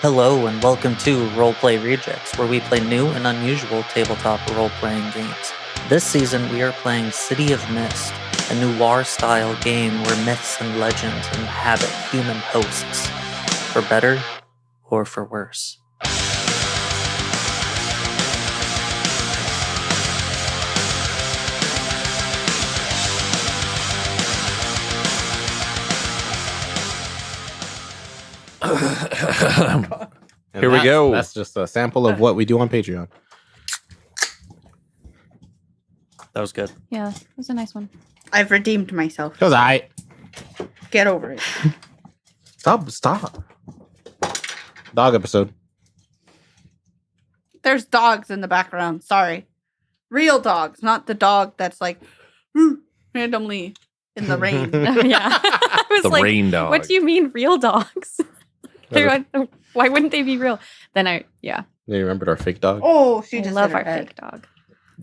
Hello and welcome to Roleplay Rejects, where we play new and unusual tabletop role-playing games. This season we are playing City of Mist, a noir-style game where myths and legends inhabit human hosts, for better or for worse. Here we go. That's just a sample of what we do on Patreon. That was good. Yeah, it was a nice one. I've redeemed myself. Because I Get over it. stop. Dog episode. There's dogs in the background. Sorry. Real dogs, not the dog that's like randomly in the rain. Yeah. I was The like, rain dog. what do you mean real dogs? Why wouldn't they be real? Then You remembered our fake dog? Oh, she I just love hit her our head. fake dog.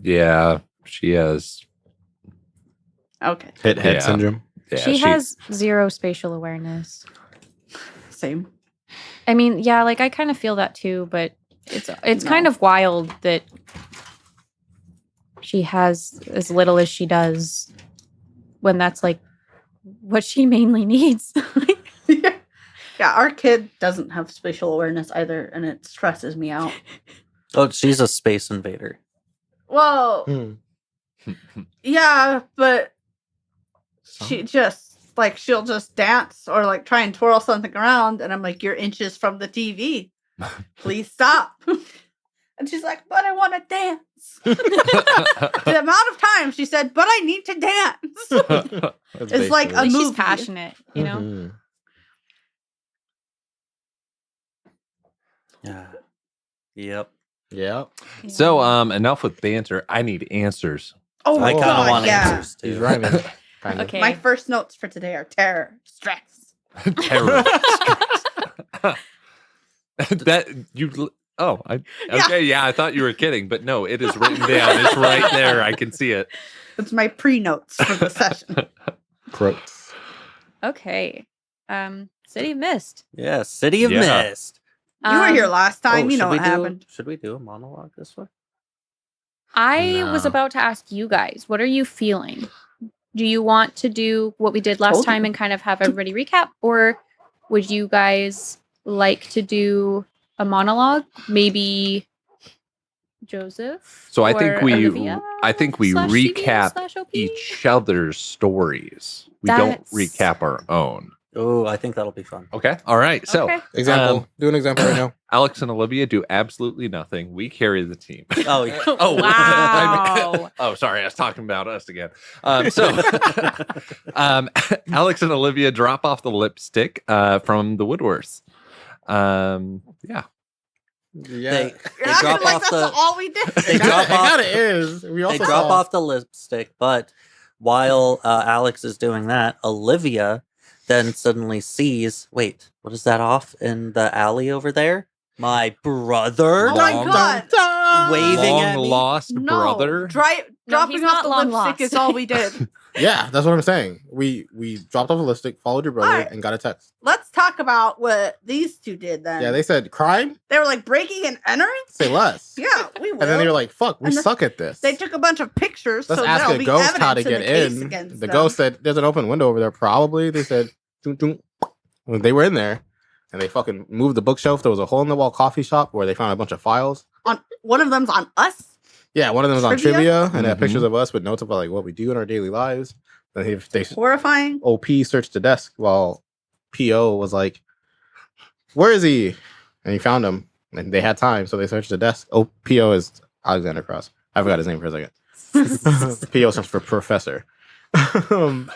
Yeah, she has. Okay, Hit head Yeah. syndrome. Yeah, she has zero spatial awareness. same. I mean, yeah, like I kind of feel that too, but it's kind of wild that she has as little as she does when that's like what she mainly needs. Yeah, our kid doesn't have spatial awareness either, and it stresses me out. Oh, she's a space invader. Well, yeah, but she just like she'll just dance or like try and twirl something around, and I'm like, "You're inches from the TV. Please stop." And she's like, "But I want to dance." The amount of time she said, "But I need to dance." It's like At a least she's movie. passionate, you know? Mhm. Yeah. Yep. Yeah. So, enough with banter. I need answers. Oh I my kind of god, want yeah. answers too. He's rhyming. Kind of. Okay. My first notes for today are terror, stress. Terror. That you. Oh, okay. Yeah, I thought you were kidding, but no, it is written down. It's right there. I can see it. It's my pre-notes for the session. Crooks. Okay. City of Mist. Yeah, City of Yeah. Mist. You were here last time. You know what happened. Should we do a monologue this way? I was No. about to ask you guys, what are you feeling? Do you want to do what we did last Told you. time and kind of have everybody recap? Or would you guys like to do a monologue? Maybe Joseph? So I or think we Olivia slash CB recap slash OP? each other's stories. We don't That's- recap our own. Oh, I think that'll be fun. Okay. All right. So Okay. Example. Do an example right now. Alex and Olivia do absolutely nothing. We carry the team. Oh, yeah. Oh, Wow. oh, sorry. I was talking about us again. Alex and Olivia drop off the lipstick from the Woodworths. Yeah. Yeah. They You're acting drop like off that's the all we did. they It drop off kind of is. We they also drop saw- off the lipstick, but while Alex is doing that, Olivia then suddenly sees, wait, what is that off in the alley over there? My brother Oh my Long- god. waving Long at me? lost brother. Dropping he's off not the long lipstick lost. is all we did. Yeah, that's what I'm saying. We dropped off a lipstick, followed your brother, Alright. and got a text. Let's talk about what these two did then. Yeah, they said crime. They were like breaking and entering. Say less. Yeah, we will. And then they were like, "Fuck, we And the- suck at this." they took a bunch of pictures. Let's so ask there'll a be ghost how to evidence get the case in. against The them. ghost said, "There's an open window over there." Probably they said, "Dun, dun." Well, they were in there, and they fucking moved the bookshelf. There was a hole in the wall coffee shop where they found a bunch of files. on one of them's on us. Yeah, one of them was on Trivia? trivia, and had Mhm. pictures of us with notes about like what we do in our daily lives. Then they Horrifying. OP searched the desk while PO was like, "Where is he?" And he found him, and they had time, so they searched the desk. PO is Alexander Cross. I forgot his name for a second. PO stands for professor. And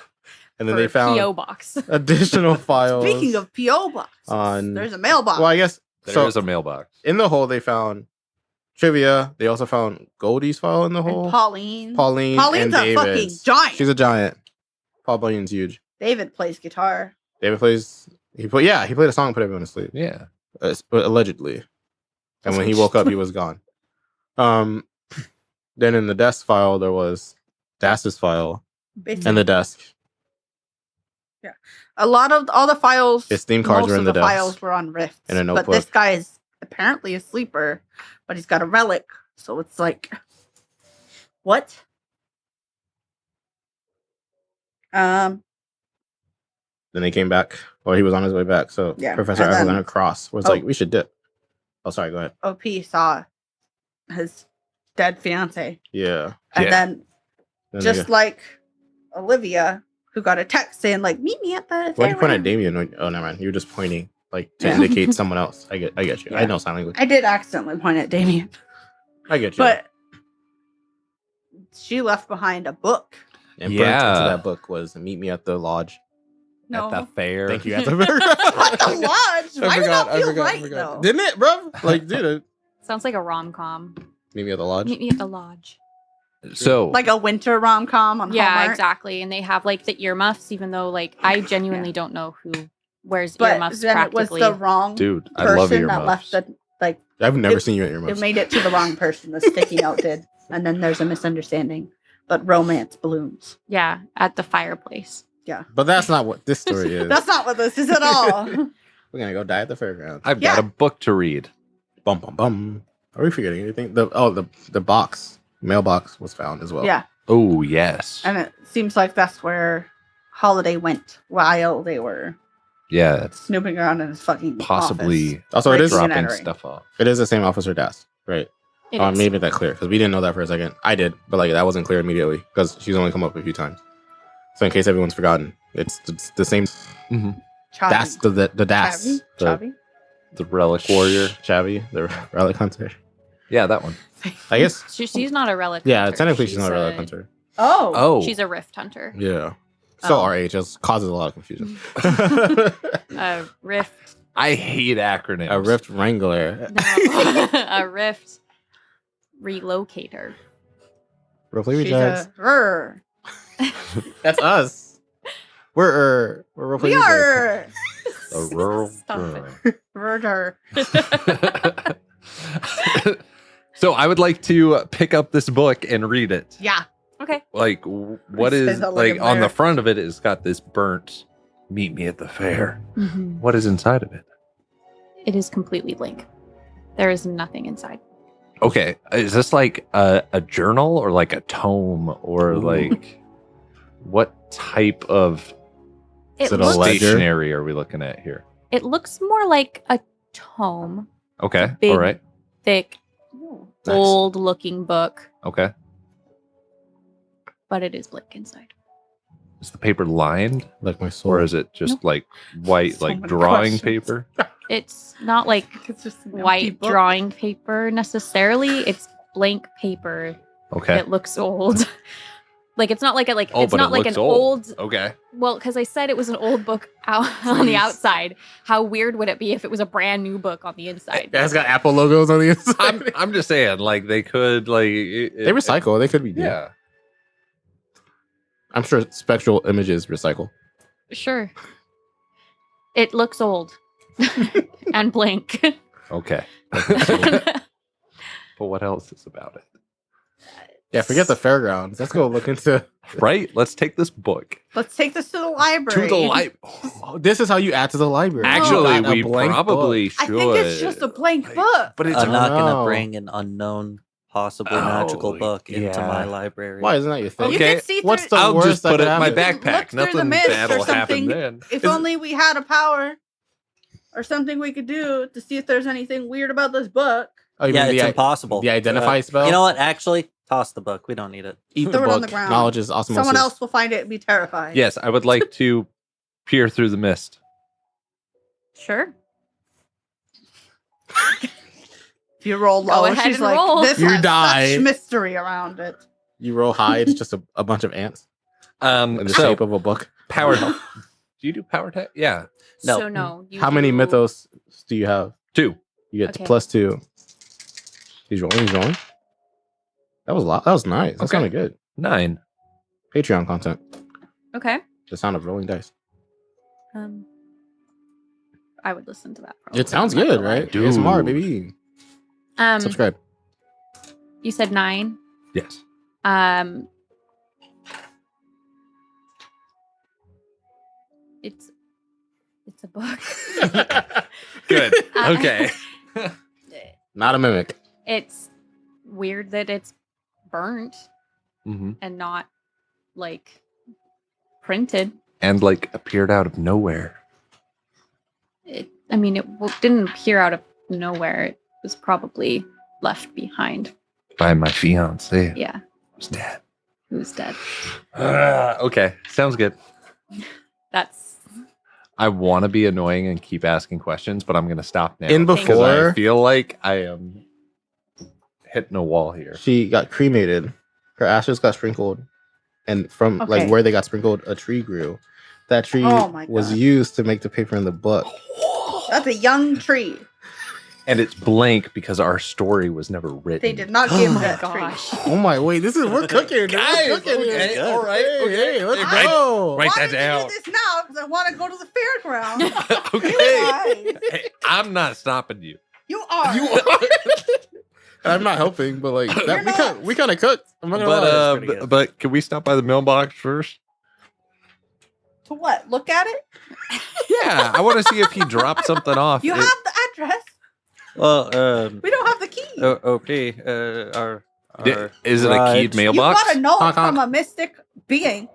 then For they found P.O. box. additional files. Speaking of PO boxes, on- there's a mailbox. well, I guess There is so. a mailbox. In the hole, they found trivia. They also found Goldie's file in the And hole. Pauline. Pauline Pauline's and a fucking David's. giant. She's a giant. Pauline's huge. David plays guitar. David plays. He played a song and put everyone to sleep. Yeah. But allegedly. And when he woke up, he was gone. Then in the desk file, there was Das's file Basically, and the desk. A lot of all the files, His theme cards most were in of the the desk. files were on rifts. In a but this notebook. guy is apparently a sleeper, but he's got a relic, so it's like, what? Then they came back. Well, he was on his way back. So Yeah, Professor and then- Alexander Cross was like, we should dip. Oh, sorry. Go ahead. OP saw his dead fiance, Yeah. and Yeah. then Then just like Olivia, who got a text saying like, "Meet me at the." why did you point at fairgrounds." Damien? Oh, never mind. You were just pointing like to Yeah. indicate someone else. I get you. Yeah. I know sign language. I did accidentally point at Damien, I get you. but she left behind a book. and burnt into Yeah. that book was "Meet me at the lodge." No, At the fair. Thank you. At the fair. What the lodge? Why did that feel right though? Didn't it, bro? Like, dude. Sounds like a rom-com. Meet me at the lodge. Meet me at the lodge. So Like a winter rom com on Yeah, Hallmark. exactly. And they have like the earmuffs, even though like I genuinely don't know who wears But earmuffs then it was practically. the wrong dude, I person love that earmuffs. left the like. I've never It- seen you at It earmuffs. made it to the wrong person. The sticky note did, and then there's a misunderstanding. But romance blooms. Yeah, at the fireplace. But that's not what this story is. That's not what this is at all. We're gonna go die at the fairgrounds. I've Yeah. got a book to read. Bum bum bum. Are we forgetting anything? The box, mailbox was found as well. Yeah, Oh, yes. and it seems like that's where Holiday went while they were Yeah, it's snooping around in his fucking possibly Also, it is Breaking and dropping entering. stuff off. it is the same Officer Das, right? It I is. made that clear because we didn't know that for a second. I did, but like that wasn't clear immediately because she's only come up a few times. So in case everyone's forgotten, it's the same. Chavi. Das, the Das, Chavi? the Chavi? The Relic Warrior. Chavi, the relic hunter. Yeah, that one. I guess. She's not a relic. Yeah, hunter. technically she's not a relic hunter. Oh. Oh. She's a rift hunter. Yeah. So Oh. RH just causes a lot of confusion. A rift. I hate acronyms. A Rift Wrangler. No, a rift relocator. Roleplay She's rejects. a her. That's us. We're Roleplay We rejects. are A rural. Stop murder. So I would like to pick up this book and read it. Yeah. Okay. Like, what It is says that like like a on the bear. front of it? It's got this burnt. Meet me at the fair. Mhm. What is inside of it? It is completely blank. There is nothing inside. Okay, is this like a journal or like a tome or Ooh. like what type of It it a looks, ledger? stationery are we looking at here? it looks more like a tome, Okay, big- all right, thick, Nice. old-looking book, okay. but it is blank inside. Is the paper lined Like my soul. or is it just Nope. like white, So like many drawing questions. paper? It's not like It's just an empty white book. drawing paper necessarily. It's blank paper. Okay. It looks old. Like it's not like a Oh, it's but not it like looks an old. old Okay. well, because I said it was an old book out on the Please. outside. How weird would it be if it was a brand new book on the inside? Yeah, it's got Apple logos on the inside. I'm just saying, like they could like They recycle. They could be. Yeah. I'm sure Spectral Images recycle. Sure. It looks old and blank. Okay. But what else is about it? Yeah, forget the fairgrounds. Let's go look into. Right? Let's take this book Let's take this to the library. to the library. Oh, this is how you add to the library. Actually, Not a we blank probably book. I should. think it's just a blank book. But it's I'm not no. gonna bring an unknown, possibly magical Oh, book into yeah. my library. Why isn't that your thing? You Okay. can see What's through, the I'll worst just that put could it in my happen? backpack. Look through the Nothing mist or bad will happen something. then. if Is- only we had a power or something we could do to see if there's anything weird about this book. Oh, you Yeah, mean it's the, impossible. the identify spell? You know what? Actually, toss the book. We don't need it. Eat the Throw it on book. the ground. Knowledge is osmosis. Someone else will find it and be terrified. Yes, I would like to peer through the mist. Sure. If you roll Go low, ahead she's and like, roll. this You has die. such mystery around it. You roll high. It's just a bunch of ants in the So shape of a book. power. Do you do power tech? Yeah, No. So no. You How many do- mythos do you have? 2. You get Okay. +2. He's rolling. He's rolling. That was a lot. That was nice. That's Okay. kind of good. 9. Patreon content. Okay. The sound of rolling dice. I would listen to that. Probably. It sounds I'm not good, gonna lie. right? ASMR, Dude. baby. Um, Subscribe. you said 9. Yes. It's a book. Good. Okay. Not a mimic. It's weird that it's burnt hmm and not like printed. And like appeared out of nowhere. It didn't appear out of nowhere. It was probably left behind. By my fiance. Yeah, Who's dead. who's dead. Okay. Sounds good. That's I want to be annoying and keep asking questions, but I'm going to stop now. In because before I feel like I am hitting a wall here. she got cremated, her ashes got sprinkled, and from like Okay. where they got sprinkled, a tree grew. That tree Oh my was God. used to make the paper in the book. That's a young tree. And it's blank because our story was never written. They did not give Oh my that gosh. tree. Oh my wait, we're cooking. Guys, We're cooking okay, here. all right, Hey, okay. hey, let's Hey, go. Write Why that did down. you do this now? Because I want to go to the fairground. Okay. Guys, Hey, I'm not stopping you. you are. You are. And I'm not helping, but like You're that, not. we kind of cooked. I'm not gonna lie. pretty good. But can we stop by the mailbox first? To what? Look at it. Yeah, I want to see if he dropped something off. You It- have the address. Well, We don't have the key. okay. Is it a ride- keyed You mailbox? got a note Honk, honk. from a mystic being.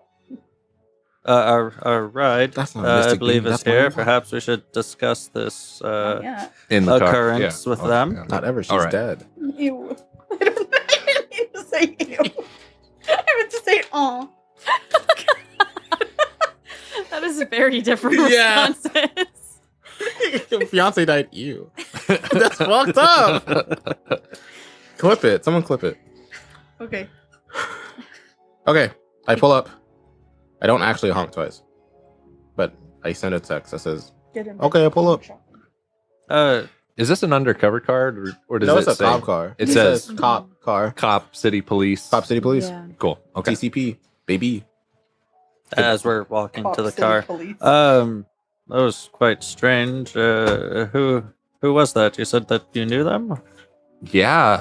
Our ride, That's not a I mystic believe, being, is that's my here. mom. Perhaps we should discuss this Yeah. In the car. occurrence with them. yeah. Not ever. She's All right. dead. Ew. I didn't mean to say ew. I meant to say aw. That is very different Yeah. responses. Your fiance died. Ew. That's fucked up. Clip it. Someone clip it. Okay. Okay. I pull up. I don't actually honk twice, but I send a text that says, Get him. "Okay, I pull up." Is this an undercover card or does No, it it's a say cop car. It says cop car. cop, city police? Cop City Police. Yeah. Cool. Okay. TCP. Baby. As we're walking to the car. Police. That was quite strange. Who was that? You said that you knew them? Yeah.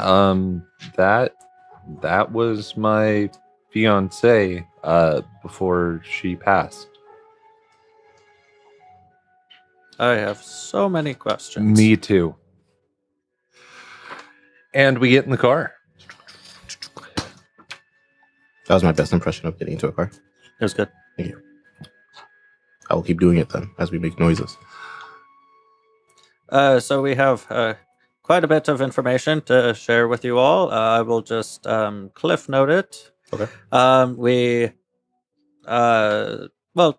That was my fiance. Before she passed. I have so many questions. Me too. And we get in the car. That was my best impression of getting into a car. It was good. I will keep doing it then as we make noises. So we have quite a bit of information to share with you all. I will just cliff note it. Okay. We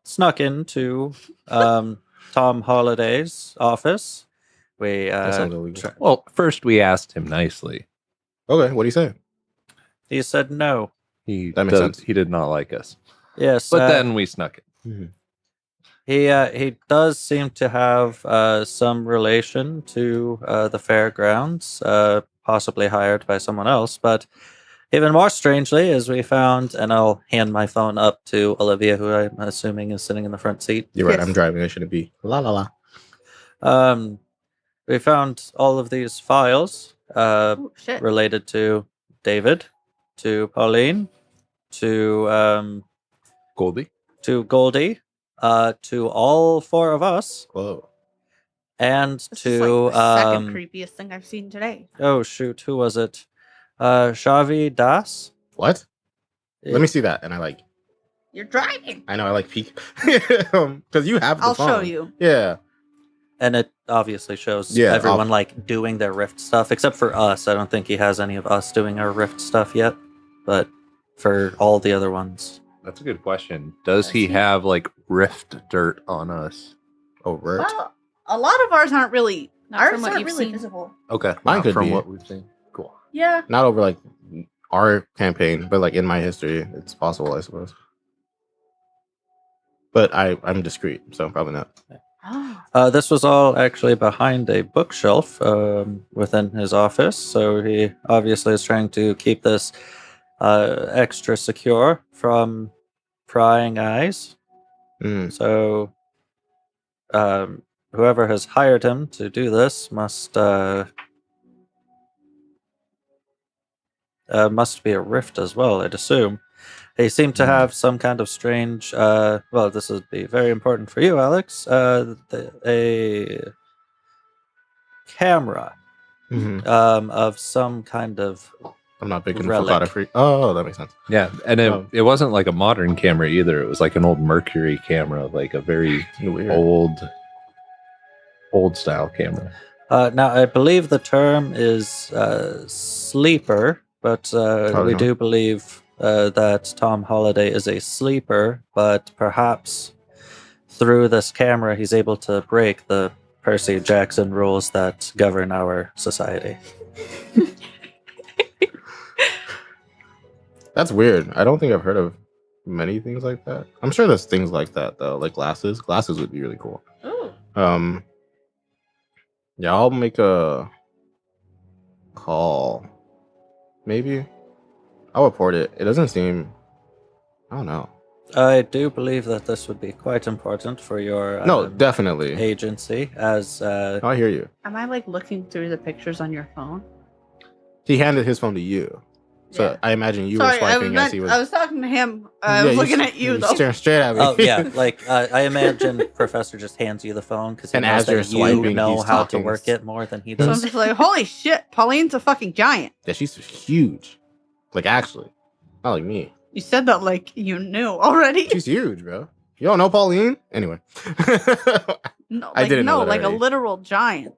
snuck into Tom Holliday's office. We That sounds illegal. Well, first we asked him nicely. Okay, what do you say? he said no. That makes sense. He did not like us. Yes, But then we snuck it. he does seem to have some relation to the fairgrounds, possibly hired by someone else. But even more strangely, as we found, and I'll hand my phone up to Olivia, who I'm assuming is sitting in the front seat. You're right. Yes. I'm driving. I shouldn't be. La la la. We found all of these files Oh, shit. related to David, to Pauline, to Goldie. Goldie, to all four of us, Whoa. This and is to like the second creepiest thing I've seen today. oh shoot, who was it? Shavi Das. What? Let me see that. And I like. You're driving. I know. I like peek. Because you have the I'll phone. show you. Yeah. And it obviously shows Yeah, everyone like doing their Rift stuff, except for us. I don't think he has any of us doing our Rift stuff yet, but for all the other ones. That's a good question. Does he have like rift dirt on us? Overt. Well, a lot of ours aren't really. Not Ours from what aren't you've really seen. visible. Okay. Mine Not could from be. what we've seen. Cool. Yeah. Not over like our campaign, but like in my history, it's possible, I suppose. But I'm discreet, so probably not. Oh. This was all actually behind a bookshelf within his office, so he obviously is trying to keep this extra secure from prying eyes. Mm. So, whoever has hired him to do this must be a rift as well, I'd assume. They seem to have some kind of strange. Well, this would be very important for you, Alex. A camera Mhm. of some kind of. I'm not big in Relic. photography. Oh, that makes sense. Yeah, and Oh. it wasn't like a modern camera either. It was like an old Mercury camera, like a very Weird. old style camera. Now, I believe the term is sleeper, but we no. do believe that Tom Holliday is a sleeper, but perhaps through this camera he's able to break the Percy Jackson rules that govern our society. That's weird. I don't think I've heard of many things like that. I'm sure there's things like that though, like glasses. Glasses would be really cool. Ooh. Yeah, I'll make a call. Maybe I'll report it. It doesn't seem. I don't know. I do believe that this would be quite important for your No, definitely. agency, as I hear you. Am I like looking through the pictures on your phone? He handed his phone to you, so Yeah. I imagine you Sorry, were swiping as he was. I was talking to him. I Yeah, was looking at you were though. staring straight at me. oh yeah, like I imagine Professor just hands you the phone because he And knows as you're that you swiping, know he's how to talking. work it more than he So I'm does. just like, holy shit, Pauline's a fucking giant. Yeah, she's huge. Like actually, not like me. You said that like you knew already. She's huge, bro. You don't know Pauline? Anyway. No, I like, didn't know no, that like a already. literal giant.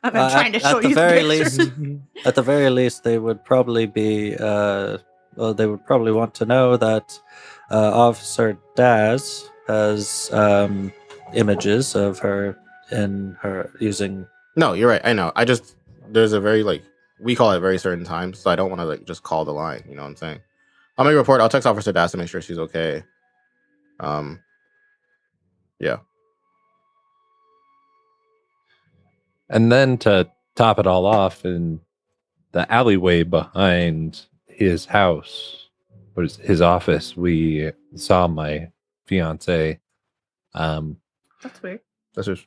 And I'm trying to At show the you very the pictures. least, at the very least, they would probably be. Well, they would probably want to know that Officer Daz has images of her in her using. No, you're right. I know. There's a very like we call it very certain times, so I don't want to like just call the line. You know what I'm saying? I'll make a report. I'll text Officer Das to make sure she's okay. Yeah. And then to top it all off, in the alleyway behind his house, was his office, we saw my fiance. That's weird. That's just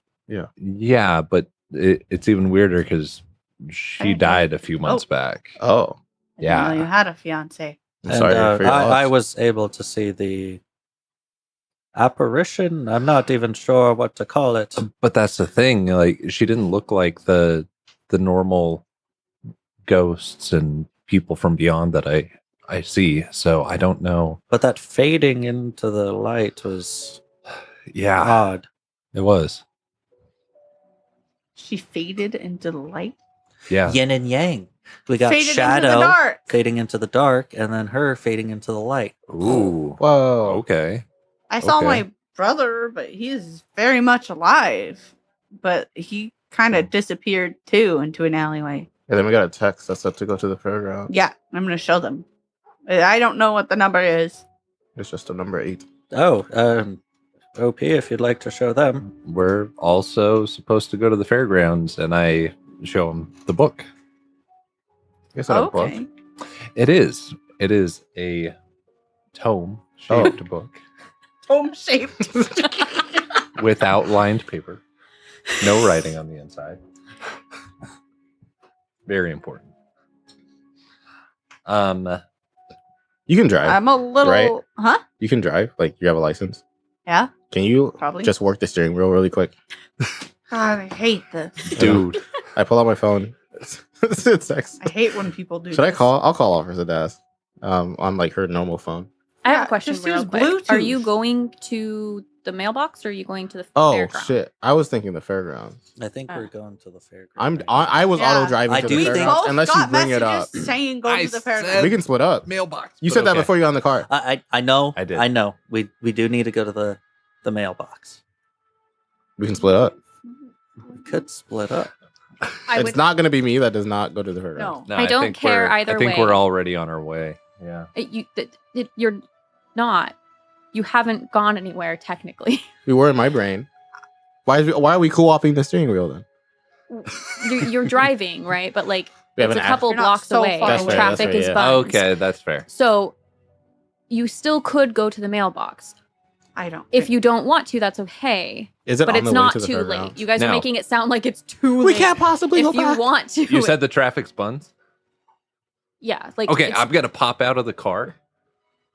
Yeah, but it's even weirder because she Hey. died a few months back. oh. I didn't know Yeah. you had a fiance. I'm And sorry for your I loss. was able to see the apparition. I'm not even sure what to call it. But that's the thing, like she didn't look like the normal ghosts and people from beyond that I see. So I don't know. But that fading into the light was Yeah, odd. it was. She faded into the light. Yeah. Yin and yang. We got Faded into the shadow dark. fading into the dark, and then her fading into the light. Ooh. Whoa. Okay. I saw Okay. my brother, but he's very much alive. But he kind of disappeared too into an alleyway. And then we got a text that said to go to the fairground. Yeah, I'm gonna show them. I don't know what the number is. It's just a number 8. Oh, OP, if you'd like to show them. We're also supposed to go to the fairgrounds, and I show him the book. It's not a book. Okay. It is. It is a tome shaped book Home shaped. with outlined paper. No writing on the inside. Very important. You can drive. I'm a little. Right? Huh? You can drive. Like you have a license. Yeah. Can you Probably. just work the steering wheel really quick? God, I hate this. Dude. I pull out my phone. It's text. I hate when people do. Should I this. call? I'll call Officer Das. On like her normal phone. I have Yeah, a question just real use quick. Are you Bluetooth. going to the mailbox or are you going to the Oh fairground? shit! I was thinking the fairgrounds. I think Ah. we're going to the fairground. I was Yeah. auto driving I to do the think- fairgrounds Both unless you got bring it up. messages saying go I to the said- fairground. We can split up. Mailbox. You but said that okay. before you got in the car. I know. I did. I know. We do need to go to the mailbox. We can split up. We could split up. I It's would. not going to be me that does not go to the fairgrounds. No. No, I don't think care we're- either I think way. we're already on our way. Yeah. You're not. You haven't gone anywhere technically. We were in my brain. Why are we co-opting the steering wheel then? You're driving, right? But like We have it's an a couple You're not blocks so away, far That's and fair, traffic that's fair, is yeah. buns. Okay, that's fair. So you still could go to the mailbox. I don't. If you don't want to, that's okay. Is it But on it's the way not to the too fairgrounds? late. You guys are No. making it sound like it's too We late. can't possibly if go you back. want to. You said the traffic's buns? yeah, like Okay, it's- I'm going to pop out of the car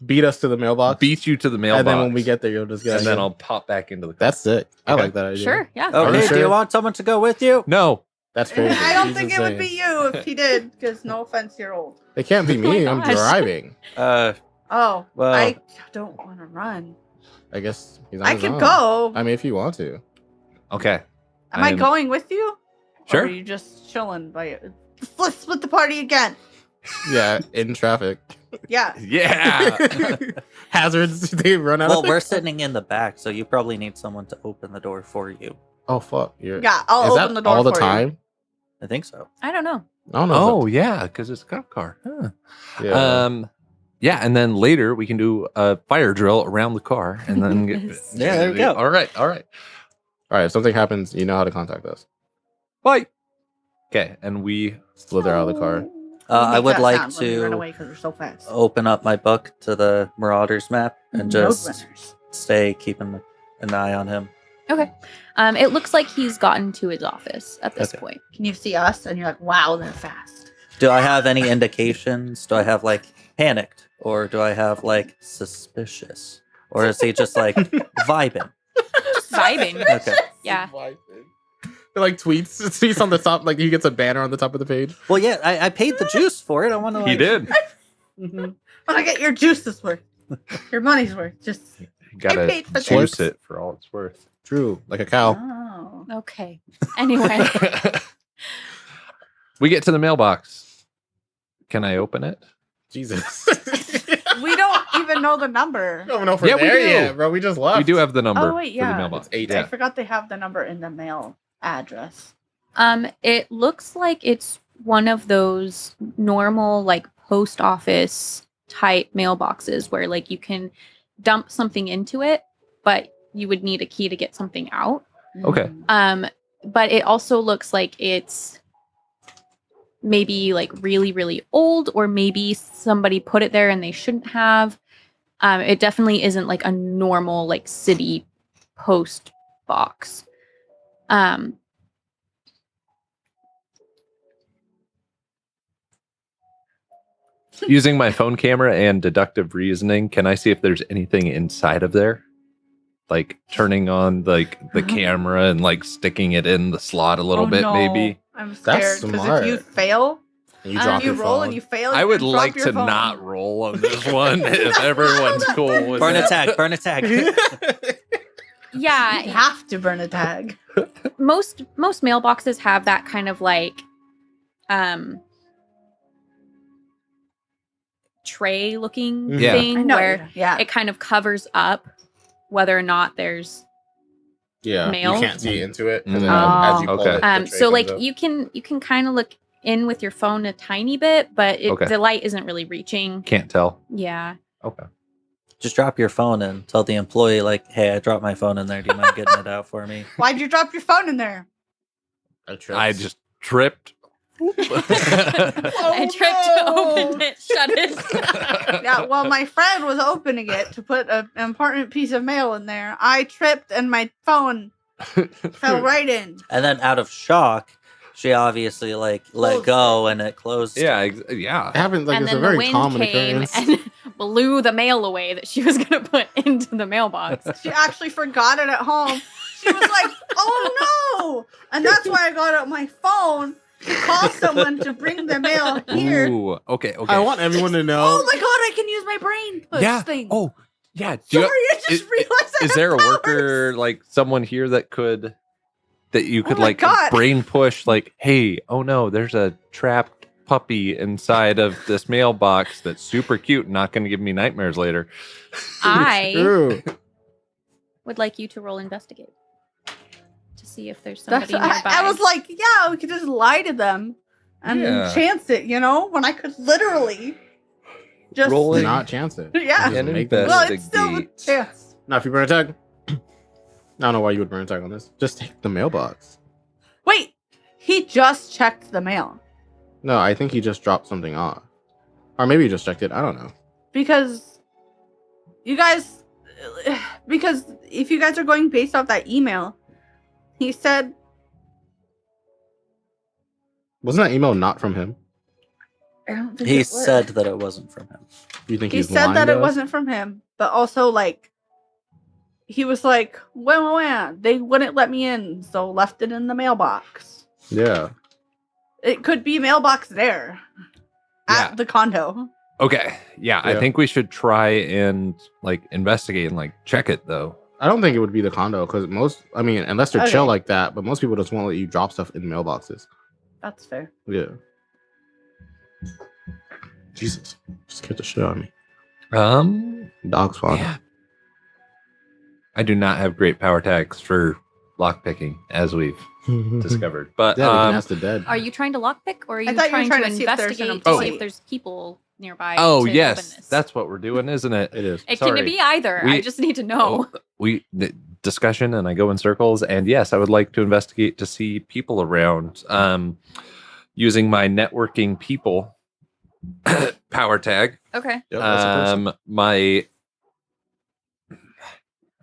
beat us to the mailbox. Beat you to the mailbox. And then when we get there, you'll just get. and then I'll pop back into the car. That's sick. I Okay. like that idea. Sure, yeah. Are you Okay, do sure? you want someone to go with you? No. That's crazy. I don't She's think it would insane. be you if he did, because no offense, you're old. It can't be me. I'm gosh. driving. Oh, Well- I don't want to run. I guess he's on I his could own. go. I mean, if you want to. Okay. Am I I'm- going with you? Sure. Or are you just chilling by it? Let's split the party again. Yeah, in traffic. Yeah. Yeah. Hazards. They run out. Well, of we're sitting in the back, so you probably need someone to open the door for you. Oh fuck! You're... Yeah, I'll Is open that the door all the for time? I think so. I don't know. I don't know. Oh yeah, because it's a cop car. Huh. Yeah. Yeah, and then later we can do a fire drill around the car, and then get. Yeah, there we go. All right. All right. If something happens, you know how to contact us. Bye. Okay, and we Slither out of the car. I Make would that like sound when we run to away because we're so fast. open up my book to the Marauders map and just Roadrunners. stay keeping an eye on him. Okay. It looks like he's gotten to his office at this Okay. point. Can you see us? And you're like, wow, they're fast. Do I have any indications? Do I have like panicked, or do I have like suspicious, or is he just like vibing? Just vibing. Okay. Yeah. They're like tweets. Tweets on the top, like he gets a banner on the top of the page. Well, yeah, I paid the juice for it. I want to. Like, he did. Mhm. When I get your juice worth, your money's worth. Just You gotta paid for juice this. it for all it's worth. True, like a cow. oh. Okay. Anyway. We get to the mailbox. Can I open it? Jesus. We don't even know the number. I don't know if we're Yeah, we there do. yet, bro. We just left. We do have the number Oh, wait, for yeah. the mailbox. It's 8. I forgot they have the number in the mail address. It looks like it's one of those normal like post office type mailboxes where like you can dump something into it, but you would need a key to get something out. Okay. But it also looks like it's maybe like really, really old, or maybe somebody put it there and they shouldn't have. It definitely isn't like a normal like city post box. Using my phone camera and deductive reasoning, can I see if there's anything inside of there? Like turning on like the camera and like sticking it in the slot a little bit, no. maybe. I'm That's scared because smart. if you fail, And you if drop you your roll phone. and you fail, I you would drop like your to phone. not roll on this one if everyone's cool with Burn a it. tag. Burn a tag. Yeah, You have to burn a tag. most mailboxes have that kind of like tray looking Mhm. Yeah. thing where yeah. it kind of covers up whether or not there's Yeah, Mail? you can't see into it. 'cause Mm. then as you pull Okay. it, the tray so like comes up. you can kind of look in with your phone a tiny bit, but Okay. the light isn't really reaching. Can't tell. Yeah. Okay. Just drop your phone and tell the employee, like, hey, I dropped my phone in there. Do you mind getting it out for me? Why'd you drop your phone in there? I just tripped. I tripped, opened it, shut it. Yeah, well, my friend was opening it to put an important piece of mail in there. I tripped and my phone fell right in. And then out of shock, she obviously like let Closed go and it closed. Yeah, yeah. It happens like and it's a then the very wind common came occurrence. and blew the mail away that she was going to put into the mailbox. She actually forgot it at home. She was like, oh no! And that's why I got out my phone to call someone to bring the mail here. Ooh, okay. I want everyone to know. Oh my god, I can use my brain push yeah. thing. Oh, yeah. Sorry, I just realized I Is have there a powers. worker, like someone here that you could my like God. brain push, like, hey, oh no, there's a trapped puppy inside of this mailbox that's super cute and not going to give me nightmares later. I True. would like you to roll investigate to see if there's That's, somebody nearby. I was like, yeah, we could just lie to them and Yeah. chance it, you know, when I could literally just Rolling. Not chance it. Yeah. Just And make them- Well, it's still a investigate. chance. Now, if you burn a tag, I don't know why you would burn a tag on this. Just take the mailbox. Wait, he just checked the mail No, I think he just dropped something off. Or maybe he just checked it. I don't know. because you guys, because if you guys are going based off that email, he said, Wasn't that email not from him? I don't think He it was. said that it wasn't from him. You think He he's said lying that to it us? wasn't from him, but also like he was like, wah, they wouldn't let me in, so left it in the mailbox. Yeah. It could be mailbox there Yeah. at the condo. Okay. Yeah, I Yeah. think we should try and like investigate and like check it though. I don't think it would be the condo because unless they're chill Okay. like that, but most people just won't let you drop stuff in mailboxes. That's fair. Yeah. Jesus. Scared the shit out of me. Dog spawn. Yeah. I do not have great power tags for lockpicking, as we've discovered. But Yeah, we can ask the dead. Are you trying to lockpick, or are you I thought you were trying, trying to to see if there's an investigate to see employee. if there's people nearby? oh to open yes, this? that's what we're doing, isn't it? It is. It Sorry. can be either. I We- just need to know. The discussion, and I go in circles. And yes, I would like to investigate to see people around. Using my networking people power tag. Okay. Yep, that's a person.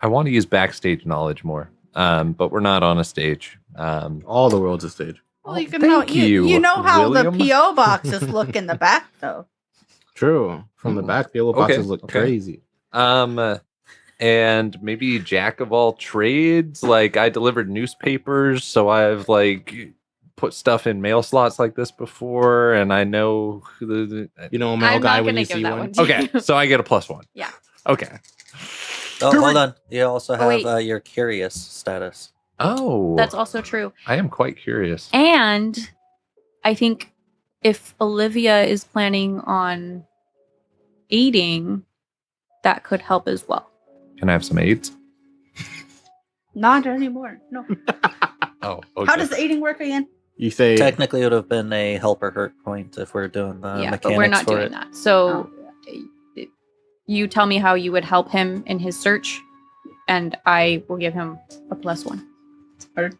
I want to use backstage knowledge more. But we're not on a stage. All the world's a stage. Well, you can thank know you know how William. the PO boxes look in the back though. True. From the Ooh. back, the yellow Okay, boxes look okay. crazy. And maybe jack of all trades. Like I delivered newspapers, so I've like put stuff in mail slots like this before, and I know who the. You know, a mail I'm guy not when gonna you give see that one. one to Okay, you. so I get a +1. Yeah. Okay. Oh, hold on. You also have wait. your curious status. Oh, That's also true. I am quite curious. And I think if Olivia is planning on aiding, that could help as well. Can I have some aids? Not anymore. No. Oh, okay. How does aiding work again? You say Technically, it would have been a help or hurt point if we're doing the yeah, mechanics but we're not for doing it. that. So you tell me how you would help him in his search, and I will give him a +1. Or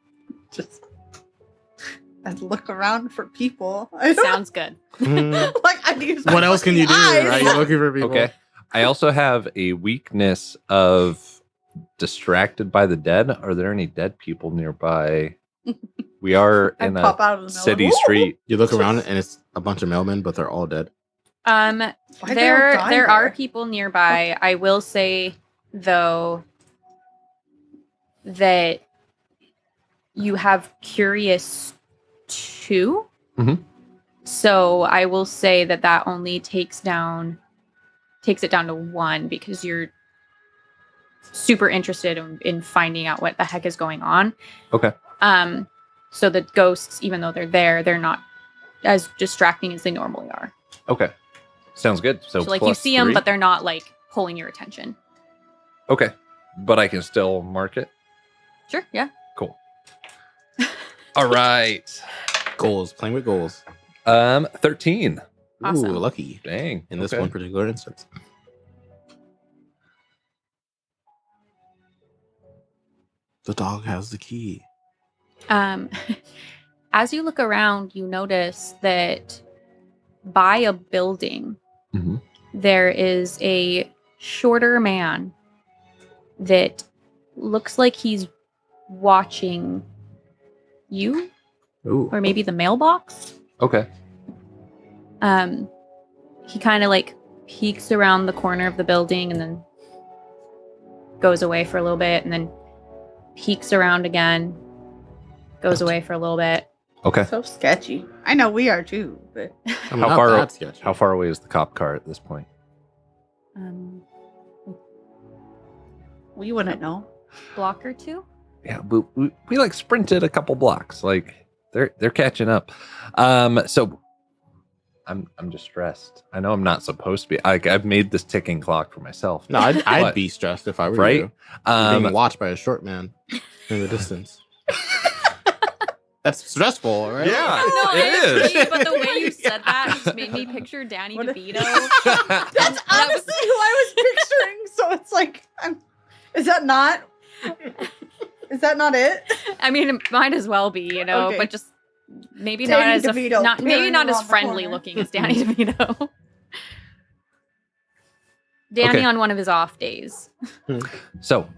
just I look around for people. I don't Sounds good. like I use my what else can you do? fucking eyes. Right? You're looking for people. Okay. I also have a weakness of distracted by the dead. Are there any dead people nearby? We are I in pop a out of the city middle. street. You look around and it's a bunch of mailmen, but they're all dead. Why'd they all There die there are there? people nearby. I will say though that you have curious 2. Mhm. So I will say that only takes it down to 1 because you're super interested in finding out what the heck is going on. Okay. So the ghosts, even though they're not as distracting as they normally are. Okay. Sounds good. So So like you see them, +3. but they're not like pulling your attention. Okay. But I can still mark it. Sure, yeah. Cool. All right. Goals. Playing with goals. 13. Awesome. Ooh, lucky. Dang. In this okay. one particular instance. The dog has the key. As you look around, you notice that by a building, Mhm. there is a shorter man that looks like he's watching you, Ooh. or maybe the mailbox. Okay. He kind of like peeks around the corner of the building and then goes away for a little bit, and then peeks around again, goes away for a little bit. Okay. So sketchy. I know we are too, but I mean, How not far- that sketchy. How far away is the cop car at this point? we wouldn't know. Block or 2. Yeah, we like sprinted a couple blocks. Like they're catching up. So I'm distressed. I know I'm not supposed to be. I've made this ticking clock for myself. No, I'd But- be stressed if I were Right? you. You're being Um, watched by a short man in the distance. That's stressful, right? Yeah. No, It I is. agree, but the way you said that just made me picture Danny What if- DeVito. That's That was- honestly who I was picturing. So it's like, is that not? Is that not it? I mean, it might as well be, Okay. but just maybe Danny not as DeVito maybe peering not as around the friendly corner. looking as Danny DeVito. Danny Okay. on one of his off days. So,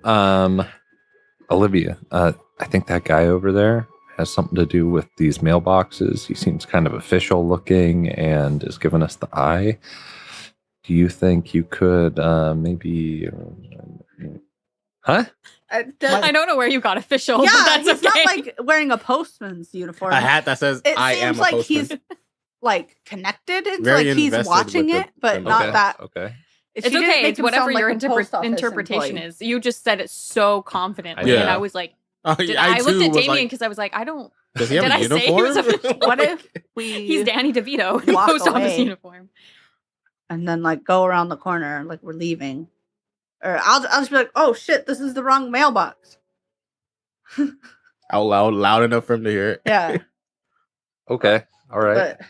Olivia, I think that guy over there has something to do with these mailboxes. He seems kind of official looking and is giving us the eye. Do you think you could maybe... Huh? I don't know where you got official, Yeah, but that's he's okay. not like wearing a postman's uniform. A hat that says It "I seems am a like postman." he's like connected. It's Very like he's invested watching with the- it, but the- not Okay, that. Okay. It's She didn't okay. make It's him whatever sound your like a post office interpretation employee. is. You just said it so confidently, Yeah. and I was like, Oh, did I I looked too at was Damien like, because I was like, I don't. does he have did a I say he was uniform? official? What if we He's Danny DeVito in walk post office away. uniform? and then like go around the corner like we're leaving, or I'll just be like, oh shit, this is the wrong mailbox. out loud enough for him to hear it. Yeah, Okay. All right. but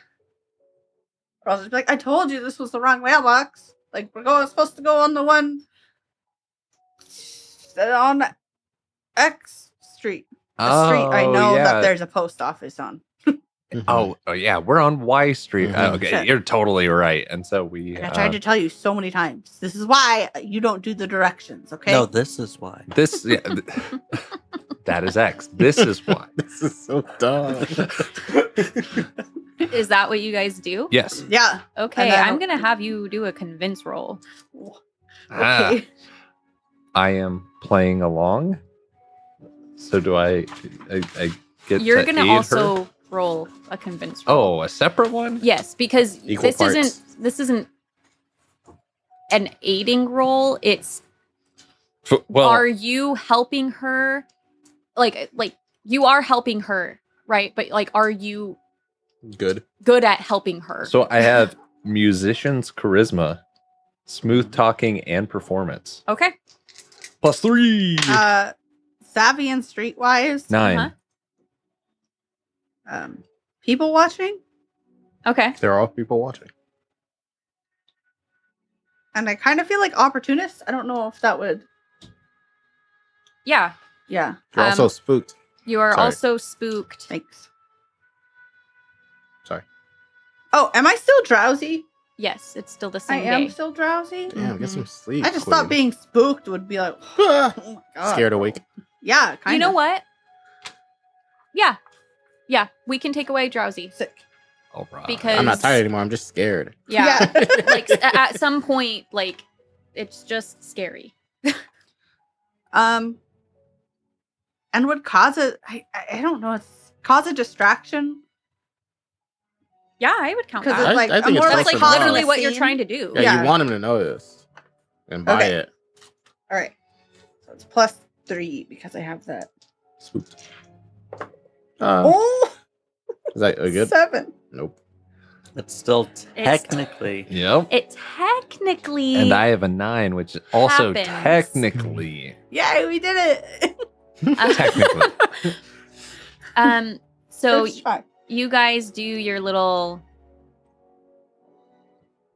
or I'll just be like, I told you this was the wrong mailbox. Like supposed to go on the one on X Street. The street I know that there's a post office on. Oh, yeah, we're on Y Street. Mhm. Okay, Shit. you're totally right. And so we... Like I tried to tell you so many times. This is why you don't do the directions, okay? No, this is why. This... Yeah, that is X. This is why. This is so dumb. Is that what you guys do? Yes. Yeah. Okay, And then- I'm gonna have you do a convince roll. Ah, Okay. I am playing along. So do I get You're to gonna aid also her? roll a convince roll. Oh, a separate one? Yes, because Equal this parts. isn't an aiding role. It's Well, are you helping her? Like you are helping her, right? But like, are you Good. good at helping her? so I have musician's charisma, smooth talking, and performance. Okay. +3. Savvy and streetwise. 9. Uh-huh. People watching, Okay. There are people watching. and I kind of feel like opportunist. I don't know if that would. Yeah. Yeah. You're also spooked. You are Sorry. also spooked. Thanks. Sorry. Oh, am I still drowsy? Yes, it's still the I same am day. still drowsy. Damn, get some sleep. I just thought being spooked would be like, Ah, oh my god, scared awake. Yeah, kind of. You know what? Yeah. Yeah, we can take away drowsy. Sick. All right. Because- I'm not tired anymore. I'm just scared. Yeah. Yeah. Like at some point, like it's just scary. And would cause a I don't know, it's cause a distraction Yeah, I would count because that. it's like I think I'm it's more close That's like enough. literally what you're scene. trying to do. Yeah, Yeah. you want him to know this and buy Okay. it. All right, so it's +3 because I have that. Spooked. Oh, Is that a good? 7. Nope. It's still technically. Yep. It technically And I have a 9, which also Happens. technically. Yay, we did it! Technically. So First try. you guys do your little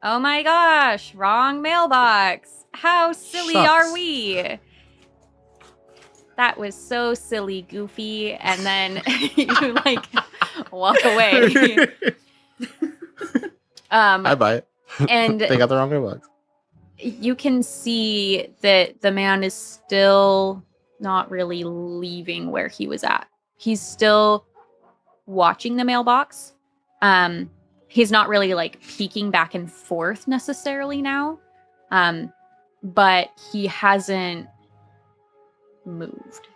oh my gosh, wrong mailbox. How silly Shucks. are we? That was so silly, Goofy. And then you like walk away. I buy it. And They got the wrong mailbox. you can see that the man is still not really leaving where he was at. He's still watching the mailbox. He's not really like peeking back and forth necessarily now. But he hasn't moved.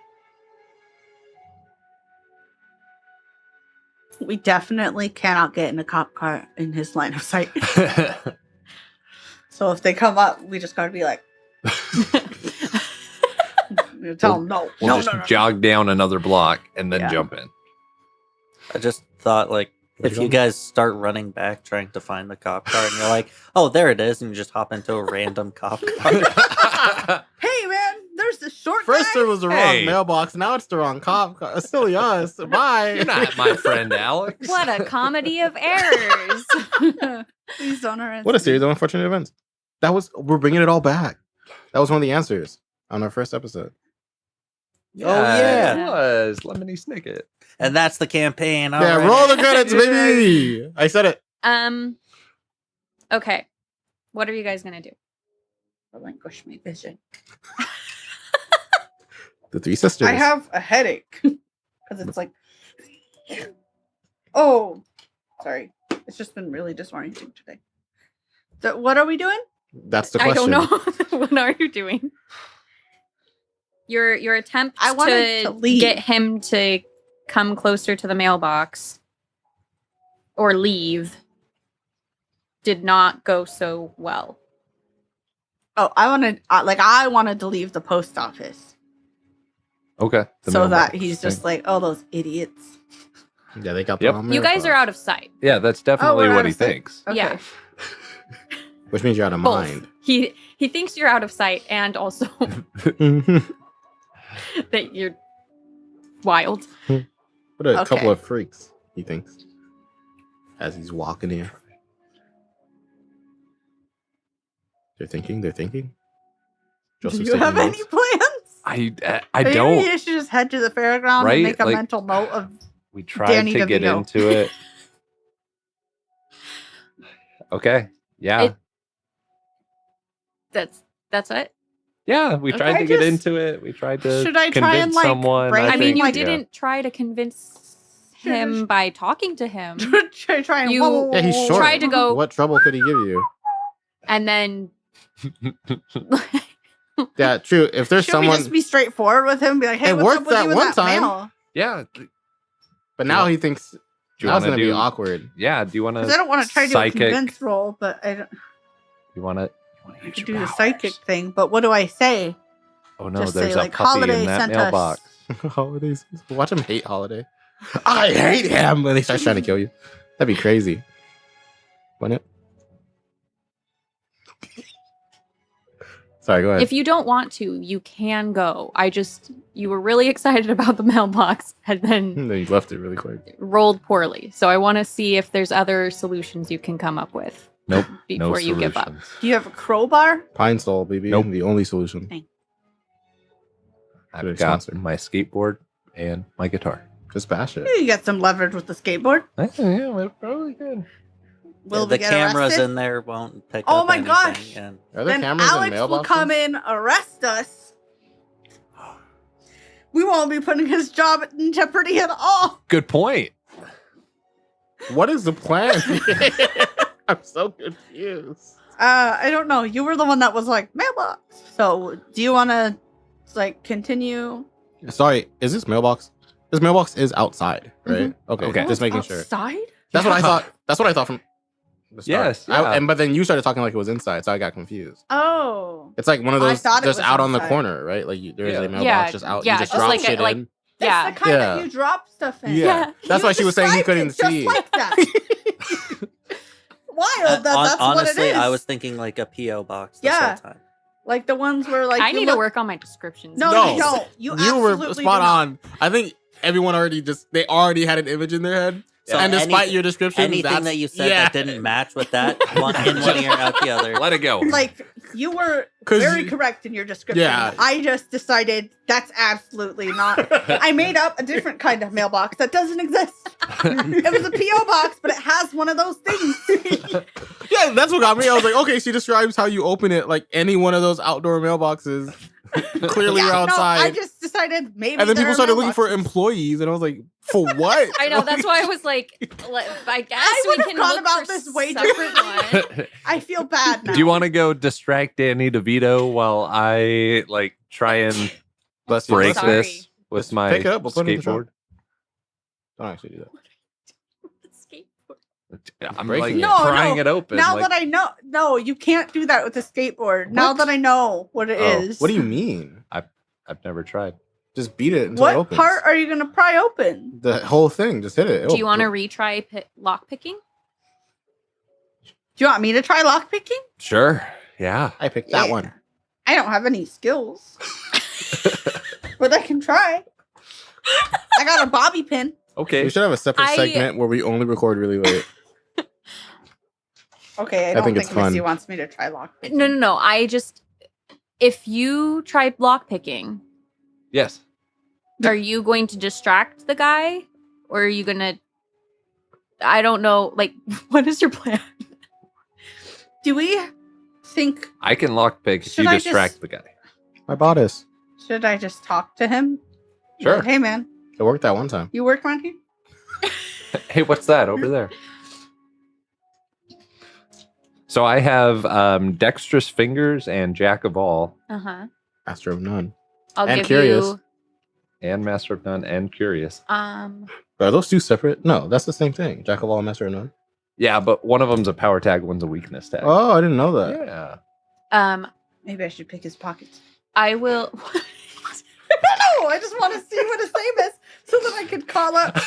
We definitely cannot get in a cop car in his line of sight. So if they come up, we just gotta be like, you tell them no. We'll no, just no, no. jog down another block and then Yeah. jump in. I just thought, like, Where'd if you you go? guys start running back trying to find the cop car and you're like, oh, there it is, and you just hop into a random cop car. Hey man, there's this short First guy. there was the wrong Hey. mailbox. Now it's the wrong cop. It's still us. Bye. You're not my friend, Alex. What a comedy of errors. Please don't harass What a me. series of unfortunate events. We're bringing it all back. That was one of the answers on our first episode. yeah. It was Lemony Snicket. And that's the campaign. All Yeah, right. roll the credits, baby. I said it. Okay. What are you guys gonna do? Relinquish my vision. The Three Sisters. I have a headache because it's like Oh, sorry. It's just been really disorienting today. So what are we doing? That's the I question. don't know. What are you doing? Your attempt I wanted to leave. get him to come closer to the mailbox or leave did not go so well. Oh, I wanted to leave the post office Okay. the so that mailbox he's thing. just like, oh, those idiots. Yeah, they got Yep. the wrong You guys are mailbox. out of sight. Yeah, that's definitely we're what out he of sight. thinks. Okay. Yeah. Which means you're out of Both. mind. He thinks you're out of sight and also that you're wild. What a Okay. couple of freaks, he thinks. As he's walking in. They're thinking. Do Joseph's you have taking any notes. plans? I Maybe don't. you should just head to the fairground Right? and make a Like- mental note of. We tried Danny to get DeVito. into it. Okay. Yeah. It- That's it. Yeah, we tried I to get just- into it. We tried to Should I try and, convince like, someone. break- I mean, you Like- didn't try to convince him by talking to him, try and You- whoa, whoa, Yeah, he's whoa, short. tried to go, What trouble could he give you? and then Yeah, true. If there's Should someone, we just be straightforward with him? And be like, hey, It what's worked up with that you in one that time. mail? Yeah. but now he thinks Do you now it's want gonna to be do? awkward. Yeah. Do you want to? Because I don't want to try to do a convince roll, but I don't You want to? do the psychic thing. But what do I say? Oh no, Just there's say, a like, puppy Holiday in that sent us- mailbox. Holidays. Watch him hate Holiday. I hate him when he starts trying to kill you. That'd be crazy. Wouldn't it? Sorry, go ahead. if you don't want to, you can go. You were really excited about the mailbox and then And then he left it really quick. rolled poorly. So I want to see if there's other solutions you can come up with. Nope. Before No you give up. solutions. Do you have a crowbar? Pine Sol, baby. Nope. The only solution. I've Good got sponsor. my skateboard and my guitar. Just bash it. You got some leverage with the skateboard. Yeah, we're probably good. Will the we get cameras arrested? in there won't pick Oh up my anything, gosh. and Are there Then cameras in Alex will mailboxes? come in, arrest us. We won't be putting his job in jeopardy at all. Good point. What is the plan? I'm so confused. I don't know. You were the one that was like mailbox. So do you want to like continue? Sorry, is this mailbox? This mailbox is outside, right? Okay, Okay. just making sure. Outside? That's what I thought. That's what I thought from the start. Yes, yeah. But then you started talking like it was inside, so I got confused. Oh. It's like one of I those thought it just was out on the inside. corner, right? Like there's Yeah. a mailbox Yeah, just out. yeah, You just just drop like a- shit like- in. That's Yeah. the kind Yeah. that you drop stuff in. Yeah. That's why she was saying he described couldn't it just see. like that. Wild. That's what honestly, it is. I was thinking like a PO box this Yeah. whole time. like the ones where like I you need look- to work on my descriptions. No, No. you don't. You were absolutely spot do not. on. I think everyone they already had an image in their head. So and despite any- your description, Anything that you said that didn't match with that, one in one ear, out the other. Let it go. Like you were 'Cause very you- correct in your description. Yeah. I just decided that's absolutely not. I made up a different kind of mailbox that doesn't exist. It was a PO box, but it has one of those things. Yeah, that's what got me. I was like, okay, she describes how you open it like any one of those outdoor mailboxes. Clearly Yeah, you're outside. No, I just decided maybe. and then there people are started looking for mailboxes. employees, and I was like, for what? I know. That's why I was like, I guess I we would have can gone look about for this way someone. Do I feel bad now. you want to go distract Danny DeVito while I like try and Bless you. break Sorry. this with Just my pick it up, we'll put it in the skateboard? Don't actually do that. I'm Breaking like it. No, prying no. it open. Now like, that I know, no, you can't do that with a skateboard. Now What? that I know what it Oh, is. What do you mean? I've never tried. Just beat it until it What opens. part are you gonna pry open? The whole thing. Just hit it. Do you want to retry lock picking? Do you want me to try lockpicking? Sure. Yeah. I picked that Yeah. one. I don't have any skills, but I can try. I got a bobby pin. Okay. We should have a separate I- segment where we only record really late. Okay, I I don't think think, it's fun. Missy wants me to try lockpicking. No. If you try lock picking, Yes. are you going to distract the guy, or are you gonna? I don't know. Like, what is your plan? Do we think? I can lockpick if Should you I distract just- the guy. My bodice. Should I just talk to him? Sure. Like, hey man, It worked that one time. you work around here? Hey, what's that over there? So I have dexterous fingers and jack of all, Master of none. I'll And give curious. you. and master of none, and curious. Are those two separate? No, that's the same thing. Jack of all, master of none. Yeah, but one of them's a power tag, one's a weakness tag. Oh, I didn't know that. Yeah. Maybe I should pick his pockets. I will. No, I just want to see what his name is so that I could call up.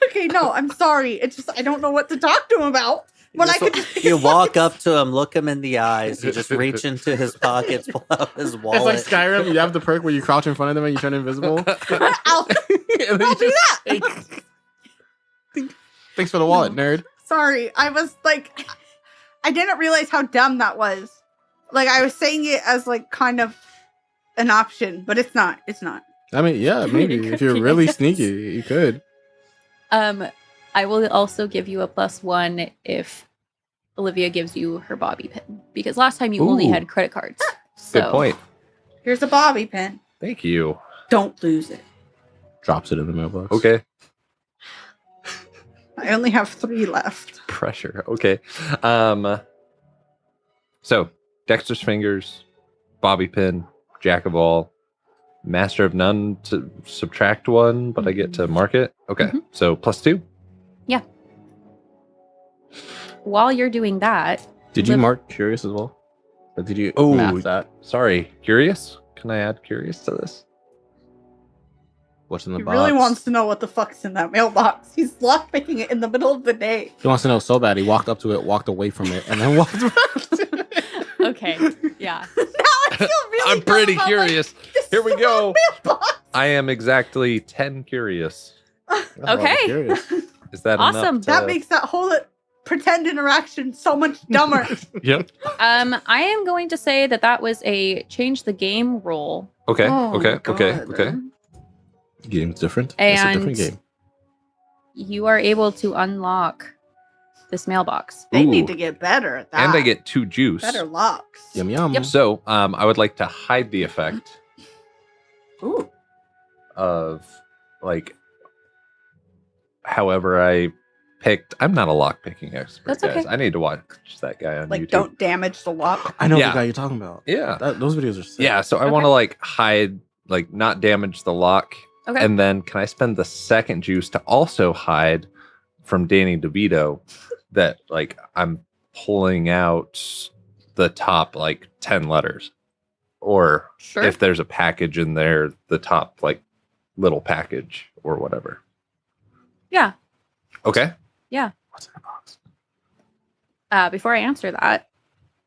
Okay, no, I'm sorry. It's just I don't know what to talk to him about. When I could just pick You his walk pockets. up to him, look him in the eyes, you just reach into his pockets, pull out his It's wallet. like Skyrim. You have the perk where you crouch in front of them and you turn invisible. I'll And then I'll you do just that. take- Thanks for the wallet, nerd. Sorry, I was like, I didn't realize how dumb that was. Like I was saying it as like kind of an option, but it's not. It's not. I mean, yeah, maybe It could if you're be, I really guess. sneaky, you could. I will also give you a +1 if Olivia gives you her bobby pin because last time you only Ooh. had credit cards. So. Good point. Here's a bobby pin. Thank you. Don't lose it. Drops it in the mailbox. Okay. I only have 3 left. Pressure. Okay. So dexterous fingers, bobby pin, jack of all, master of none to subtract 1, but I get to mark it. Okay. Mhm. So +2. While you're doing that, Did you Liv- mark curious as well? Or did you Oh, math that? Sorry. Curious? Can I add curious to this? What's in the He box? really wants to know what the fuck's in that mailbox. He's lockpicking it in the middle of the day. He wants to know so bad. He walked up to it, walked away from it, and then walked back. okay, yeah. Now I feel really I'm dumb pretty about, curious. Like, this Here we is the go. mailbox. I am exactly 10 curious. That's why I was Okay. curious. Is that Awesome. enough? That makes that whole pretend interaction so much dumber. Yep. I am going to say that was a change the game roll. Okay. Oh okay. my Okay. God. Okay. Game's different. It's a different And- game. You are able to unlock this mailbox. They Ooh. need to get better at that. And I get 2 juice. better locks. Yum yum. Yep. So, I would like to hide the effect Ooh. of like however I picked. I'm not a lock picking expert, That's guys. okay. I need to watch that guy on Like, YouTube. don't damage the lock. I know Yeah. the guy you're talking about. Yeah. Those videos are sick. Yeah, so I want to like hide, like not damage the lock. Okay. And then can I spend the second juice to also hide from Danny DeVito that like I'm pulling out the top like 10 letters? Or Sure. if there's a package in there, the top like little package or whatever. Yeah. Okay. What's in the box? Before I answer that,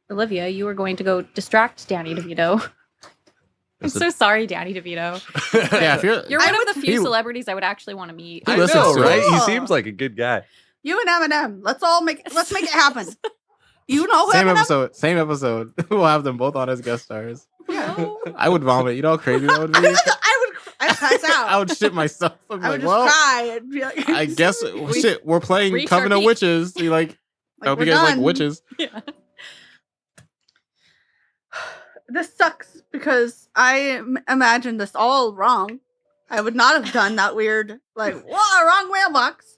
Olivia, you are going to go distract Danny DeVito. I'm That's so sorry, Danny DeVito. Yeah, if you're You're I one would of the few he- celebrities I would actually want to meet. He I listens know, to right? it. He Cool. seems like a good guy. You and Eminem. Let's make it happen. You know who same Eminem? episode. Same episode. We'll have them both on as guest stars. No. I would vomit. You know how crazy that would be? I'd pass out. I would shit myself. I'm I like, would just well, cry and be like, I guess shit. We're playing reached Coven our of peak. Witches. You like? I hope we're you guys like done. witches. Yeah. This sucks because I imagined this all wrong. I would not have done that weird, like, whoa, wrong mailbox.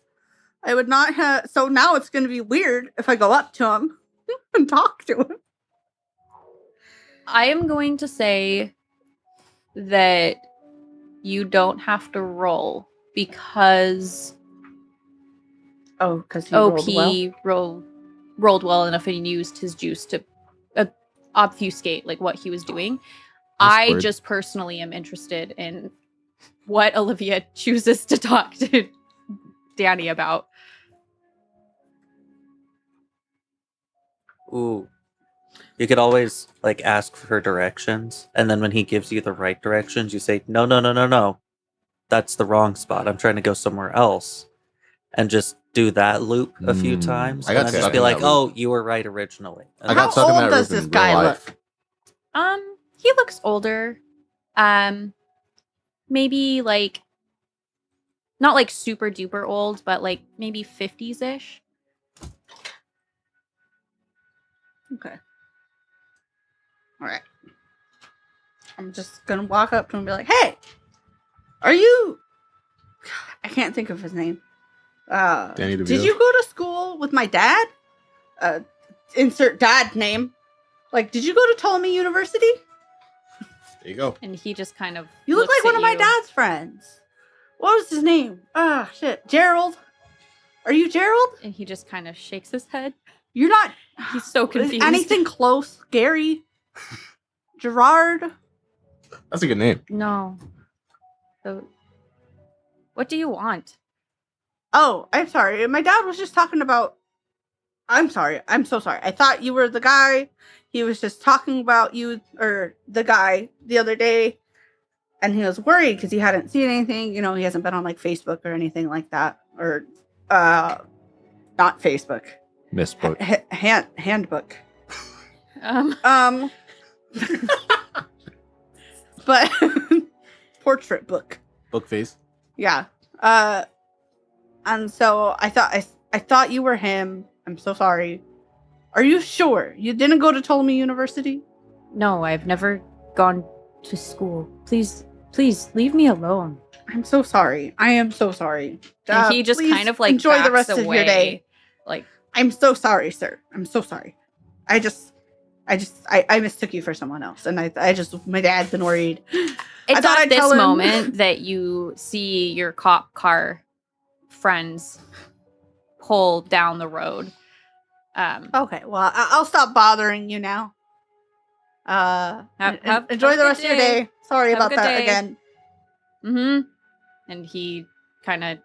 I would not have. So now it's going to be weird if I go up to him and talk to him. I am going to say that you don't have to roll because Oh, because OP rolled well enough and used his juice to obfuscate like what he was doing. I Whispered. just personally am interested in what Olivia chooses to talk to Danny about. Ooh. You could always like ask for directions, and then when he gives you the right directions, you say, "No, no, no, no, no. That's the wrong spot. I'm trying to go somewhere else." And just do that loop a few times. I got And then stuck just be in like, that loop. "Oh, you were right originally." And I then- got stuck in How that old does loop this in guy real life. He looks older. Maybe like not like super duper old, but like maybe 50s-ish. Okay. All right. I'm just going to walk up to him and be like, hey, are you I can't think of his name. Danny Did DeVito? you go to school with my dad? Insert dad name. Like, did you go to Ptolemy University? There you go. And he just kind of You look looks like one at of my you. dad's friends. What was his name? Ah, shit. Gerald. Are you Gerald? And he just kind of shakes his head. You're not. He's so confused. Anything close? Gary? Gerard? That's a good name. No. So, what do you want? Oh, I'm sorry. My dad was just talking about. I'm sorry. I'm so sorry. I thought you were the guy. He was just talking about you or the guy the other day. And he was worried because he hadn't seen anything. You know, he hasn't been on like Facebook or anything like that. Or not Facebook. Misspoke. Handbook. Um, But portrait book. Book face. Yeah. And so I thought you were him. I'm so sorry. Are you sure you didn't go to Ptolemy University? no, I've never gone to school. Please leave me alone. I'm so sorry. I am so sorry. And he just Please kind of like enjoy the backs rest of away. your day. Like, I'm so sorry, sir. I'm so sorry. I mistook you for someone else, and my dad's been worried. it's thought at I'd this tell him. moment that you see your cop car friends pull down the road. Okay, well, I'll stop bothering you now. Enjoy the rest of your day. Sorry Have a about good that day. again. Mm-hmm. And he kind of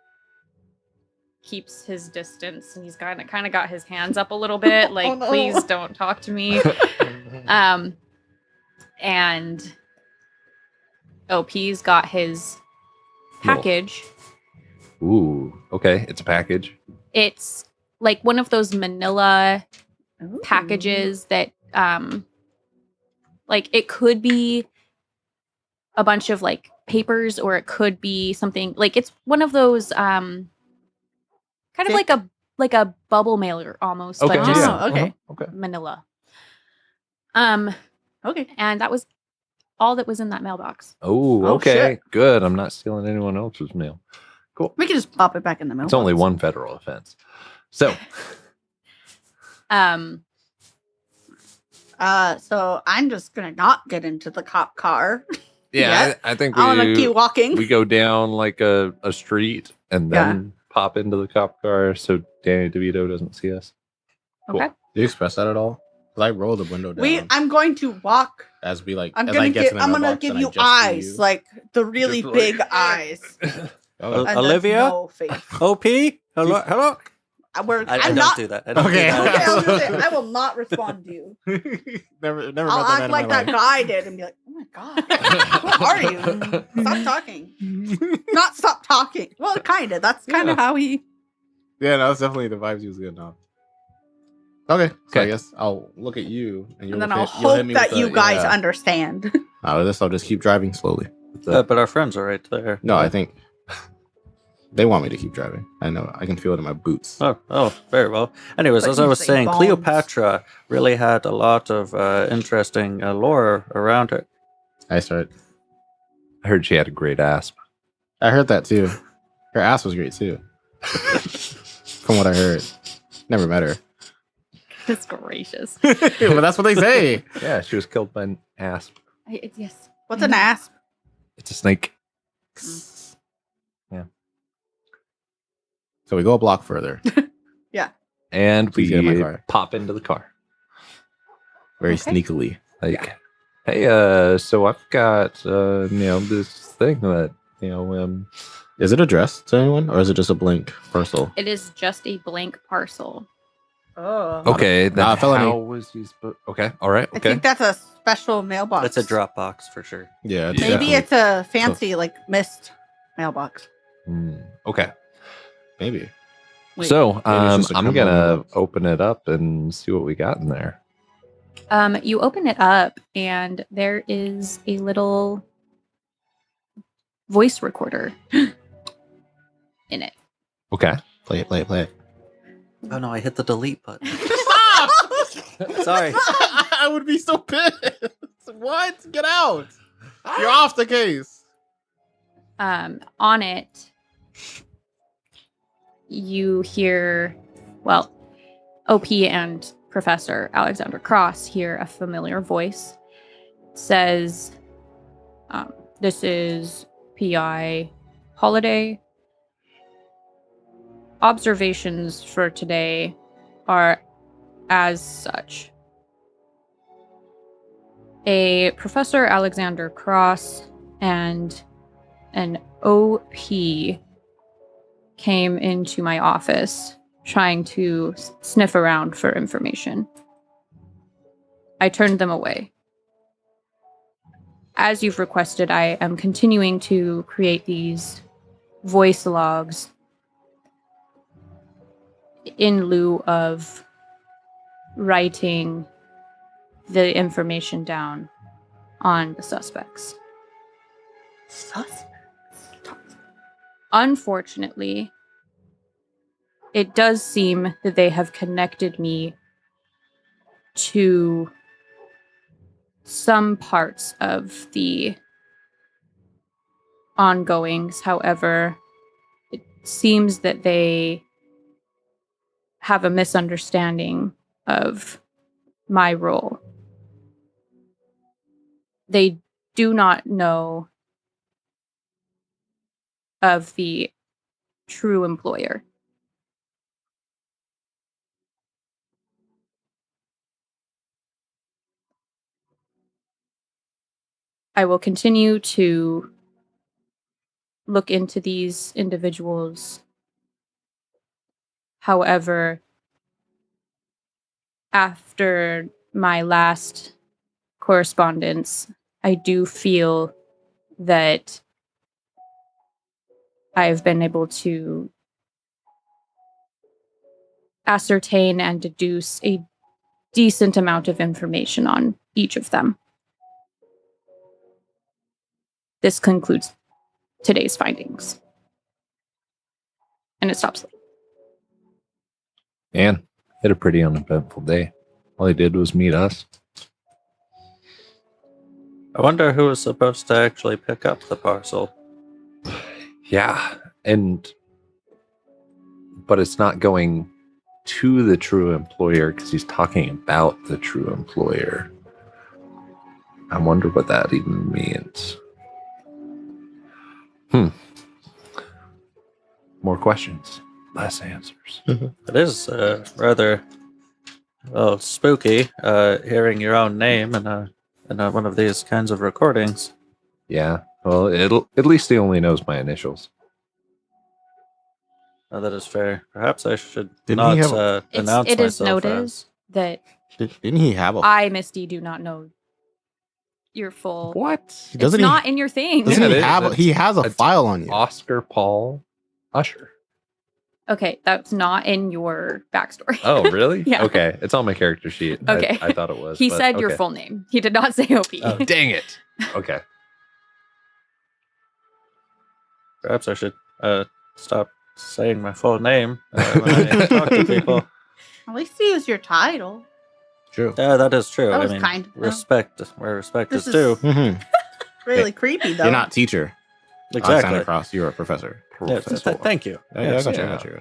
keeps his distance, and he's kind of got his hands up a little bit, like, Oh, no. please don't talk to me. And OP's got his package. Ooh, okay. It's a package. It's like one of those manila Ooh. packages that like it could be a bunch of like papers, or it could be something like it's one of those kind of Thick? like a bubble mailer almost, Okay. but just yeah. okay. Uh-huh, okay. manila. Okay. And that was all that was in that mailbox. Oh, Oh, okay. shit. Good. I'm not stealing anyone else's mail. Cool. We can just pop it back in the mail. It's only one federal offense. So, So I'm just gonna not get into the cop car. yeah, Yeah. I think I want to keep walking. we go down like a street and then pop into the cop car so Danny DeVito doesn't see us. Cool. Okay. Did you express that at all? 'Cause I rolled the window down I'm going to walk. as we like. I'm as gonna I get to the I'm gonna mailbox give and I you just see eyes, you. like the really Just big like- eyes. Oh, And there's Olivia? no face. OP? Hello? Hello? I'm I not. don't do that. I don't Okay. do that. Okay, I was gonna say, I will not respond to you. never I'll met that act man like in my that life. guy did and be like, "Oh my god, who are you? Stop talking." Not stop talking. Well, kind of. That's kind of how he. Yeah, no, that's definitely the vibes he was getting off. Okay, so I Okay. guess I'll look at you, and you'll And then hit, I'll you'll hit hope me that with you the- guys yeah. understand. No, this I'll just keep driving slowly. But our friends are right there. No, I think they want me to keep driving. I know. I can feel it in my boots. Oh, very well. Anyways, But as I you was say saying, bombs. Cleopatra really had a lot of interesting lore around her. I start. I heard she had a great ass. I heard that too. Her ass was great too. From what I heard. Never met her. Goodness gracious. But that's what they say. Yeah, she was killed by an asp. Yes. What's an asp? It's a snake. So we go a block further. And She's in my we car. pop into the car. Very Okay. sneakily. Like, hey, so I've got, this thing that, Is it addressed to anyone, or is it just a blank parcel? It is just a blank parcel. Oh. okay, then felony. how was he supposed? Okay, all right, I okay. think that's a special mailbox. It's a Dropbox for sure. Yeah, Yeah. Maybe it's a fancy, like, mist mailbox. Okay. maybe. Wait. So, Maybe it's just a I'm criminal gonna mailbox. open it up and see what we got in there. You open it up, and there is a little voice recorder in it. Okay. Play it. Oh no, I hit the delete button. Stop! Sorry. I would be so pissed. What? Get out! You're off the case. On it You hear, well, OP and Professor Alexander Cross hear a familiar voice. It says, this is PI Holiday. Observations for today are as such. A Professor Alexander Cross and an OP came into my office trying to sniff around for information. I turned them away. As you've requested, I am continuing to create these voice logs in lieu of writing the information down on the suspects. Suspect. Unfortunately, it does seem that they have connected me to some parts of the ongoings. However, it seems that they have a misunderstanding of my role. They do not know of the true employer. I will continue to look into these individuals. However, after my last correspondence, I do feel that I've been able to ascertain and deduce a decent amount of information on each of them. This concludes today's findings. And it stops. Man, had a pretty uneventful day. All he did was meet us. I wonder who was supposed to actually pick up the parcel. Yeah, but it's not going to the true employer because he's talking about the true employer. I wonder what that even means. More questions, less answers. It is rather spooky hearing your own name in one of these kinds of recordings. Yeah, well, at least he only knows my initials. Oh, that is fair. Perhaps I should Didn't he not have announce It is myself noted as... that Didn't he have a? I, Misty, do not know your full. What? It's Doesn't he? not in your thing. Doesn't Yeah, he it is. have? He has a It's file on you. Oscar Paul Usher. Okay, that's not in your backstory. Oh, really? Yeah. Okay, it's on my character sheet. Okay. I thought it was. He but said your okay. full name. He did not say OP. Oh, dang it. Okay. Perhaps I should stop saying my full name when I talk to people. At least he used your title. True. Yeah, that is true. That I was mean, kind of them. respect where respect This is due. Mm-hmm. Really creepy though. You're not teacher. Exactly. Santa Cross. You're a professor. Yeah, thank you. Yeah, Yes, I got you. yeah. I got you.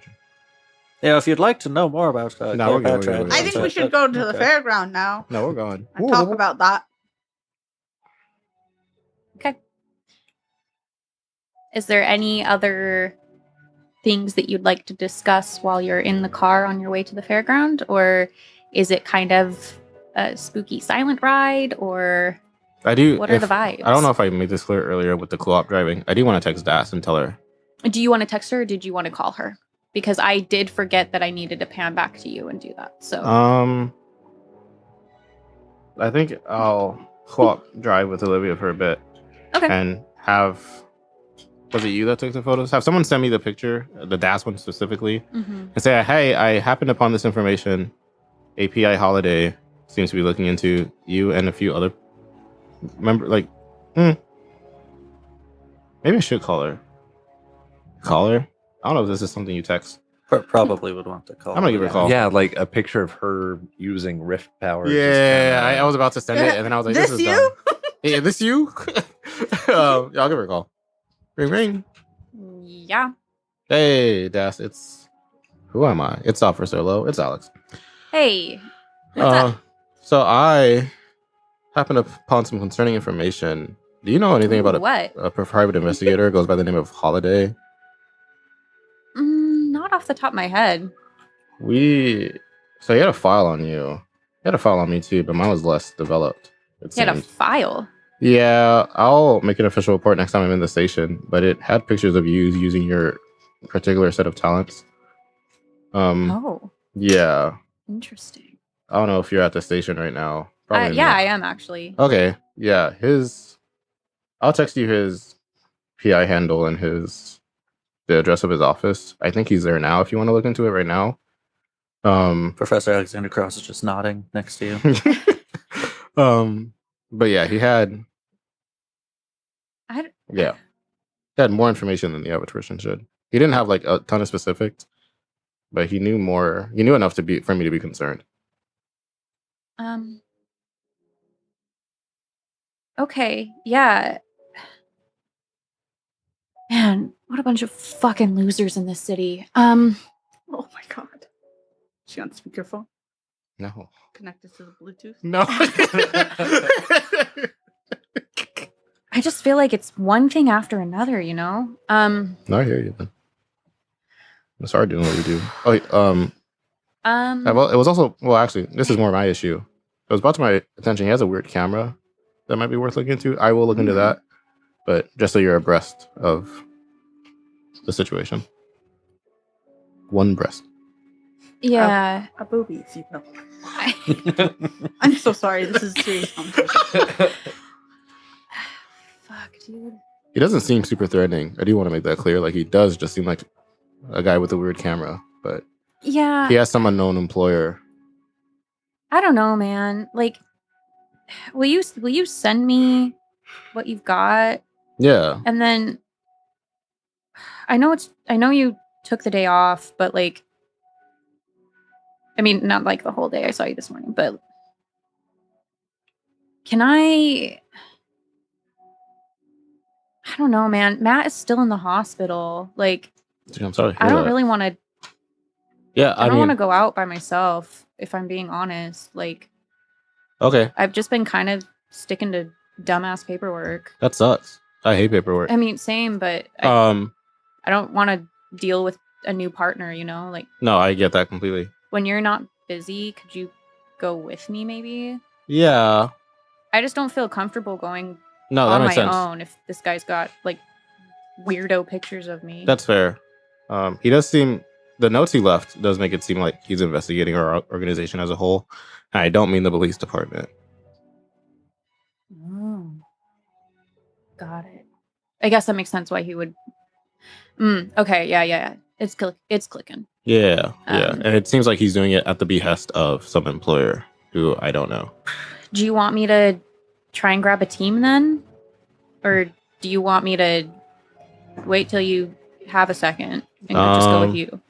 Yeah, if you'd like to know more about No, we're good, we're Cleopatra, good, we're I good. think we should go to the fairground now No, we're going. and talk about that. Okay. Is there any other things that you'd like to discuss while you're in the car on your way to the fairground? Or is it kind of a spooky silent ride? Or I do. what are the vibes? I don't know if I made this clear earlier with the co-op driving. I do want to text Das and tell her. Do you want to text her or did you want to call her? Because I did forget that I needed to pan back to you and do that. So I think I'll co-op drive with Olivia for a bit. Okay. And have. Was it you that took the photos? Have someone send me the picture, the DAS one specifically, and say, "Hey, I happened upon this information. API Holiday seems to be looking into you and a few other maybe I should call her. Call her? I don't know if this is something you text. probably would want to call. I'm gonna give her a call. Yeah, like a picture of her using Rift power. just Yeah, kinda- I was about to send it, and then I was like, "This, This is you? dumb. Yeah, this you?" Yeah, I'll give her a call. Ring, ring. yeah. Hey, Das, it's who am I? It's Officer Solo. It's Alex. Hey, what's up? So I happened upon some concerning information. Do you know anything about What? a private investigator? Goes by the name of Holiday. Not off the top of my head. So he had a file on you. He had a file on me too, but mine was less developed. It He had a seemed. file. Yeah, I'll make an official report next time I'm in the station. But it had pictures of you using your particular set of talents. Oh, Yeah. interesting. I don't know if you're at the station right now. Probably Yeah, not. I am actually. Okay. Yeah. I'll text you his PI handle and the address of his office. I think he's there now if you want to look into it right now. Professor Alexander Cross is just nodding next to you. But yeah, he had more information than the average person should. He didn't have like a ton of specifics, but he knew more. He knew enough for me to be concerned. Okay, yeah. Man, what a bunch of fucking losers in this city. Oh my god. Is she on speakerphone? No. Connected to the Bluetooth? No. I just feel like it's one thing after another, you know? No, I hear you then. It's hard doing what you do. Well, it was also actually, this is more my issue. It was brought to my attention. He has a weird camera that might be worth looking into. I will look into that, but just so you're abreast of the situation. One breast. Yeah. A booby, if you will. I'm so sorry. This is a serious conversation. Fuck, dude. He doesn't seem super threatening. I do want to make that clear. Like, he does just seem like a guy with a weird camera, but Yeah. he has some unknown employer. I don't know, man. Like, will you send me what you've got? Yeah. And then I know you took the day off, but like, I mean, not like the whole day. I saw you this morning, but can I don't know, man. Matt is still in the hospital. Like, Dude, I'm sorry. I don't really want to. Yeah, I don't want to go out by myself, if I'm being honest. Like, okay, I've just been kind of sticking to dumbass paperwork. that sucks. I hate paperwork. I mean, same, but I don't want to deal with a new partner, you know? Like, no, I get that completely. when you're not busy, could you go with me maybe? Yeah. I just don't feel comfortable going No, that on makes my sense. own if this guy's got like weirdo pictures of me. That's fair. He does seem, the notes he left does make it seem like he's investigating our organization as a whole. And I don't mean the police department. Oh. Got it. I guess that makes sense why he would. Okay, yeah. It's clicking. Yeah. Um, And it seems like he's doing it at the behest of some employer who I don't know. Do you want me to try and grab a team then? Or do you want me to wait till you have a second and just go with you?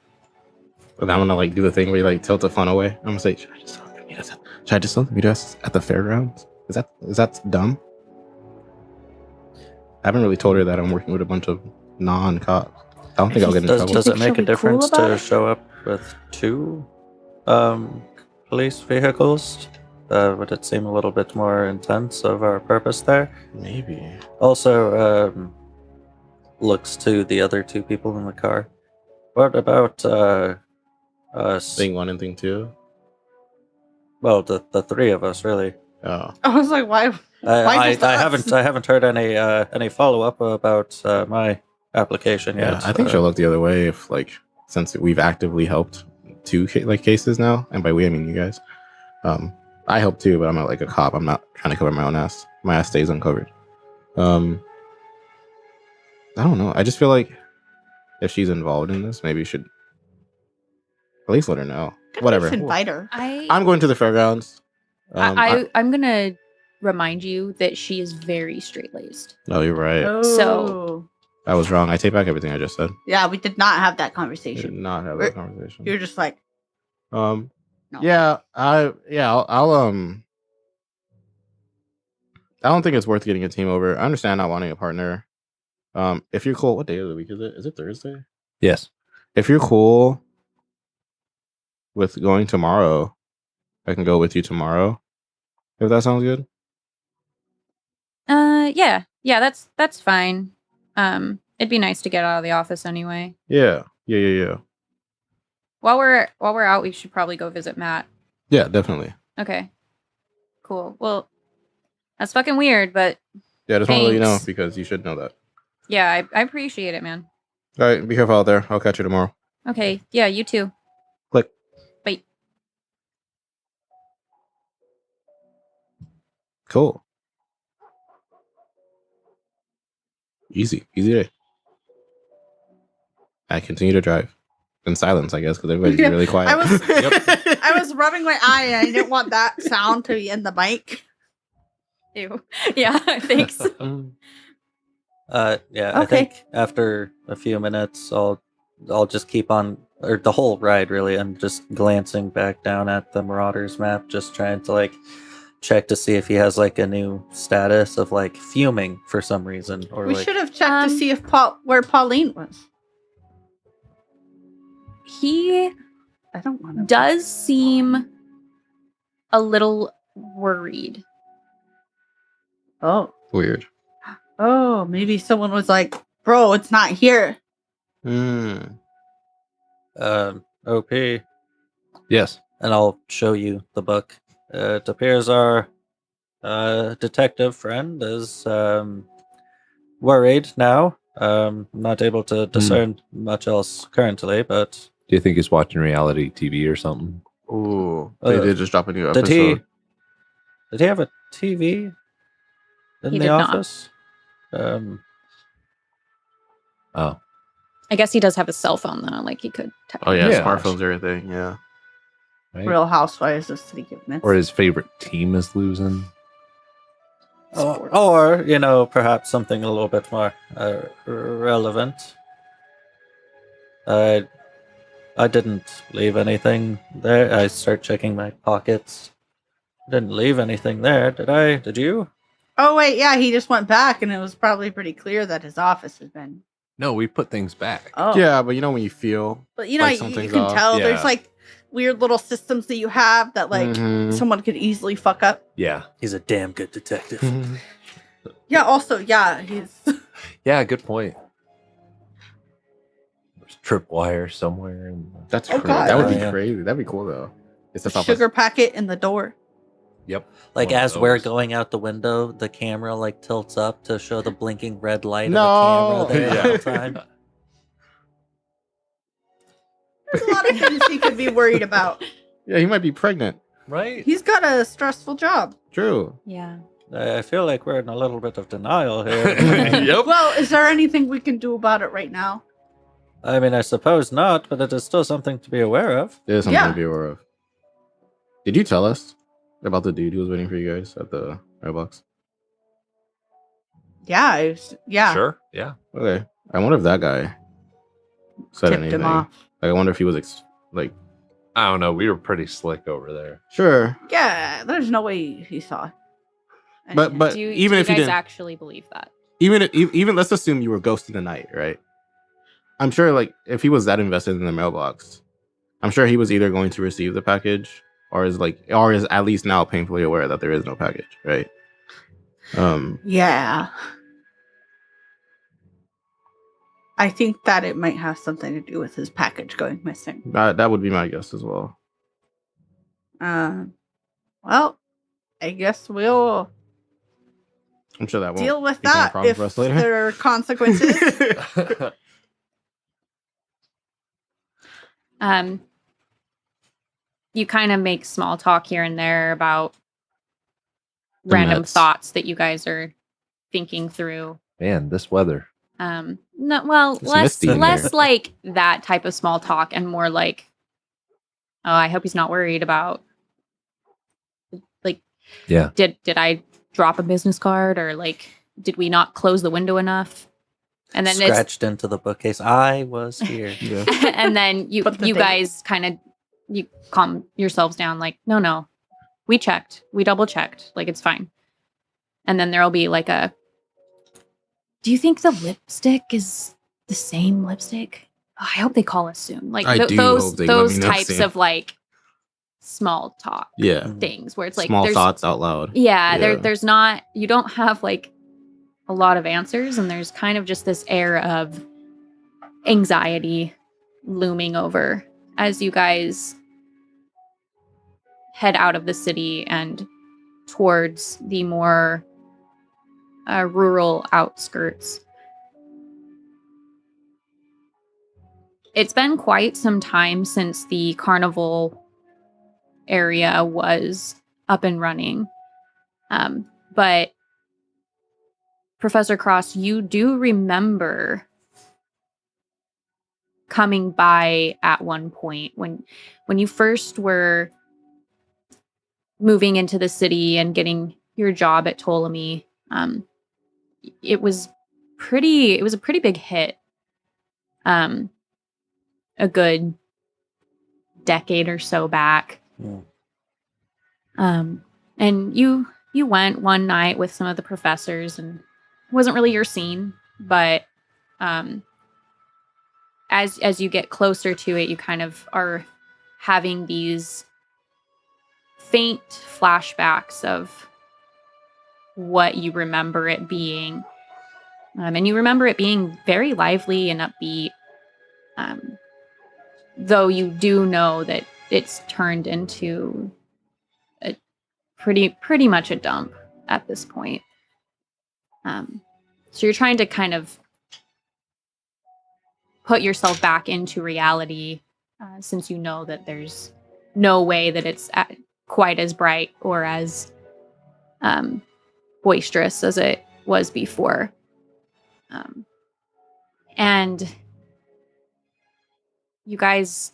But I'm gonna like do the thing where you like tilt the phone away. I'm gonna say, should I just tell them to meet us at the fairgrounds? Is that dumb? I haven't really told her that I'm working with a bunch of non-cops. I don't think I'll get in trouble. Does it She'll make a be cool difference about to it? show up with two police vehicles? Would it seem a little bit more intense of our purpose there? Maybe. Also, looks to the other two people in the car. What about us? Thing one and thing two. Well, the three of us really. Oh. I was like, why? I just us? haven't heard any follow up about my application Yeah, yet. I think she'll look the other way if since we've actively helped two cases now, and by we I mean you guys. I help too, but I'm not like a cop. I'm not trying to cover my own ass. My ass stays uncovered. I don't know. I just feel like if she's involved in this, maybe you should at least let her know. Whatever. Invite her. I'm going to the fairgrounds. I'm gonna remind you that she is very straight laced. No, you're right. So I was wrong. I take back everything I just said. yeah, we did not have that I did conversation. not have that conversation. You're just like, No. yeah. I'll I don't think it's worth getting a team over. I understand not wanting a partner. If you're cool, what day of the week is it? Is it Thursday? Yes. If you're cool with going tomorrow, I can go with you tomorrow. If that sounds good. Yeah, that's fine. It'd be nice to get out of the office anyway. Yeah. Yeah. While we're out, we should probably go visit Matt. Yeah, definitely. Okay, cool. Well, that's fucking weird, but Yeah, I just want to let you know Thanks. because you should know that. yeah, I appreciate it, man. All right, be careful out there. I'll catch you tomorrow. Okay, yeah, you too. Click. Bye. Cool. Easy day. I continue to drive in silence, I guess, because everybody's Yeah, really quiet. I was rubbing my eye and I didn't want that sound to be in the mic. Ew. Yeah, thanks. Yeah, I Okay. think after a few minutes, I'll just keep on, or the whole ride really, and just glancing back down at the Marauders map, just trying to like check to see if he has like a new status of like fuming for some reason, or We like should have checked to see if where Pauline was. He I don't want to. does seem a little worried. Oh. Weird. Oh, maybe someone was like, bro, it's not here. Mm. OP, Yes. and I'll show you the book. It appears our detective friend is worried now. Not able to discern much else currently, but Do you think he's watching reality TV or something? Ooh. They did just drop a new episode. Did he have a TV in He the did not. office? Oh. I guess he does have a cell phone though, like he could. Oh, yeah, Yeah. smartphones, everything. Yeah. Right? Real Housewives of City of Mist. Or his favorite team is losing. Or you know, perhaps something a little bit more relevant. I didn't leave anything there. I start checking my pockets. Didn't leave anything there, did I? Did you? Oh, wait, yeah, he just went back and it was probably pretty clear that his office has been. No, we put things back. Oh. Yeah, but you know when you feel But you know, like you something's can off. tell Yeah. there's like weird little systems that you have that like Mhm. someone could easily fuck up. Yeah. He's a damn good detective. Yeah, also, yeah, he's Yeah, good point. There's tripwire somewhere. That's Oh, crazy. God. That would be Yeah. crazy. That'd be cool though. It's a just off sugar packet in the door. Yep. Like One of as we're those. going out the window, the camera like tilts up to show the blinking red light No. of the camera there Yeah. the whole time. There's a lot of things he could be worried about. Yeah, he might be pregnant. Right? He's got a stressful job. True. Yeah. I feel like we're in a little bit of denial here. Yep. Well, is there anything we can do about it right now? I mean, I suppose not, but it is still something to be aware of. There's something Yeah. to be aware of. Did you tell us about the dude who was waiting for you guys at the mailbox? Yeah, yeah. Sure. Yeah. Okay. I wonder if that guy said Tipped anything. him off. Like, I wonder if he was like, I don't know. We were pretty slick over there. sure. Yeah, there's no way he saw. But Do you, even do if you you guys didn't, actually believe that? even let's assume you were ghosting the night, right? I'm sure, like, if he was that invested in the mailbox, I'm sure he was either going to receive the package or is at least now painfully aware that there is no package, right? Yeah. I think that it might have something to do with his package going missing. That would be my guess as well. Well, I guess we'll I'm sure that won't deal with become a that problem if for us later. there are consequences. You kind of make small talk here and there about random Mets. thoughts that you guys are thinking through. Man, this weather. No, well, It's less misty in less here. like that type of small talk and more like, oh, I hope he's not worried about, like, Yeah. did I drop a business card, or like, did we not close the window enough? And then it's Scratched into the bookcase. I was here. Yeah. and then you But the you thing- guys kind of you calm yourselves down, like, no, we checked, we double checked, like, it's fine. And then there'll be like a, do you think the lipstick is the same lipstick? I hope they call us soon. Like I do those hope they let me know types soon. of like small talk Yeah. things where it's like Small there's thoughts out loud. yeah. There's not, you don't have like a lot of answers, and there's kind of just this air of anxiety looming over as you guys head out of the city and towards the more rural outskirts. It's been quite some time since the carnival area was up and running. But Professor Cross, you do remember coming by at one point when you first were moving into the city and getting your job at Ptolemy. It was a pretty big hit. A good decade or so back. And you went one night with some of the professors, and it wasn't really your scene, but as you get closer to it, you kind of are having these faint flashbacks of what you remember it being. And you remember it being very lively and upbeat. Though you do know that it's turned into a pretty much a dump at this point. So you're trying to kind of put yourself back into reality, since you know that there's no way that it's quite as bright or as boisterous as it was before. And you guys,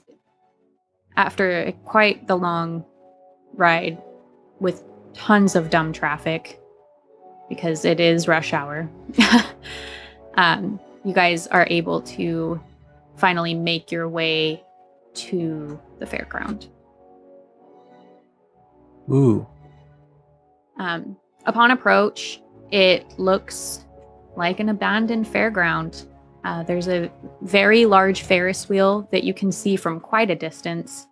after quite the long ride with tons of dumb traffic, because it is rush hour, you guys are able to finally make your way to the fairground. Ooh. Upon approach, it looks like an abandoned fairground. There's a very large Ferris wheel that you can see from quite a distance.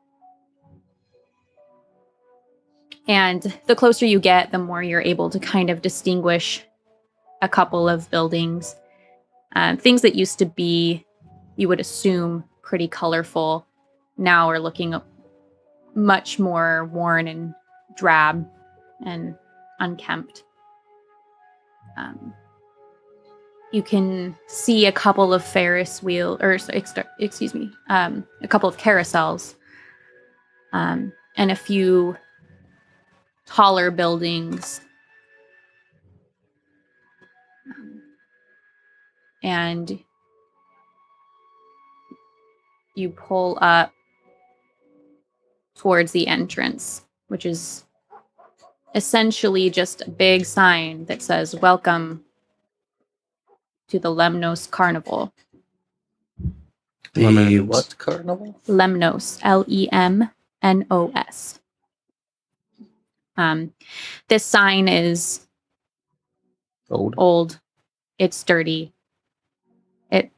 And the closer you get, the more you're able to kind of distinguish a couple of buildings. Things that used to be, you would assume, pretty colorful, now are looking much more worn and drab and unkempt. You can see a couple of Ferris wheel, or excuse me, a couple of carousels, and a few taller buildings. And you pull up towards the entrance, which is essentially just a big sign that says, "Welcome to the Lemnos Carnival." The Lemons. what carnival? Lemnos, Lemnos. This sign is old. It's dirty. It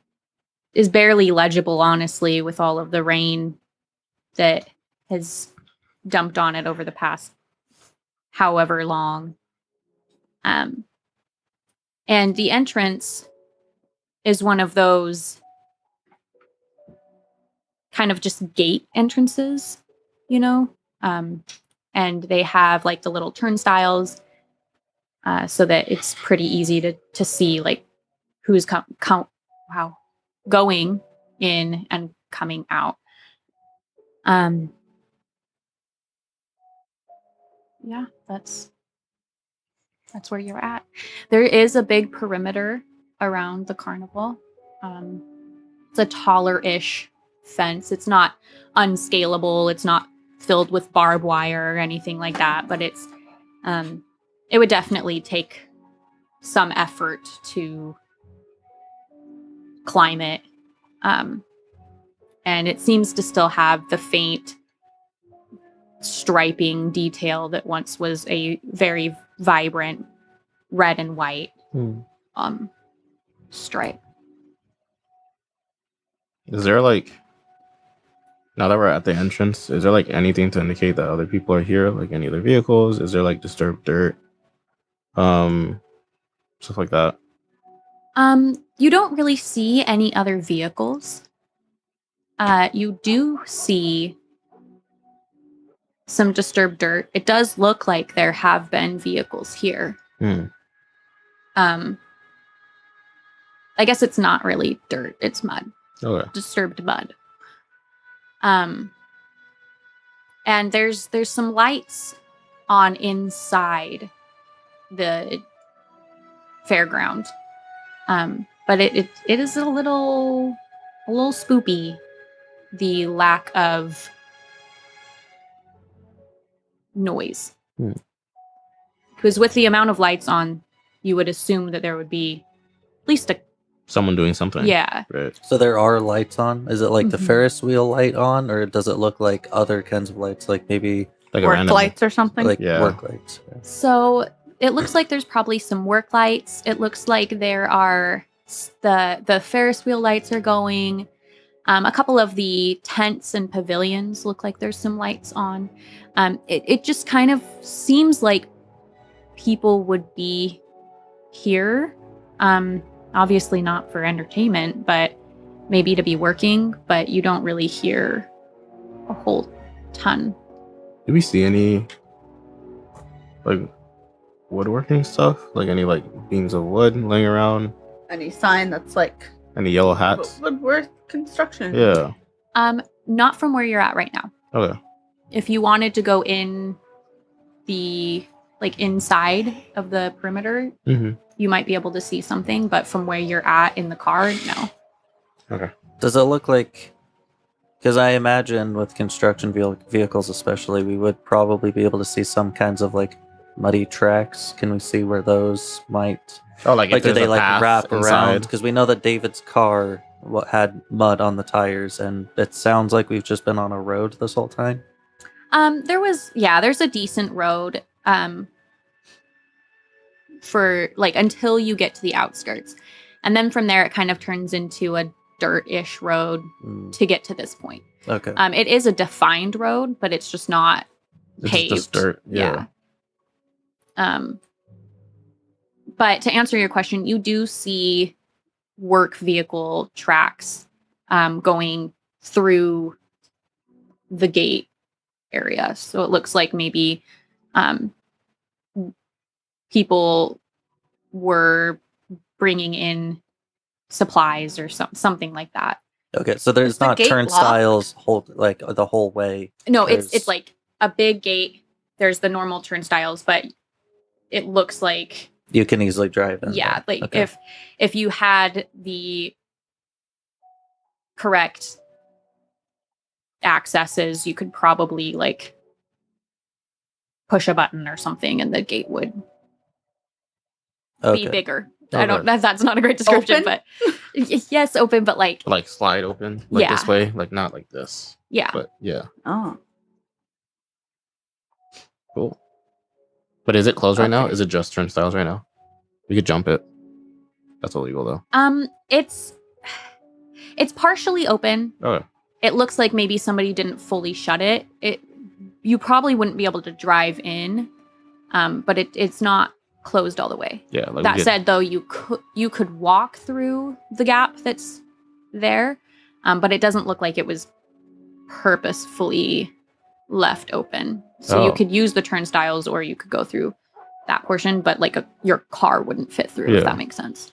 is barely legible, honestly, with all of the rain that has dumped on it over the past however long. And the entrance is one of those kind of just gate entrances, you know? And they have like the little turnstiles, so that it's pretty easy to see like who's going in and coming out. Yeah, that's where you're at. There is a big perimeter around the carnival. It's a taller-ish fence. It's not unscalable. It's not filled with barbed wire or anything like that, but it's it would definitely take some effort to climb it. And it seems to still have the faint striping detail that once was a very vibrant red and white stripe. Is there like, now that we're at the entrance, is there like anything to indicate that other people are here? Like any other vehicles? Is there like disturbed dirt? Stuff like that. You don't really see any other vehicles. You do see some disturbed dirt. It does look like there have been vehicles here. Hmm. I guess it's not really dirt, it's mud. Okay. Disturbed mud. And there's some lights on inside the fairground. But it is a little spoopy, the lack of noise. Because with the amount of lights on, you would assume that there would be at least a Someone doing something. yeah. Right. So there are lights on. Is it like the Mhm. Ferris wheel light on, or does it look like other kinds of lights, like maybe Like a Work random. lights or something. like Yeah. work lights? So it looks like there's probably some work lights. It looks like there are the Ferris wheel lights are going. A couple of the tents and pavilions look like there's some lights on. It just kind of seems like people would be here. Obviously not for entertainment, but maybe to be working, but you don't really hear a whole ton. Do we see any like woodworking stuff? Like any like beams of wood laying around? Any sign that's like Any yellow hats? woodwork construction. Yeah. Not from where you're at right now. Okay. If you wanted to go in the like inside of the perimeter, Mm-hmm. you might be able to see something, but from where you're at in the car, no. Okay. Does it look like? Because I imagine with construction vehicles, especially, we would probably be able to see some kinds of like muddy tracks. Can we see where those might? Oh, like, Like, if do there's they a like path wrap around? inside? Because we know that David's car had mud on the tires, and it sounds like we've just been on a road this whole time. There's a decent road for like until you get to the outskirts. And then from there it kind of turns into a dirt-ish road to get to this point. Okay. It is a defined road, but it's just not It's paved. just dirt. Yeah. But to answer your question, you do see work vehicle tracks going through the gate area. So it looks like maybe people were bringing in supplies or something like that. Okay. So there's Is the not gate turnstiles like the whole way. No, it's There's- like a big gate. There's the normal turnstiles, but it looks like You can easily drive in. yeah, like Okay. if you had the correct accesses, you could probably like push a button or something and the gate would Okay. be bigger. Okay. I don't that's not a great description, Open? but yes, open, but like Like slide open, like Yeah. this way, like not like this, yeah. but yeah, Oh. cool. But is it closed right now? Okay. Is it just turnstiles right now? We could jump it. That's illegal though. It's partially open. Okay. It looks like maybe somebody didn't fully shut it. You probably wouldn't be able to drive in, but it's not closed all the way. Yeah. Like That said, though, you could walk through the gap that's there, but it doesn't look like it was purposefully left open. So you Oh. could use the turnstiles, or you could go through that portion, but like your car wouldn't fit through. Yeah. If that makes sense.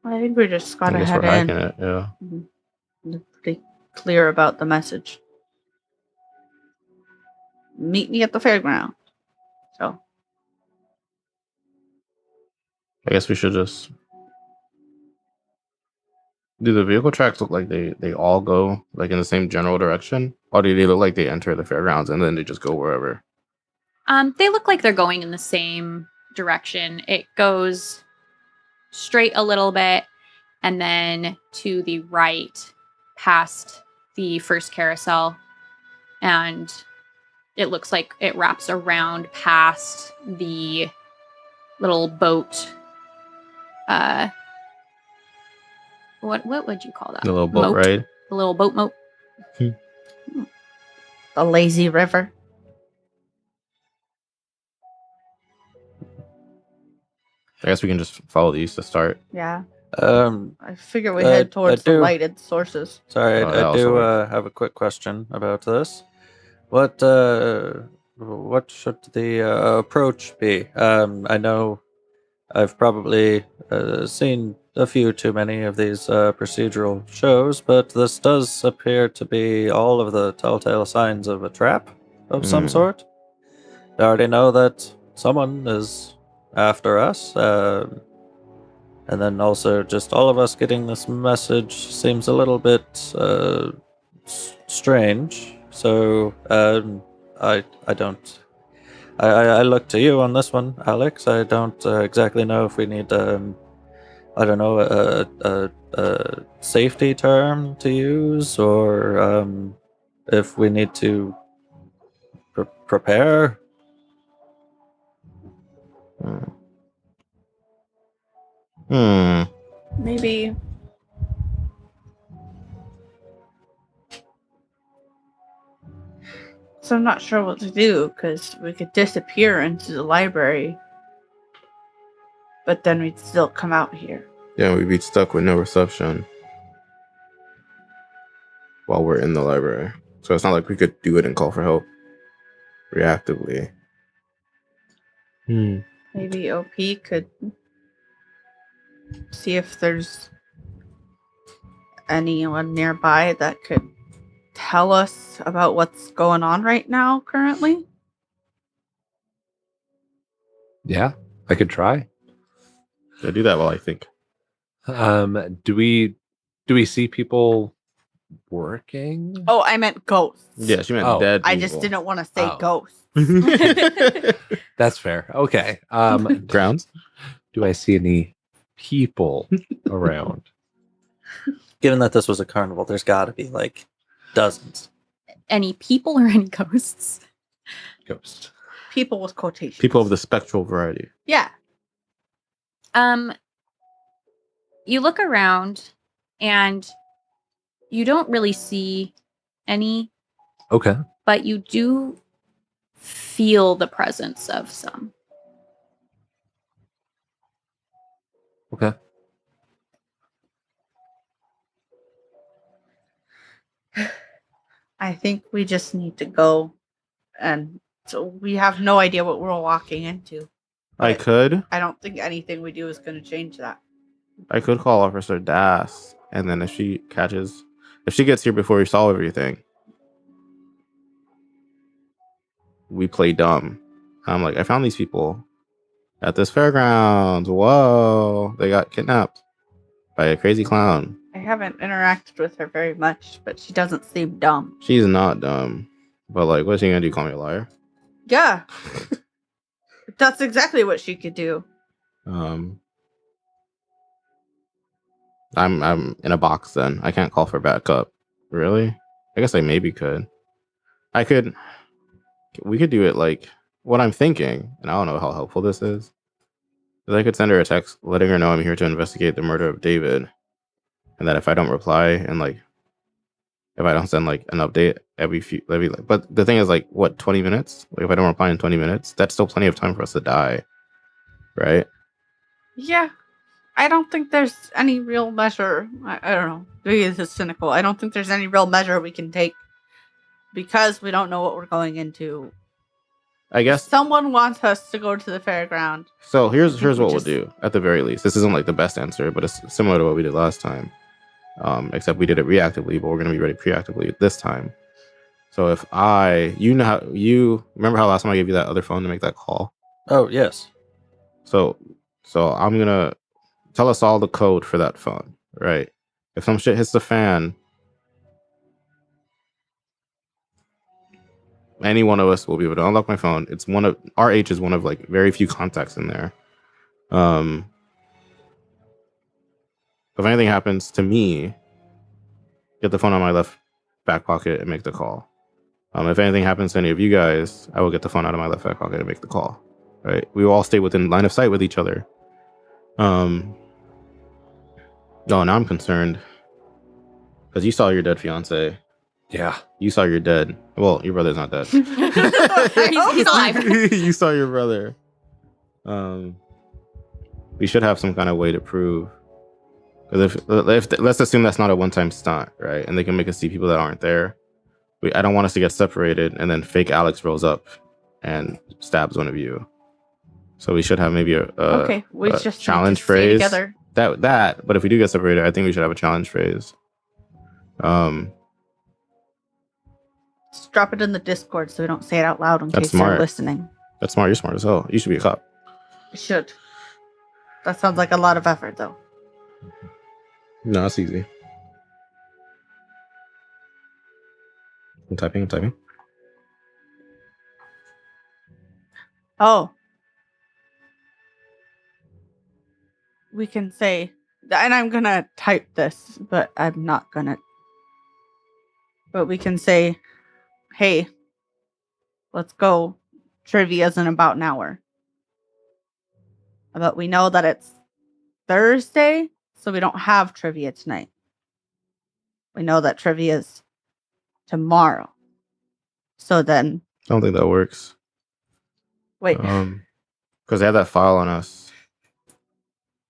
I think we just I gotta guess head we're in. hiking it. Yeah. They're pretty clear about the message. Meet me at the fairground. So I guess we should just. Do the vehicle tracks look like they all go like in the same general direction, or do they look like they enter the fairgrounds and then they just go wherever? They look like they're going in the same direction. It goes straight a little bit and then to the right past the first carousel. And it looks like it wraps around past the little boat What would you call that? The little boat Moat? ride. The little boat moat. The lazy river. I guess we can just follow these to start. Yeah. Um, I figure we I head towards the do- lighted sources. sorry, Oh, that I also do works. have a quick question about this. What should the approach be? I know I've probably seen a few too many of these procedural shows, but this does appear to be all of the telltale signs of a trap of some sort. I already know that someone is after us, and then also just all of us getting this message seems a little bit strange. So I don't. I look to you on this one, Alex. I don't exactly know if we need, I don't know, a safety term to use, or if we need to prepare. Hmm. Maybe. So I'm not sure what to do because we could disappear into the library, but then we'd still come out here. Yeah, we'd be stuck with no reception while we're in the library. So it's not like we could do it and call for help reactively. Maybe OP could see if there's anyone nearby that could tell us about what's going on right now currently. Yeah, I could try. Yeah, do that while I think. Do we see people working? Oh, I meant ghosts. Yeah, she meant Oh. dead. I just people. didn't want to say Oh. ghosts. That's fair. Okay. Grounds. Do I see any people around? Given that this was a carnival, there's got to be like dozens. Any people or any ghosts? Ghost. People with quotations. People of the spectral variety. Yeah. You look around and you don't really see any, Okay. but you do feel the presence of some. Okay. I think we just need to go, and so we have no idea what we're walking into. I could I don't think anything we do is going to change that. call Officer Das, and then if she gets here before we solve everything, we play dumb. I'm like, I found these people at this fairgrounds. Whoa, they got kidnapped by a crazy clown. I haven't interacted with her very much, but she doesn't seem dumb. She's not dumb, but like, what's she gonna do? Call me a liar? Yeah. That's exactly what she could do. I'm in a box then. I can't call for backup. Really? I guess I maybe could. We could do it like what I'm thinking, and I don't know how helpful this is I could send her a text letting her know I'm here to investigate the murder of David, and that if I don't reply and like if I don't send like an update but the thing is like what 20 minutes? Like if I don't reply in 20 minutes, that's still plenty of time for us to die, right? Yeah. I don't think there's any real measure. I don't know. Maybe this is cynical. I don't think there's any real measure we can take because we don't know what we're going into. I guess. Someone wants us to go to the fairground. So here's we what we'll just- do at the very least. This isn't like the best answer, but it's similar to what we did last time. Except we did it reactively, but we're gonna be ready preactively this time. So if you remember how last time I gave you that other phone to make that call? Oh, yes. So I'm gonna tell us all the code for that phone, right? If some shit hits the fan, any one of us will be able to unlock my phone. It's RH is one of like very few contacts in there. If anything happens to me, get the phone on my left back pocket and make the call. If anything happens to any of you guys, I will get the phone out of my left back pocket and make the call. Right? We will all stay within line of sight with each other. No, now I'm concerned because you saw your dead fiance. Yeah. You saw your dead. Well, your brother's not dead. He's alive. You saw your brother. We should have some kind of way to prove. Because if let's assume that's not a one-time stunt, right? And they can make us see people that aren't there. I don't want us to get separated and then fake Alex rolls up and stabs one of you. So we should have maybe Okay, we a just challenge need to stay phrase. together. That. But if we do get separated, I think we should have a challenge phrase. Just drop it in the Discord so we don't say it out loud in That's case smart. they're listening. That's smart. You're smart as hell. You should be a cop. We should. That sounds like a lot of effort, though. No, it's easy. I'm typing. Oh. We can say, and I'm gonna type this, but I'm not gonna. But we can say, hey, let's go. Trivia's in about an hour. But we know that it's Thursday, so we don't have trivia tonight. We know that trivia's tomorrow. So then, I don't think that works. wait. Because they have that file on us.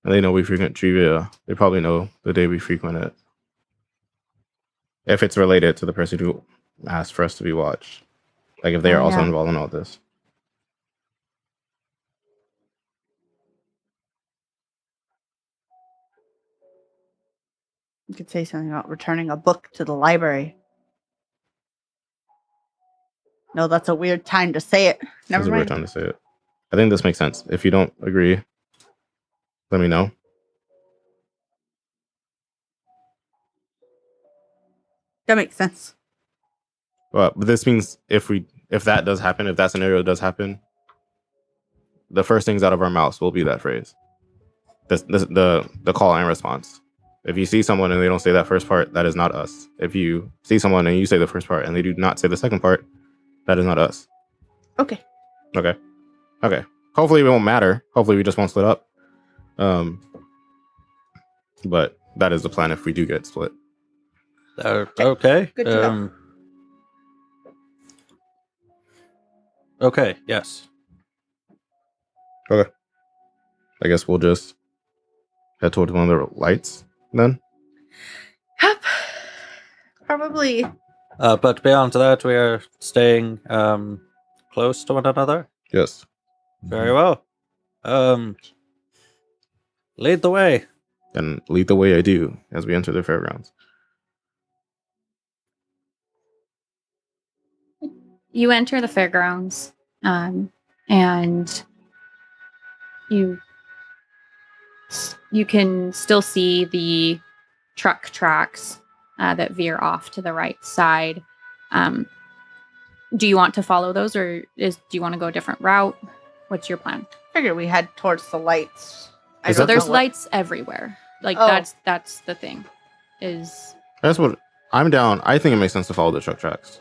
And they know we frequent trivia. They probably know the day we frequent it. If it's related to the person who asked for us to be watched. Like if they are also Yeah. involved in all this. You could say something about returning a book to the library. No, that's a weird time to say it. Never That's a weird mind. time to say it. I think this makes sense. If you don't agree, let me know. That makes sense. But this means if that does happen, if that scenario does happen, the first things out of our mouths will be that phrase. The call and response. If you see someone and they don't say that first part, that is not us. If you see someone and you say the first part and they do not say the second part, that is not us. Okay. Okay. Hopefully it won't matter. Hopefully we just won't split up. But that is the plan if we do get split. Okay. Good to know. Okay. Yes. Okay. I guess we'll just head towards one of the lights then. Yep. Probably. But beyond that, we are staying close to one another. Yes. Very well. Lead the way. And lead the way I do as we enter the fairgrounds. You enter the fairgrounds, and you can still see the truck tracks that veer off to the right side. Do you want to follow those, or do you want to go a different route? What's your plan? Figure we head towards the lights. Is So that there's know what- lights everywhere. Like Oh. that's the thing. Is That's what I'm down. I think it makes sense to follow the truck tracks.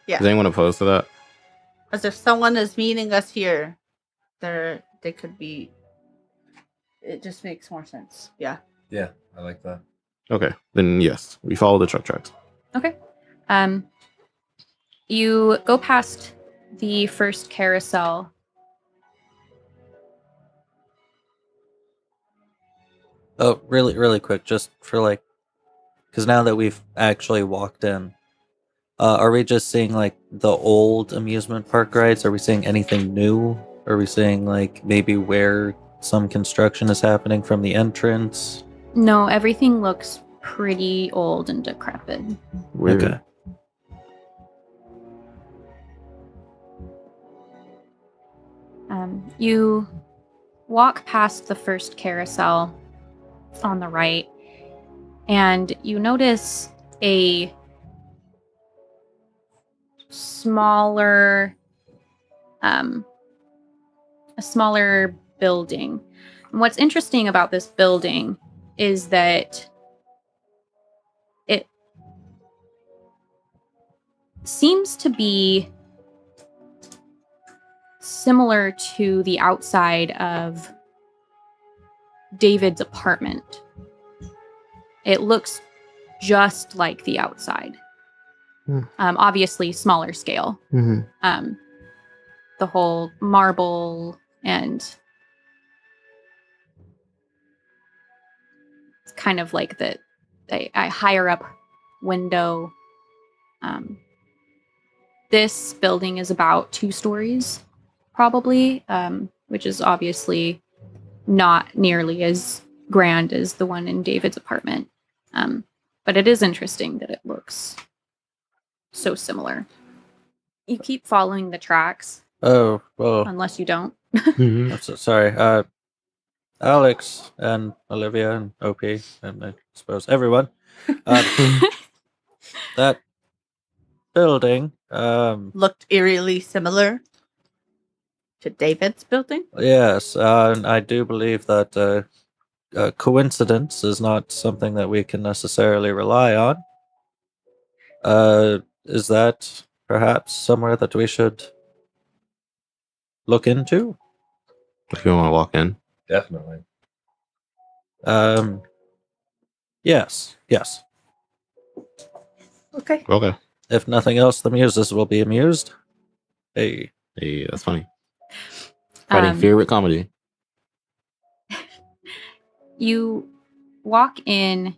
Yeah. Is anyone opposed to that? As if someone is meeting us here, they could be. It just makes more sense. Yeah. Yeah, I like that. Okay. Then yes, we follow the truck tracks. okay. You go past the first carousel. Oh, really quick, just for because now that we've actually walked in, are we just seeing the old amusement park rides? Are we seeing anything new? Are we seeing maybe where some construction is happening from the entrance? No, everything looks pretty old and decrepit. Weird. Okay. You walk past the first carousel on the right, and you notice a smaller building. And what's interesting about this building is that it seems to be similar to the outside of David's apartment. It looks just like the outside. Hmm. Obviously, smaller scale. Mm-hmm. The whole marble and it's kind of like a higher up window. This building is about 2 stories, probably, which is obviously not nearly as grand as the one in David's apartment. But it is interesting that it looks so similar. You keep following the tracks, Oh, well, unless you don't. Mm-hmm. I'm so sorry. Alex and Olivia and OP, and I suppose everyone. That building, Looked eerily similar to David's building. yes, and I do believe that coincidence is not something that we can necessarily rely on. Is that perhaps somewhere that we should look into? If you want to walk in. Definitely. Yes. Okay. Okay. If nothing else, the muses will be amused. Hey. Hey, that's funny. Fighting Um, fear with comedy. You walk in,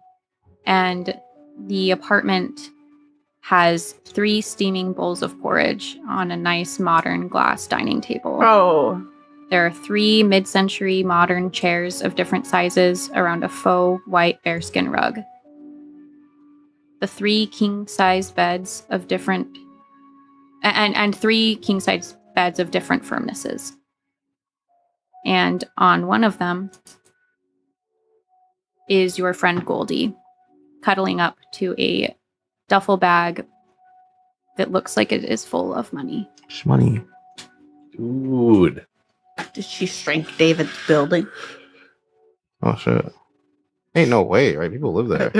and the apartment has 3 steaming bowls of porridge on a nice modern glass dining table. Oh, There are 3 mid-century modern chairs of different sizes around a faux white bearskin rug. The 3 king-size beds of different and 3 king-size beds of different firmnesses. And on one of them is your friend Goldie, cuddling up to a duffel bag that looks like it is full of money. Money. Dude. did she shrink David's building? Oh shit. Ain't no way, right? People live there.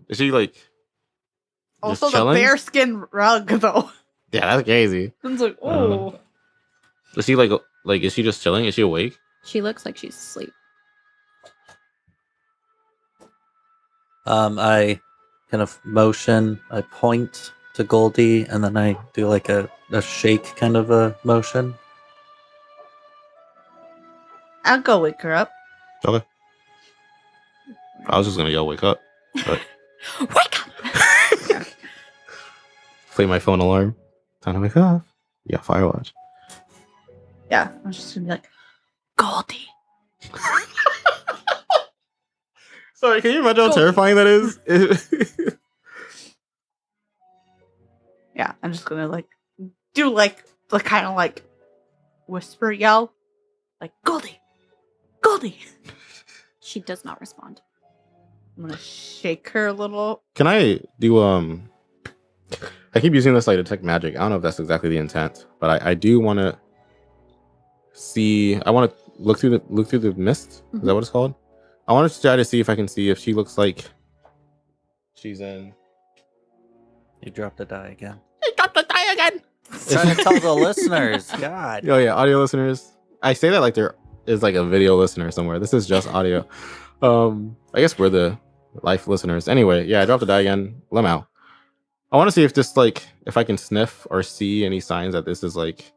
Is she like Also, just the chilling? bearskin rug, though. Yeah, that's crazy. It's like, oh. Is she like is she just chilling? Is she awake? She looks like she's asleep. I kind of motion, I point to Goldie, and then I do like a shake kind of a motion. I'll go wake her up. Okay. I was just gonna yell, wake up. But Wake up! play my phone alarm. Time to wake up. Yeah, Firewatch. Yeah, I was just gonna be like, Goldie. Sorry, can you imagine how Goldie. terrifying that is? Yeah, I'm just gonna do like the kind of like whisper yell, like Goldie, Goldie. She does not respond. I'm gonna shake her a little. Can I do I keep using this like detect magic. I don't know if that's exactly the intent, but I do want to see. I want to look through the mist. Is that what it's called? I want to try to see if I can see if she looks like she's in. You dropped a die again. I dropped the die again. Trying to tell the listeners. God. Oh yeah, audio listeners. I say that like there is like a video listener somewhere. This is just audio. I guess we're the life listeners. Anyway, yeah, I dropped a die again. Lemao. I want to see if this like if I can sniff or see any signs that this is like.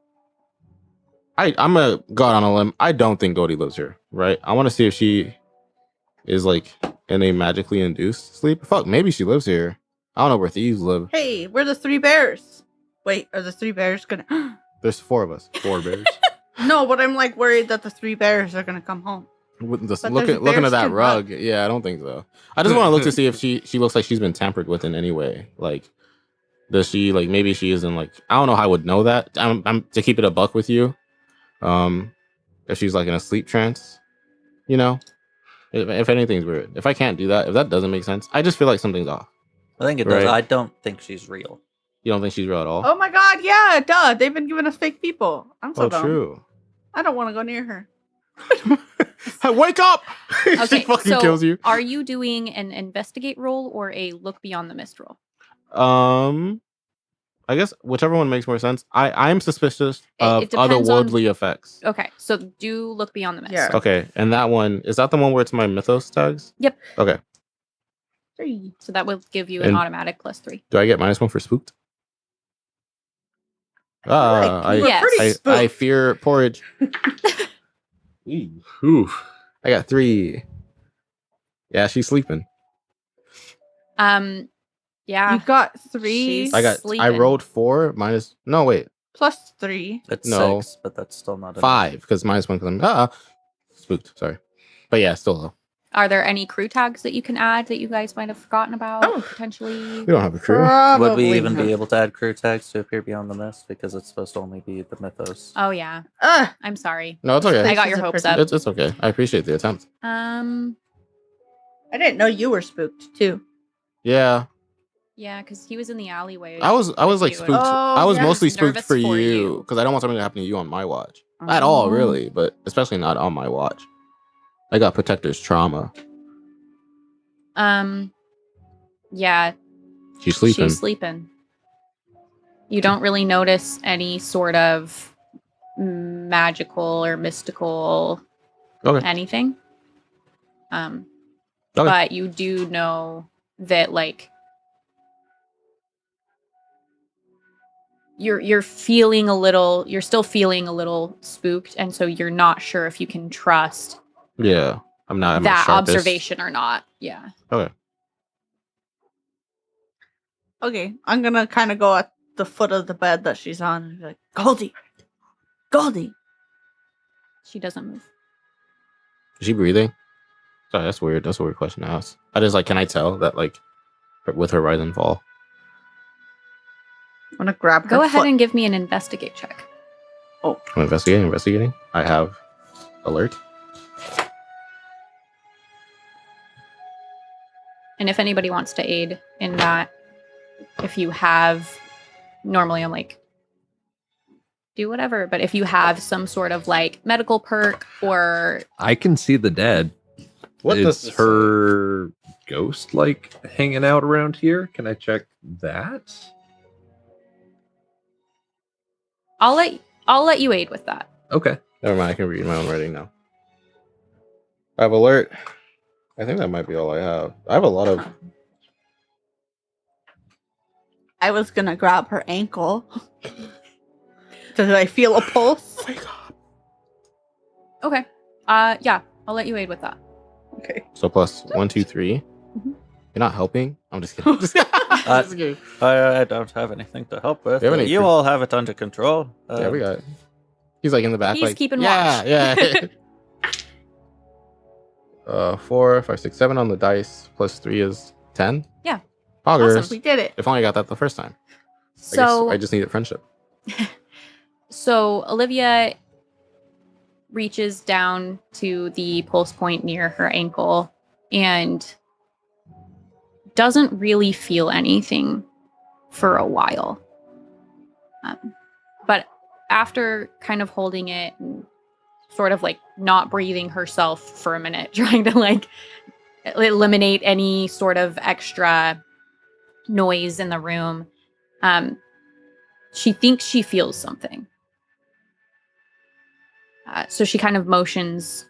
I'm gonna go out on a limb. I don't think Goldie lives here, right? I want to see if she is like in a magically induced sleep. Fuck, maybe she lives here. I don't know where thieves live. Hey, we're the 3 bears. Wait, are the 3 bears gonna? There's 4 of us. 4 bears. No, but I'm like worried that the 3 bears are gonna come home. With this, But looking there's a at that bearskin rug, yeah, I don't think so. I just want to look to see if she looks like she's been tampered with in any way. Like, does she like maybe she isn't like I don't know how I would know that. I'm to keep it a buck with you. If she's like in a sleep trance, you know, if anything's weird. If I can't do that, if that doesn't make sense, I just feel like something's off. I think it does. Right. I don't think she's real. You don't think she's real at all? Oh my god, yeah, duh. They've been giving us fake people. I'm so dumb. True. I don't want to go near her. Hey, wake up! She Okay, fucking so kills you. are you doing an investigate roll or a look beyond the mist roll? I guess whichever one makes more sense. I'm suspicious It of depends on- otherworldly effects. Okay, so do look beyond the mist. Yeah. Okay, and that one is that the one where it's my mythos tags? Yep. Okay. 3. So that will give you an And- automatic +3. Do I get -1 for spooked? You were Yes. pretty I spooked. fear porridge. Ooh. I got 3. Yeah, she's sleeping. Yeah. You got 3 She's- I Sleeping. rolled 4 minus. No, wait, plus 3. It's No. 6, but that's still not enough. 5 because -1 because I'm spooked. Sorry, but yeah, still low. Are there any crew tags that you can add that you guys might have forgotten about Oh. potentially? We don't have a crew. Would we even be able to add crew tags to appear beyond the mist? Because it's supposed to only be the mythos. Oh yeah. Ugh. I'm sorry. No, it's okay. I got This your is a hopes prison. up. It's okay. I appreciate the attempt. Um. I didn't know you were spooked too. Yeah, Yeah, because he was in the alleyway. I was like you. spooked. Oh, I was yeah. mostly spooked Nervous for for you you. because I don't want something to happen to you on my watch. At all, Oh. really, but especially not on my watch. I got protector's trauma. Yeah. She's sleeping. She's sleeping. You don't really notice any sort of magical or mystical Okay. anything. Okay. But you do know that like you're still feeling a little spooked, and so you're not sure if you can trust Yeah, I'm not at my that sharpest. observation or not. Yeah. Okay. Okay, I'm gonna kind of go at the foot of the bed that she's on and be like, Goldie! Goldie! She doesn't move. Is she breathing? Sorry, that's weird. That's a weird question to ask. I just like, can I tell that like with her rise and fall? I'm gonna grab her Go ahead foot. and give me an investigate check. I'm investigating. I have alert. And if anybody wants to aid in that, if you have, normally I'm like, do whatever, but if you have some sort of like medical perk or I can see the dead. What Is does this her ghost like hanging out around here? Can I check that? I'll let you aid with that. Okay. say? Never mind. I can read my own writing now. I have alert. I think that might be all I have. I have a lot of. I was gonna grab her ankle. Did I feel a pulse? Oh my god. Okay. Yeah, I'll let you aid with that. Okay. So plus 1, 2, 3. Mhm. You're not helping. I'm just kidding. Just kidding. I don't have anything to help with. You have any You crew- all have it under control. Yeah, we got it. He's like in the back. He's like, keeping yeah, watch. Yeah. 4, 5, 6, 7 on the dice. Plus 3 is 10. Yeah. Poggers. Awesome. We did it. If only I got that the first time. So I just needed friendship. So Olivia reaches down to the pulse point near her ankle and doesn't really feel anything for a while. But after kind of holding it and sort of like not breathing herself for a minute, trying to like eliminate any sort of extra noise in the room, she thinks she feels something. So she kind of motions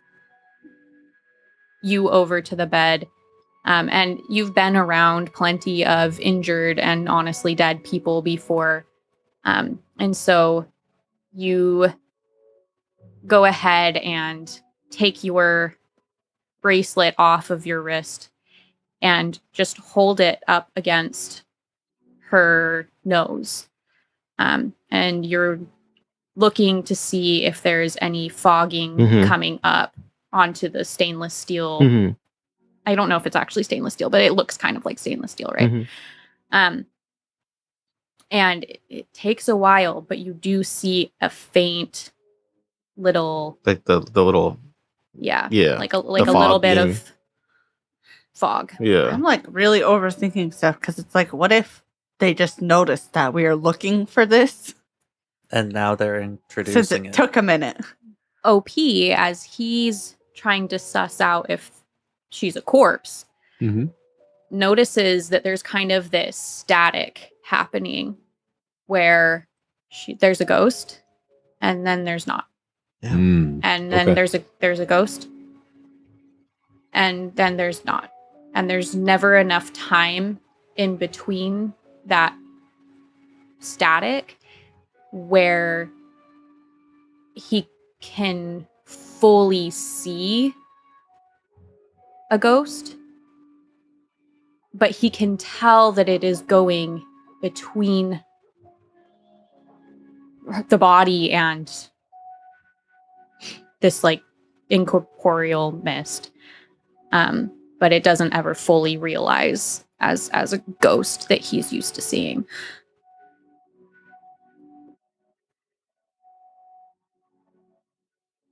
you over to the bed. And you've been around plenty of injured and honestly dead people before. And so you go ahead and take your bracelet off of your wrist and just hold it up against her nose. And you're looking to see if there's any fogging Mhm. coming up onto the stainless steel. Mm-hmm. I don't know if it's actually stainless steel, but it looks kind of like stainless steel, right? Mhm. And it takes a while, but you do see a faint little, Like the little. yeah, Yeah. like a the little bit fogging. of fog. Yeah. I'm like really overthinking stuff because it's like, what if they just noticed that we are looking for this And now they're since introducing it it. took a minute? OP, as he's trying to suss out if she's a corpse, Mm-hmm. notices that there's kind of this static happening where there's a ghost, and then there's not, and then Okay. there's a ghost, and then there's not, and there's never enough time in between that static where he can fully see a ghost, but he can tell that it is going between the body and this like incorporeal mist. But it doesn't ever fully realize as a ghost that he's used to seeing.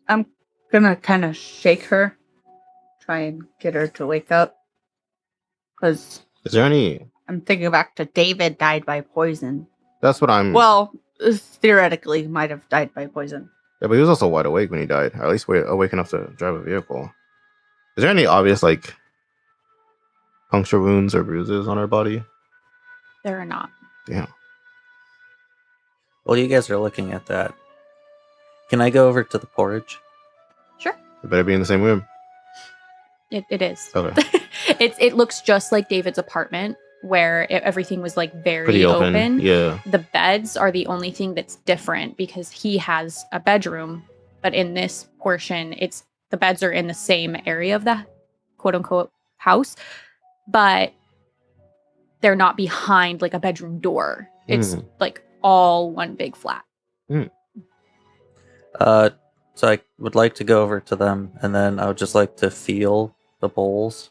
I'm gonna kind of shake her, try and get her to wake up. Because Is there any? I'm thinking back to David died by poison. That's what I'm. Well, theoretically, might have died by poison. Yeah, but he was also wide awake when he died. Or at least awake enough to drive a vehicle. Is there any obvious like puncture wounds or bruises on her body? There are not. Damn. While you guys are looking at that, can I go over to the porridge? Sure. It better be in the same room. It is. Okay. It looks just like David's apartment, where everything was like very Pretty open. open. Yeah. The beds are the only thing that's different because he has a bedroom, but in this portion, the beds are in the same area of the quote unquote house, but they're not behind like a bedroom door. It's like all one big flat. So I would like to go over to them, and then I would just like to feel the bowls.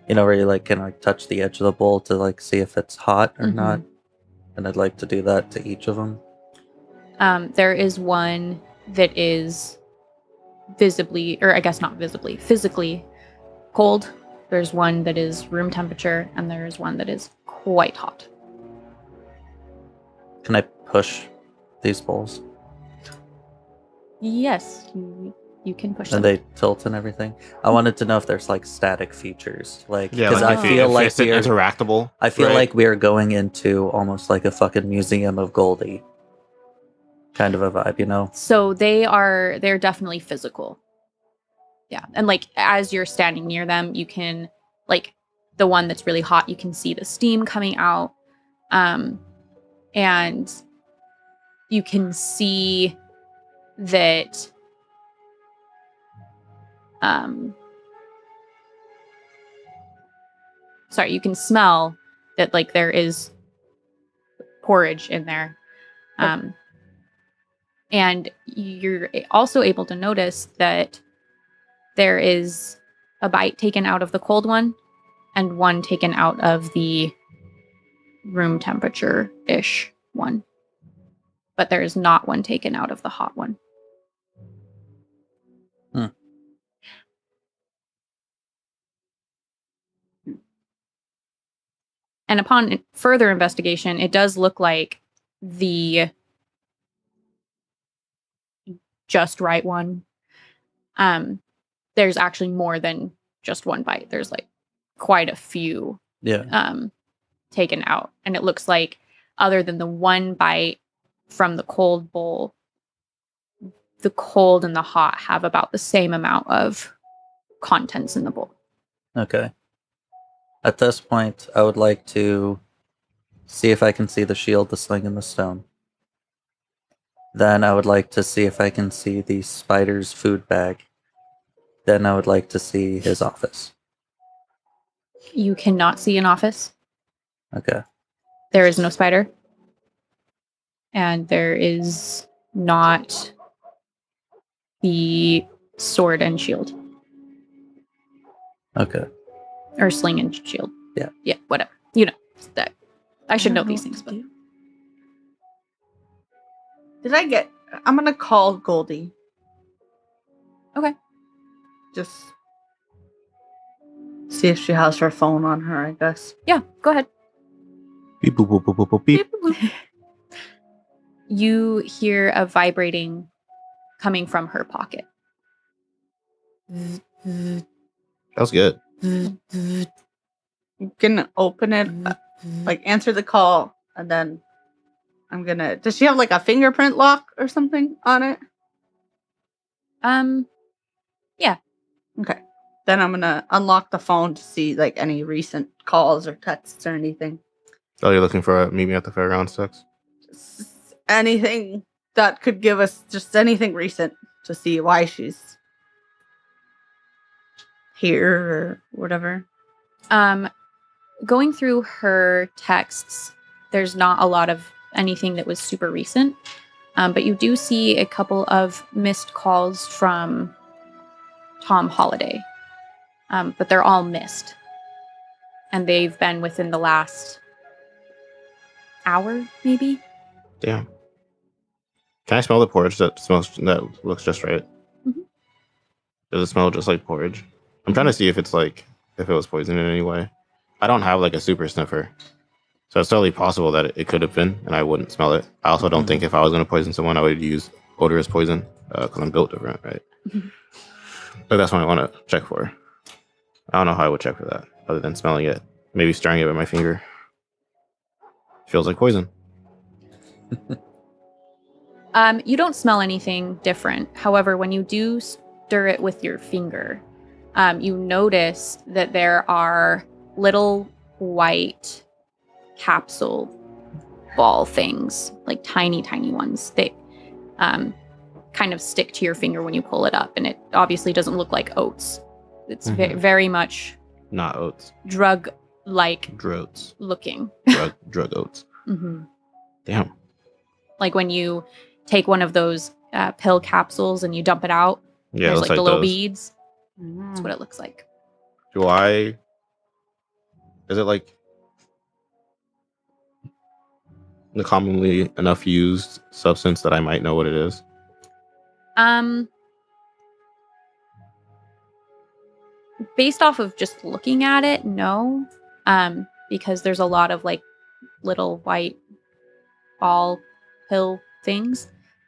You know, where you like can like touch the edge of the bowl to like see if it's hot or not. And I'd like to do that to each of them. There is one that is visibly, or I guess not visibly, physically cold. There's one that is room temperature, and there's one that is quite hot. Can I push these bowls? Yes, you can push them. And they tilt and everything. I wanted to know if there's like static features, like Yeah, because like I feel like it's interactable. I feel right? like we are going into almost like a fucking museum of Goldie kind of a vibe, you know? So they're definitely physical. Yeah. And like as you're standing near them, you can like the one that's really hot, you can see the steam coming out. And you can see that you can smell that like there is porridge in there. And you're also able to notice that there is a bite taken out of the cold one and one taken out of the room temperature-ish one. But there is not one taken out of the hot one. And upon further investigation, it does look like the just right one. There's actually more than just one bite. There's like quite a few taken out. And it looks like other than the one bite from the cold bowl, the cold and the hot have about the same amount of contents in the bowl. Okay. At this point, I would like to see if I can see the shield, the sling, and the stone. Then I would like to see if I can see the spider's food bag. Then I would like to see his office. You cannot see an office. Okay. There is no spider. And there is not the sword and shield. Okay. Or sling and shield. Yeah. Yeah, whatever. You know, that I should know these things, but I'm gonna call Goldie. okay. Just see if she has her phone on her, I guess. Yeah, go ahead. Beep boop boop boop boop boop beep. You hear a vibrating coming from her pocket. That was good. You can open it, like answer the call, and then Does she have like a fingerprint lock or something on it? Yeah. Okay. Then I'm gonna unlock the phone to see like any recent calls or texts or anything. Oh, you're looking for a meet me at the fairgrounds text? Anything that could give us just anything recent to see why she's here or whatever. Going through her texts, there's not a lot of anything that was super recent. But you do see a couple of missed calls from Tom Holiday. But they're all missed. And they've been within the last hour, maybe? Damn. Can I smell the porridge that looks just right? Mhm. Does it smell just like porridge? I'm trying to see if it was poisoned in any way. I don't have like a super sniffer. So it's totally possible that it could have been, and I wouldn't smell it. I also don't think if I was going to poison someone, I would use odorous poison, because I'm built different, right? Mhm. But that's what I want to check for. I don't know how I would check for that, other than smelling it. Maybe stirring it with my finger. Feels like poison. You don't smell anything different. However, when you do stir it with your finger, you notice that there are little white capsule ball things, like tiny, tiny ones that kind of stick to your finger when you pull it up. And it obviously doesn't look like oats. It's very much Not oats. Drug-like Droats. looking. Drug oats. Mm-hmm. Damn. Like when you take one of those pill capsules and you dump it out, Yeah, it there's looks like the little those. beads. That's what it looks like. Is it like the commonly enough used substance that I might know what it is? Based off of just looking at it, no. Because there's a lot of like little white ball pill things.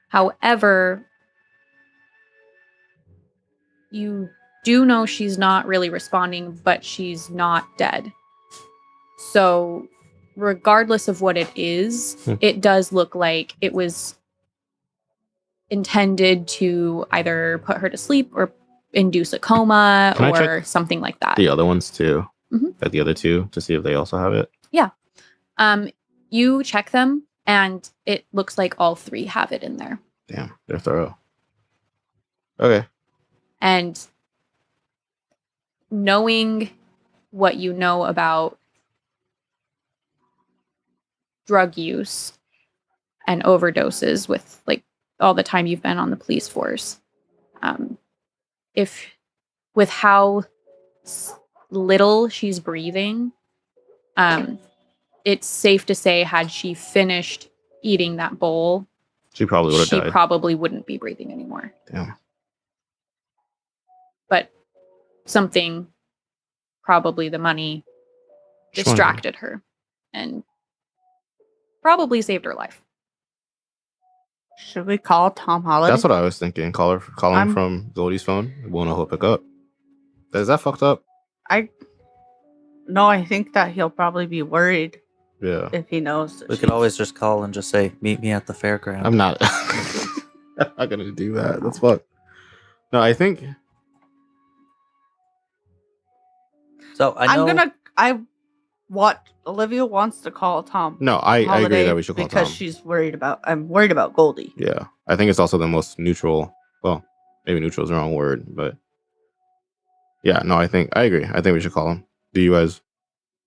However, you do know she's not really responding, but she's not dead. So regardless of what it is, it does look like it was intended to either put her to sleep or induce a coma Can I or check something like that. The other ones too. Mhm. Like the other two, to see if they also have it. Yeah. You check them and it looks like all three have it in there. Damn, they're thorough. Okay. And knowing what you know about drug use and overdoses with like all the time you've been on the police force, if with how little she's breathing, it's safe to say had she finished eating that bowl, She probably would have she died. probably wouldn't be breathing anymore. Damn. But something, probably the money, distracted her and probably saved her life. Should we call Tom Holiday? That's what I was thinking. Call him from Goldie's phone. We'll know he'll pick up. Is that fucked up? No, I think that he'll probably be worried Yeah. if he knows. That We could always just call and just say, "Meet me at the fairground." I'm not. I'm not gonna do that. That's fucked. No, I think. So I know. Olivia wants to call Tom. No, I agree Holiday that we should call because Tom. she's worried about. I'm worried about Goldie. Yeah, I think it's also the most neutral. Well, maybe neutral is the wrong word, but yeah, no, I agree. I think we should call him. Do you guys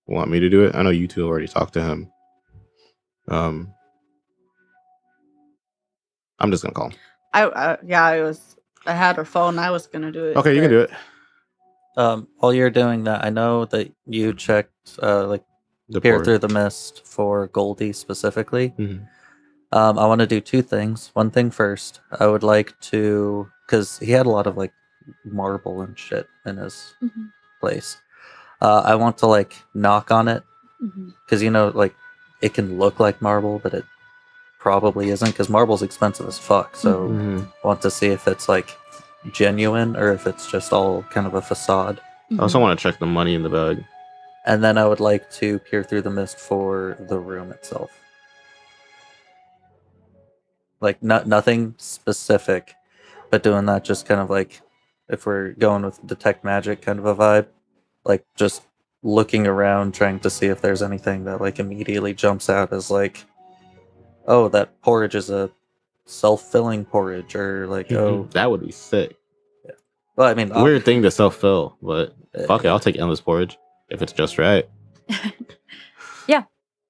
want me to do it? I know you two already talked to him. I'm just gonna call him. I had her phone. I was gonna do it. Okay, you can do it. While you're doing that, I know that you checked like The peer port. through the mist for Goldie specifically. Mhm. I want to do two things. One thing first, I would like to, because he had a lot of like marble and shit in his place. I want to like knock on it because like it can look like marble, but it probably isn't because marble's expensive as fuck. So I want to see if it's like genuine or if it's just all kind of a facade. I also want to check the money in the bag. And then I would like to peer through the mist for the room itself. Like nothing specific, but doing that just kind of like, if we're going with detect magic kind of a vibe, like just looking around trying to see if there's anything that like immediately jumps out as like, oh, that porridge is a self-filling porridge, or like, oh, That would be sick. well, I mean, Weird thing to self-fill, but fuck it, yeah. I'll take endless porridge if it's just right.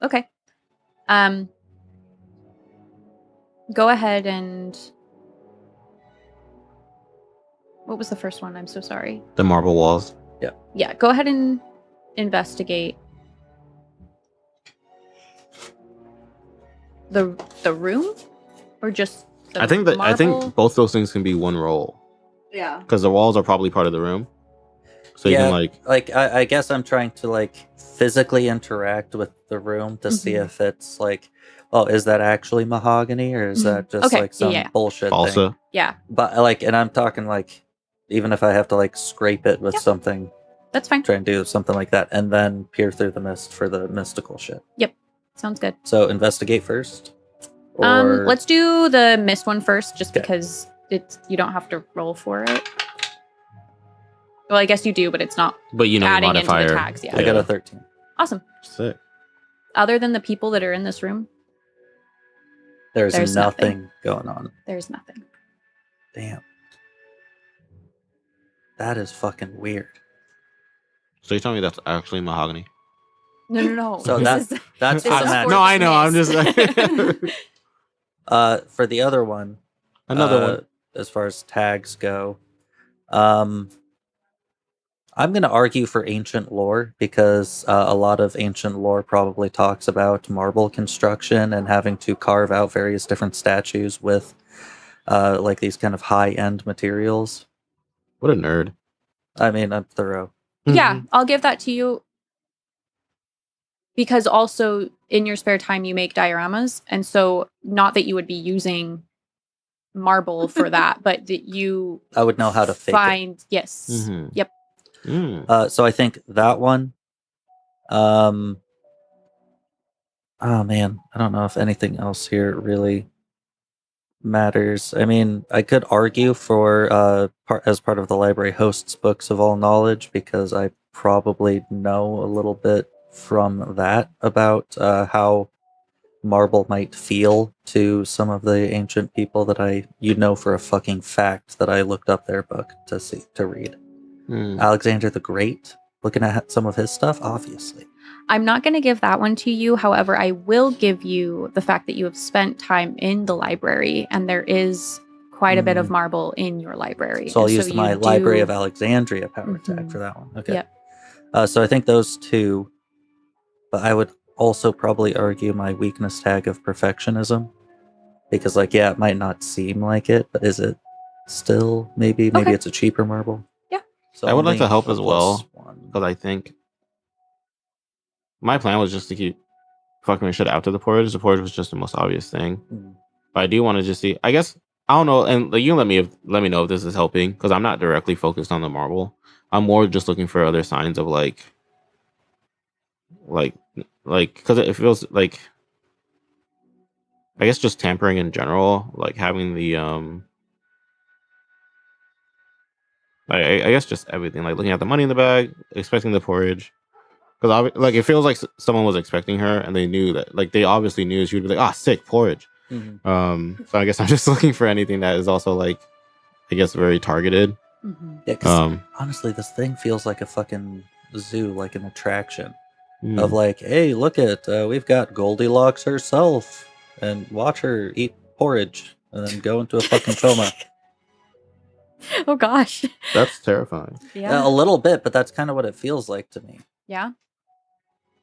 Okay. Go ahead and what was the first one? I'm so sorry. The marble walls. Yeah, go ahead and investigate the room or just the I think marble? both those things can be one roll Yeah. because the walls are probably part of the room. So you can like I guess I'm trying to like physically interact with the room to see Mhm. if it's like, oh, is that actually mahogany, or is that just Okay, like some yeah. bullshit thing? balsa. Yeah, But like, and I'm talking like, even if I have to like scrape it with Yeah. something, that's fine. try and do something like that, and then peer through the mist for the mystical shit. Sounds good. So investigate first. Or Let's do the mist one first, just Okay. because you don't have to roll for it. Well, I guess you do, but it's not But you know the adding into modifier. the tags. Yeah. I got a 13. Awesome. Sick. Other than the people that are in this room, There's There's nothing going on. there's nothing. Damn. That is fucking weird. So you're telling me that's actually mahogany? No. So This is That's This for the is match. for No, the I know. I'm just mist. For the other one, another one. as far as tags go, I'm going to argue for ancient lore, because a lot of ancient lore probably talks about marble construction and having to carve out various different statues with like these kind of high-end materials. What a nerd. I mean, I'm thorough. Yeah, I'll give that to you. Because also in your spare time you make dioramas, and so not that you would be using marble for that, but that you I would know how to fake it. find yes. Mhm. Yep. Mm. So I think that one. Oh man, I don't know if anything else here really matters. I mean, I could argue for as part of the library hosts books of all knowledge, because I probably know a little bit from that about how marble might feel to some of the ancient people that you know for a fucking fact that I looked up their book to read. Mm. Alexander the Great, looking at some of his stuff, obviously. I'm not going to give that one to you. However, I will give you the fact that you have spent time in the library, and there is quite a bit of marble in your library. So I'll And use you my Library of Alexandria power tag Mhm. for that one. Okay. Yep. So I think those two, but I would also probably argue my weakness tag of perfectionism, because like, yeah, it might not seem like it, but is it still maybe Okay. it's a cheaper marble? Yeah. So I would like only to help a as well, +1. because I think my plan was just to keep fucking shit after the porridge. The porridge was just the most obvious thing. Mm. But I do want to just see. I guess I don't know, and like, you can let me know if this is helping, because I'm not directly focused on the marble. I'm more just looking for other signs of like because it feels like, I guess, just tampering in general, like having the I guess just everything, like looking at the money in the bag, expecting the porridge. Because like it feels like someone was expecting her, and they knew that, like they obviously knew she would be like, ah, sick porridge. Mhm. So I guess I'm just looking for anything that is also like, I guess, very targeted. Mhm. Yeah, 'cause honestly, this thing feels like a fucking zoo, like an attraction of like, hey, look at we've got Goldilocks herself, and watch her eat porridge and then go into a fucking coma. Oh gosh. That's terrifying. Yeah. A little bit, but that's kind of what it feels like to me. Yeah.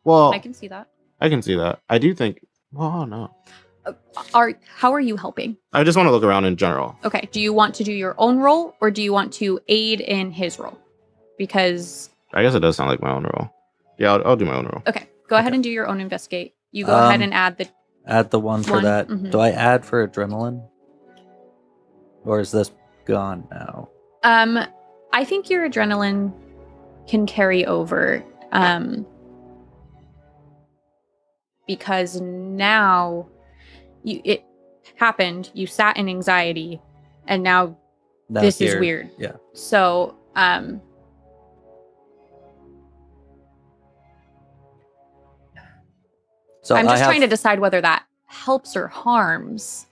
Well, I can see that. I can see that. I do think. Well, no. How are you helping? I just want to look around in general. Okay. Do you want to do your own role, or do you want to aid in his role? Because I guess it does sound like my own role. Yeah, I'll do my own role. okay, go ahead and do your own investigate. You go ahead and add the one for one. that. Mhm. Do I add for adrenaline, or is this gone now? I think your adrenaline can carry over. Because now it happened. You sat in anxiety, and now Now this is here- weird. Yeah. So, So I'm just I trying to have, decide whether that helps or harms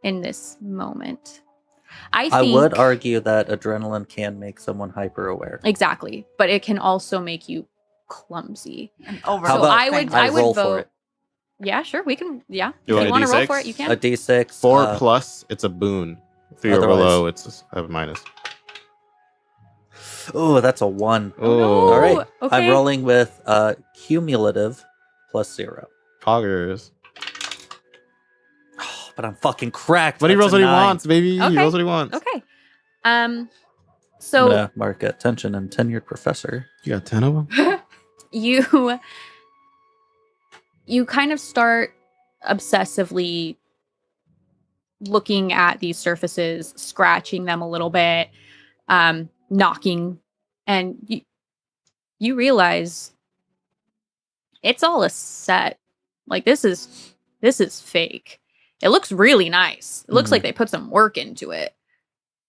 in this moment. I I think would argue that adrenaline can make someone hyper aware. exactly, but it can also make you clumsy. And over. How So about I would I roll for vote. it? Yeah, sure, we can. Yeah, You if want you a want to roll D6? for it, you can. A D6. 4 plus, it's a boon. 3 or Otherwise- below, it's a minus. Oh, that's a 1. Oh, All right. okay. I'm rolling with cumulative plus 0. Poggers. Oh, but I'm fucking cracked. But he That's rolls a what he 9. wants, baby. He Okay. rolls what he wants. Okay. I'm So gonna mark attention and tenured professor. You got 10 of them? you kind of start obsessively looking at these surfaces, scratching them a little bit, knocking, and you realize it's all a set. Like this is fake. It looks really nice. It looks like they put some work into it.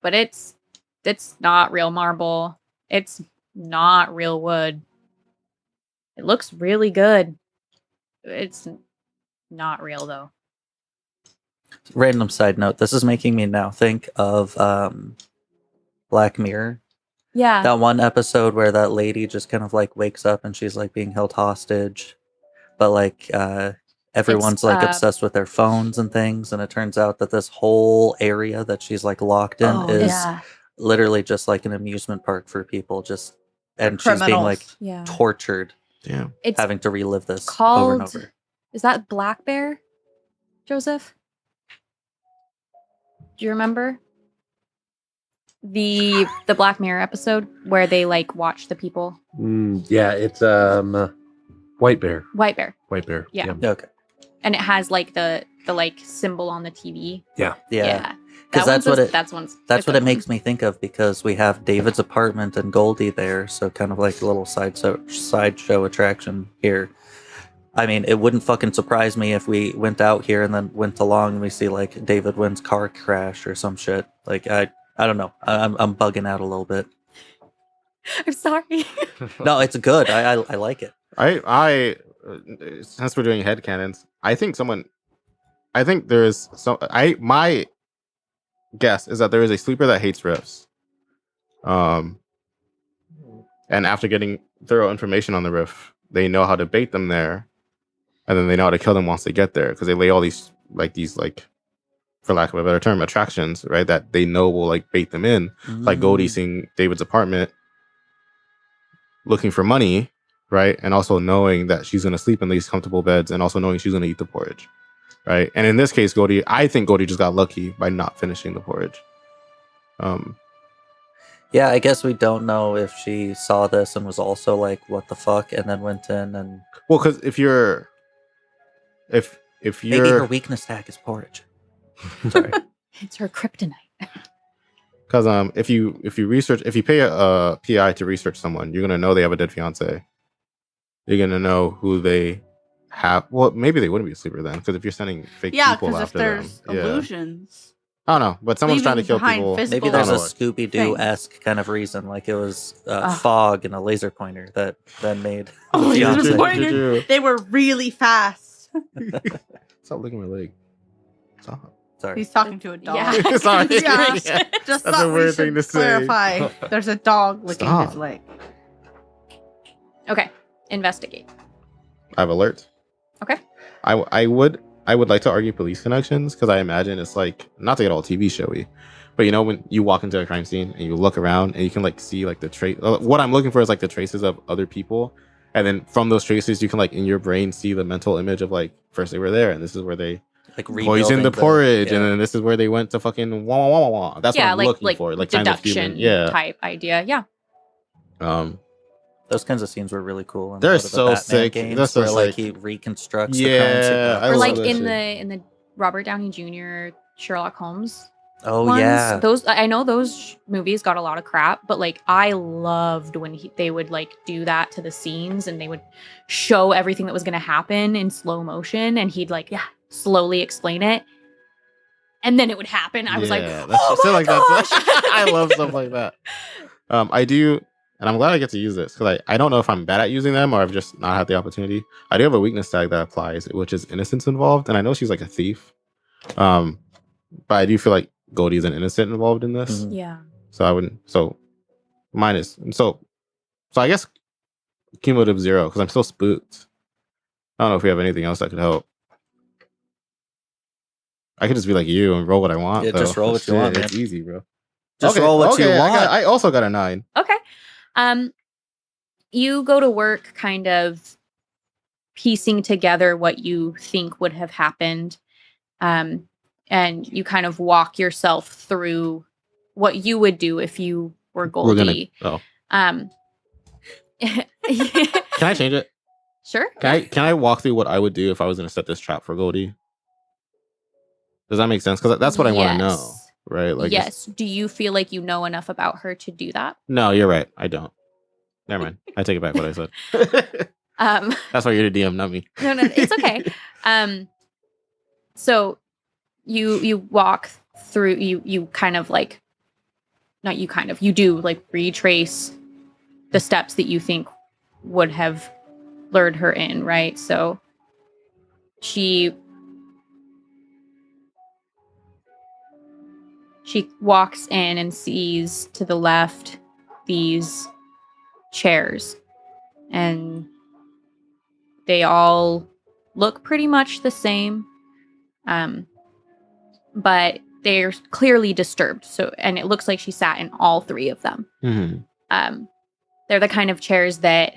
But it's not real marble. It's not real wood. It looks really good. It's not real though. Random side note. This is making me now think of Black Mirror. Yeah. That one episode where that lady just kind of like wakes up and she's like being held hostage. But like everyone's like obsessed with their phones and things. And it turns out that this whole area that she's like locked in is literally just like an amusement park for people. And she's being like Yeah. tortured, Damn. It's having to relive this over called. and over. Is that Black Bear, Joseph? Do you remember the Black Mirror episode where they like watch the people? Yeah, it's White Bear. White Bear, White Bear. Yeah. Okay. and it has like the like symbol on the TV. Yeah. That 'Cause one's that's what it- That's one's. That's a what good it makes me think of because we have David's apartment and Goldie there, so kind of like a little sideshow attraction here. I mean, it wouldn't fucking surprise me if we went out here and then went along and we see like David Wynn's car crash or some shit. Like I don't know. I'm bugging out a little bit. I'm sorry. No, it's good. I like it. I since we're doing headcanons, I think there is some. My guess is that there is a sleeper that hates riffs. And after getting thorough information on the riff, they know how to bait them there, and then they know how to kill them once they get there because they lay all these for lack of a better term, attractions, right? That they know will like bait them in. Like Goldie seeing David's apartment, looking for money, right? And also knowing that she's going to sleep in these comfortable beds and also knowing she's going to eat the porridge, right? And in this case, I think Goldie just got lucky by not finishing the porridge. Yeah, I guess we don't know if she saw this and was also like, "What the fuck," and then went in and Well, because if you're maybe her weakness tag is porridge. Sorry. It's her kryptonite. because if you pay a PI to research someone, you're gonna know they have a dead fiance. You're gonna know who they have. Well, maybe they wouldn't be a sleeper then, because if you're sending fake people because if after them, there's illusions, I don't know, but someone's trying to kill leaving behind people. physical- Maybe there's a I don't know. Scooby Doo esque kind of reason, like it was Ah. fog and a laser pointer that then made Oh, the laser fiance. pointer. They were really fast. Stop licking my leg. Stop. Sorry. He's talking to a dog. Yeah. Sorry. Yeah. Yeah. Just That's thought a weird we thing should to say. clarify. There's a dog licking Stop. his leg. Okay, investigate. I have alert. Okay. I would like to argue police connections because I imagine it's like not to get all TV showy, but you know when you walk into a crime scene and you look around and you can like see like the trace. What I'm looking for is like the traces of other people, and then from those traces you can like in your brain see the mental image of like first they were there and this is where they Like poisoned the porridge and then this is where they went to fucking wah wah wah wah. That's what I'm looking for, like kind of deduction human, type idea. Yeah. those kinds of scenes were really cool. in They're a lot of the so Batman sick. Games They're so where, like sick. he reconstructs the crime scene. Yeah, I Or love like that in shit. the Robert Downey Jr. Sherlock Holmes Oh ones. yeah. Those I know those movies got a lot of crap, but like I loved when they would like do that to the scenes and they would show everything that was going to happen in slow motion and he'd like slowly explain it. and then it would happen. I was like, that's oh just my like gosh. I love stuff like that. I do, and I'm glad I get to use this because I don't know if I'm bad at using them or I've just not had the opportunity. I do have a weakness tag that applies, which is innocence involved, and I know she's like a thief. But I do feel like Goldie's an innocent involved in this, Mhm. Yeah. so I wouldn't. So mine is so I guess cumulative 0 because I'm still spooked. I don't know if we have anything else that could help. I could just be like you and roll what I want. Yeah, just though. roll what you want, It's man. easy, bro. Just roll what you want. I also got a 9. Okay. You go to work kind of piecing together what you think would have happened. And you kind of walk yourself through what you would do if you were Goldie. Oh, Can can I change it? Sure. Can I walk through what I would do if I was going to set this trap for Goldie? Does that make sense? Because that's what I want to know, Yes. right? Like, Yes. Do you feel like you know enough about her to do that? no, you're right. I don't. Never mind. I take it back what I said. That's why you're the DM, not me. No, it's okay. So you walk through. You kind of like, not you kind of. You do like retrace the steps that you think would have lured her in, right? So she walks in and sees to the left these chairs, and they all look pretty much the same, but they're clearly disturbed. So, and it looks like she sat in all 3 of them. Mm-hmm. They're the kind of chairs that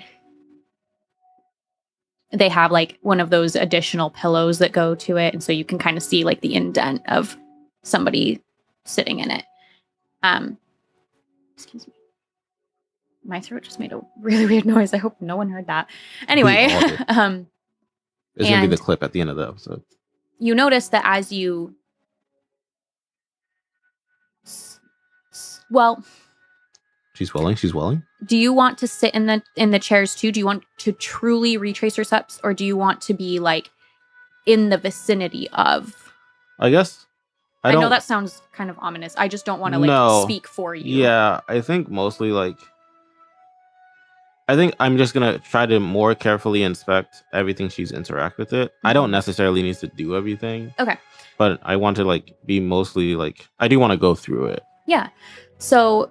they have like one of those additional pillows that go to it, and so you can kind of see like the indent of somebody sitting in it. Excuse me. My throat just made a really weird noise. I hope no one heard that. Anyway, all did. It's going to be and the clip at the end of the episode. you notice that as you, well, She's welling. do you want to sit in the chairs too? Do you want to truly retrace her steps, or do you want to be like in the vicinity of? I guess. I know that sounds kind of ominous. I just don't want to like speak for you. Yeah, I think mostly like. I think I'm just gonna try to more carefully inspect everything she's interact with it. I don't necessarily need to do everything. Okay. But I want to like be mostly like I do want to go through it. Yeah. So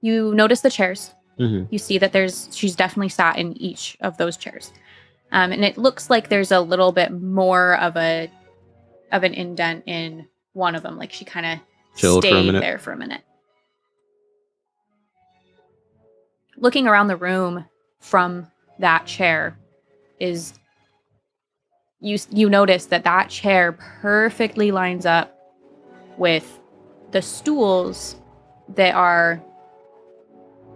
you notice the chairs. Mm-hmm. You see that she's definitely sat in each of those chairs. And it looks like there's a little bit more of an indent in one of them. Like she kind of stayed there for a minute. Looking around the room from that chair is you notice that chair perfectly lines up with the stools that are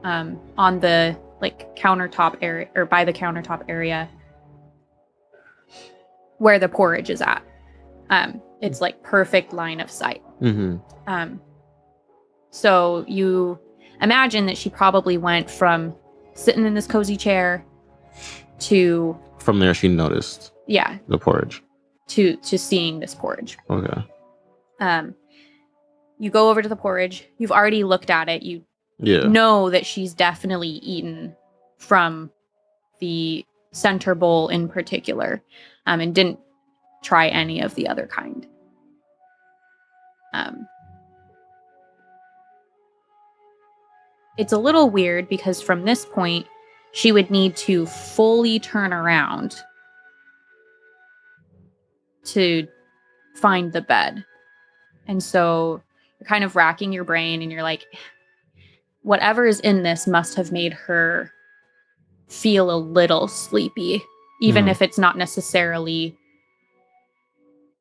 on the like countertop area, or by the countertop area where the porridge is at. It's like perfect line of sight. Mm-hmm. So you imagine that she probably went from sitting in this cozy chair to from there she noticed the porridge to seeing this porridge. Okay. You go over to the porridge. You've already looked at it. You know that she's definitely eaten from the center bowl in particular, and didn't try any of the other kind. It's a little weird because from this point, she would need to fully turn around to find the bed. And so you're kind of racking your brain and you're like, whatever is in this must have made her feel a little sleepy, even if it's not necessarily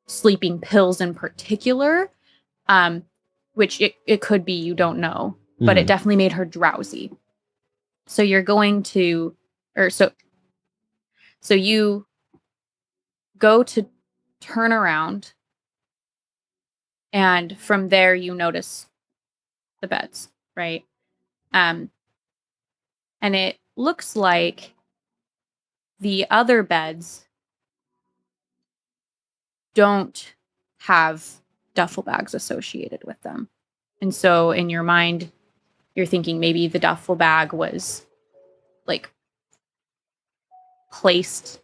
sleeping pills in particular, which it could be, you don't know, but it definitely made her drowsy. So you're going to, so you go to turn around, and from there you notice the beds, right? And it looks like the other beds don't have duffel bags associated with them. And so in your mind, you're thinking maybe the duffel bag was like placed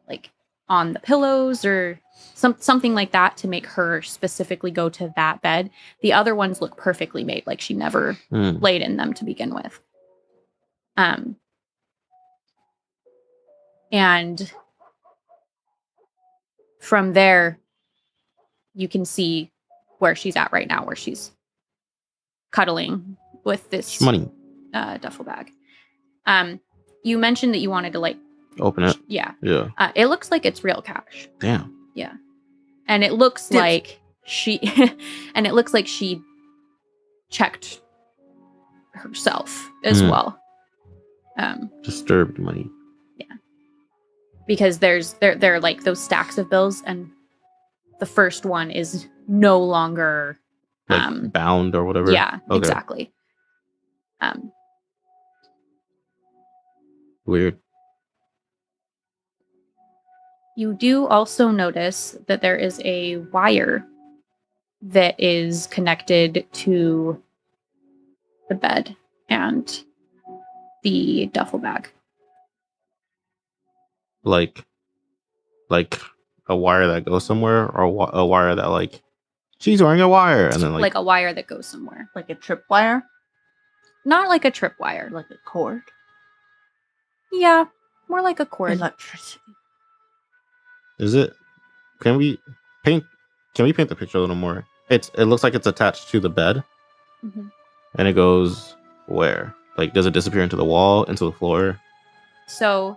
like on the pillows or something like that to make her specifically go to that bed. The other ones look perfectly made, like she never laid in them to begin with. And from there, you can see where she's at right now, where she's cuddling with this Money. duffel bag. You mentioned that you wanted to like Open it. yeah. Yeah. It looks like it's real cash. Damn. Yeah. And it looks Dibs. like she checked herself as well. Disturbed money. Because they're like those stacks of bills, and the first one is no longer Like bound or whatever. yeah, Okay. exactly. Weird. You do also notice that there is a wire that is connected to the bed and the duffel bag. Like a wire that goes somewhere, or a wire that like she's wearing a wire, and then Like a wire that goes somewhere. Like a tripwire, Not like a tripwire. like a cord, Yeah, more like a cord. electricity. is it? Can we paint the picture a little more? It looks like it's attached to the bed, Mhm. and it goes where? Like, does it disappear into the wall, into the floor? So,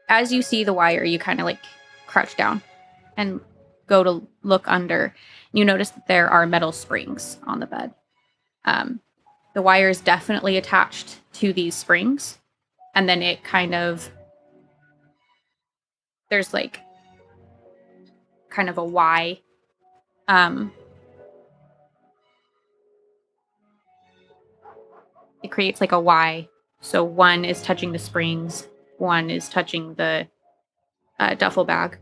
as you see the wire, you kind of like crouch down and go to look under. You notice that there are metal springs on the bed. The wire is definitely attached to these springs, and then it kind of there's like kind of a Y. It creates like a Y. So one is touching the springs, one is touching the duffel bag.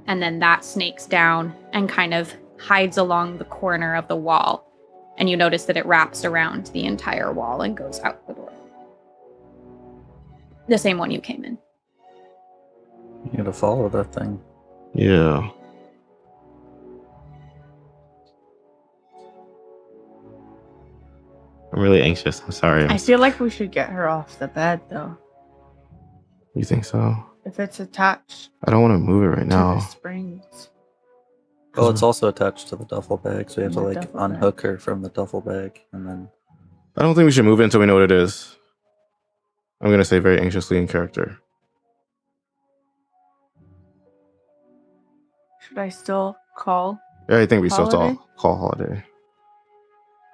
And then that snakes down and kind of hides along the corner of the wall. And you notice that it wraps around the entire wall and goes out the door. The same one you came in. You gotta follow that thing. Yeah. I'm really anxious. I'm sorry. I feel like we should get her off the bed, though. You think so? If it's attached I don't want to move it right to now. the springs. Well, it's also attached to the duffel bag, so we have to The like duffel bag. unhook her from the duffel bag, and then I don't think we should move it until we know what it is. I'm gonna say very anxiously in character. Should I still call? Yeah, I think we still Holiday? call holiday.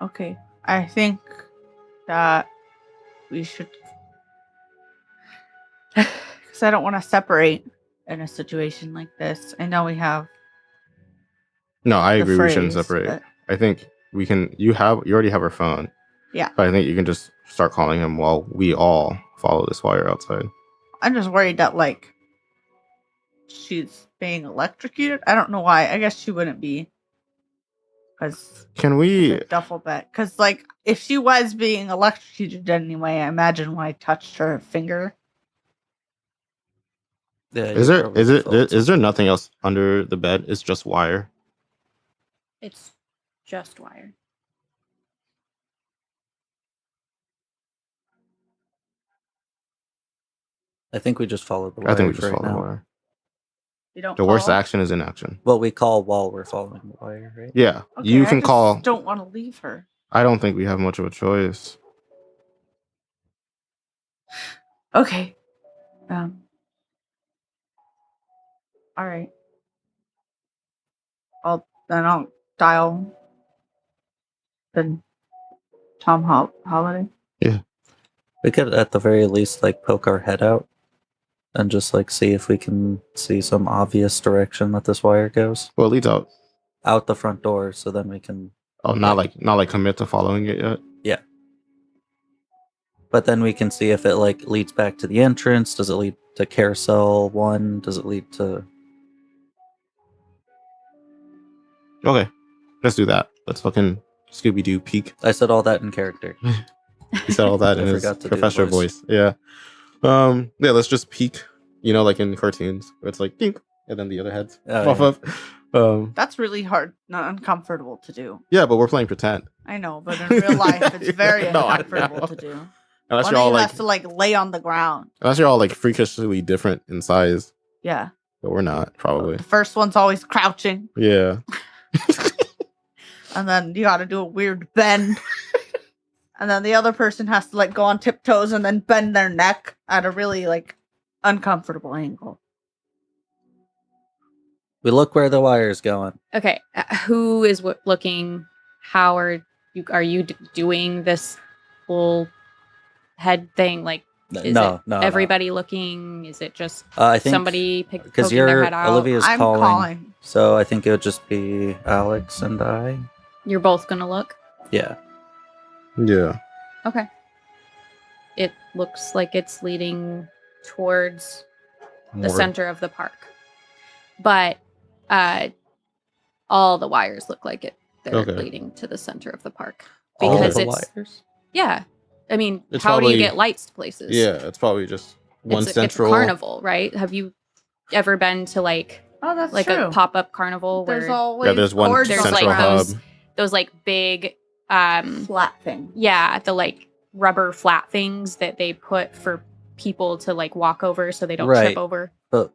Okay. I think that we should. Because I don't want to separate in a situation like this. I know we have. No, I the agree. We shouldn't phrase, separate. but- I think we can. You already have her phone. Yeah. But I think you can just start calling him while we all follow this wire outside. I'm just worried that, like, she's being electrocuted. I don't know why. I guess she wouldn't be. Because Can we? duffel bag. Because, like, if she was being electrocuted anyway, I imagine when I touched her finger. yeah. Is there nothing else under the bed? It's just wire. It's just wire. I think we just follow the wire I think we just for right follow the now. wire. You don't The worst call? action is inaction. Well, we call while we're following the wire, right? Yeah, Okay, you I can just call. don't want to leave her. I don't think we have much of a choice. Okay. All right. I'll dial the Tom Holiday. We could, at the very least, like poke our head out and just like see if we can see some obvious direction that this wire goes Well, it leads out. out the front door, so then we can. Oh, not like commit to following it yet. But then we can see if it like leads back to the entrance. Does it lead to Carousel 1? Does it lead to Okay, let's do that. Let's fucking Scooby Doo peek. I said all that in character. He said all that I in his forgot to do the professor voice. Yeah. Yeah. Let's just peek. You know, like in cartoons, where it's like dink, and then the other heads Oh, pop yeah. up. That's really hard, not uncomfortable to do. Yeah, but we're playing pretend. I know, but in real life, it's very No, I uncomfortable know. to do. Unless One you're of all you like, has to like lay on the ground. unless you're all like freakishly different in size, Yeah. but we're not probably. The first one's always crouching, Yeah. and then you got to do a weird bend. And then the other person has to like go on tiptoes and then bend their neck at a really like uncomfortable angle. We look where the wire's going. Okay, who is looking? How are you doing this whole head thing? Like, is No, it everybody looking? Is it just I think somebody because poking their you're head out? Olivia's I'm calling. so I think it would just be Alex and I. You're both gonna look. Yeah. Yeah. Okay. It looks like it's leading towards the More- center of the park, but all the wires look like they're Okay. leading to the center of the park All because the it's wires. yeah. I mean, It's how do you probably- get lights to places? Yeah, it's probably just one it's central. a carnival, right? Have you ever been to like Oh, that's a true. pop-up carnival There's where always Yeah, there's one cords There's, central like, hub. those like big flat thing. yeah, the like rubber flat things that they put for people to like walk over so they don't Right. trip over. But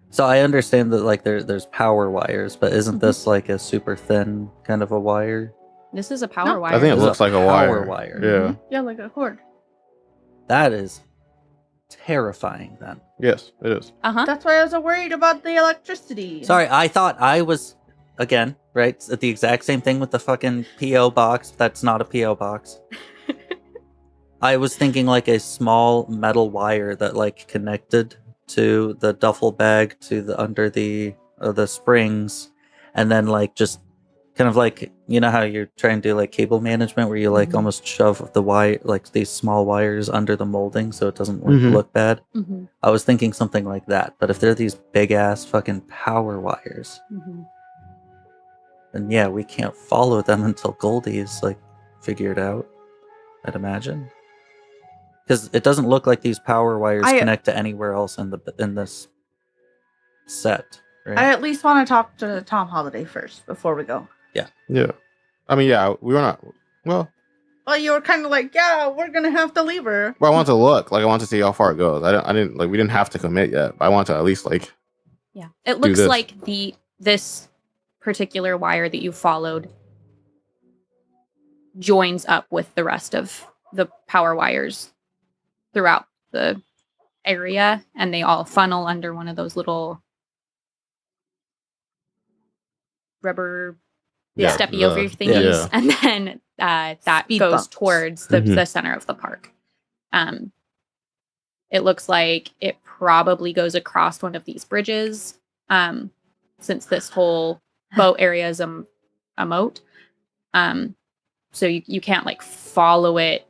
so I understand that like there's power wires, but isn't Mhm. this like a super thin kind of a wire? This is a power No, wire. I think it It's looks a like a power wire. wire. Yeah. Yeah, like a cord. That is terrifying then. Yes, it is. Uh-huh. That's why I was worried about the electricity. Sorry, I thought I was again, right? It's the exact same thing with the fucking PO box. That's not a PO box. I was thinking like a small metal wire that like connected to the duffel bag to the under the springs, and then like just kind of like you know how you're trying to do like cable management where you like Mhm. almost shove the wire like these small wires under the molding so it doesn't Mhm. look bad. Mhm, I was thinking something like that, but if they're these big ass fucking power wires, mhm. then yeah, we can't follow them until Goldie's like figured out. I'd imagine, because it doesn't look like these power wires connect to anywhere else in this set. Right? I at least want to talk to Tom Holiday first before we go. Yeah. I mean, yeah, we were not. Well, Well, you were kind of like, yeah, we're gonna have to leave her. I want to look. Like, I want to see how far it goes. I didn't like. We didn't have to commit yet. But I want to at least like. Yeah. It Do looks this. like this particular wire that you followed joins up with the rest of the power wires throughout the area, and they all funnel under one of those little rubber Yeah, steppy over the- thingies, yeah. and then that Speed goes bumps. towards the, Mhm. the center of the park. It looks like it probably goes across one of these bridges, since this whole boat area is a moat. So you can't like follow it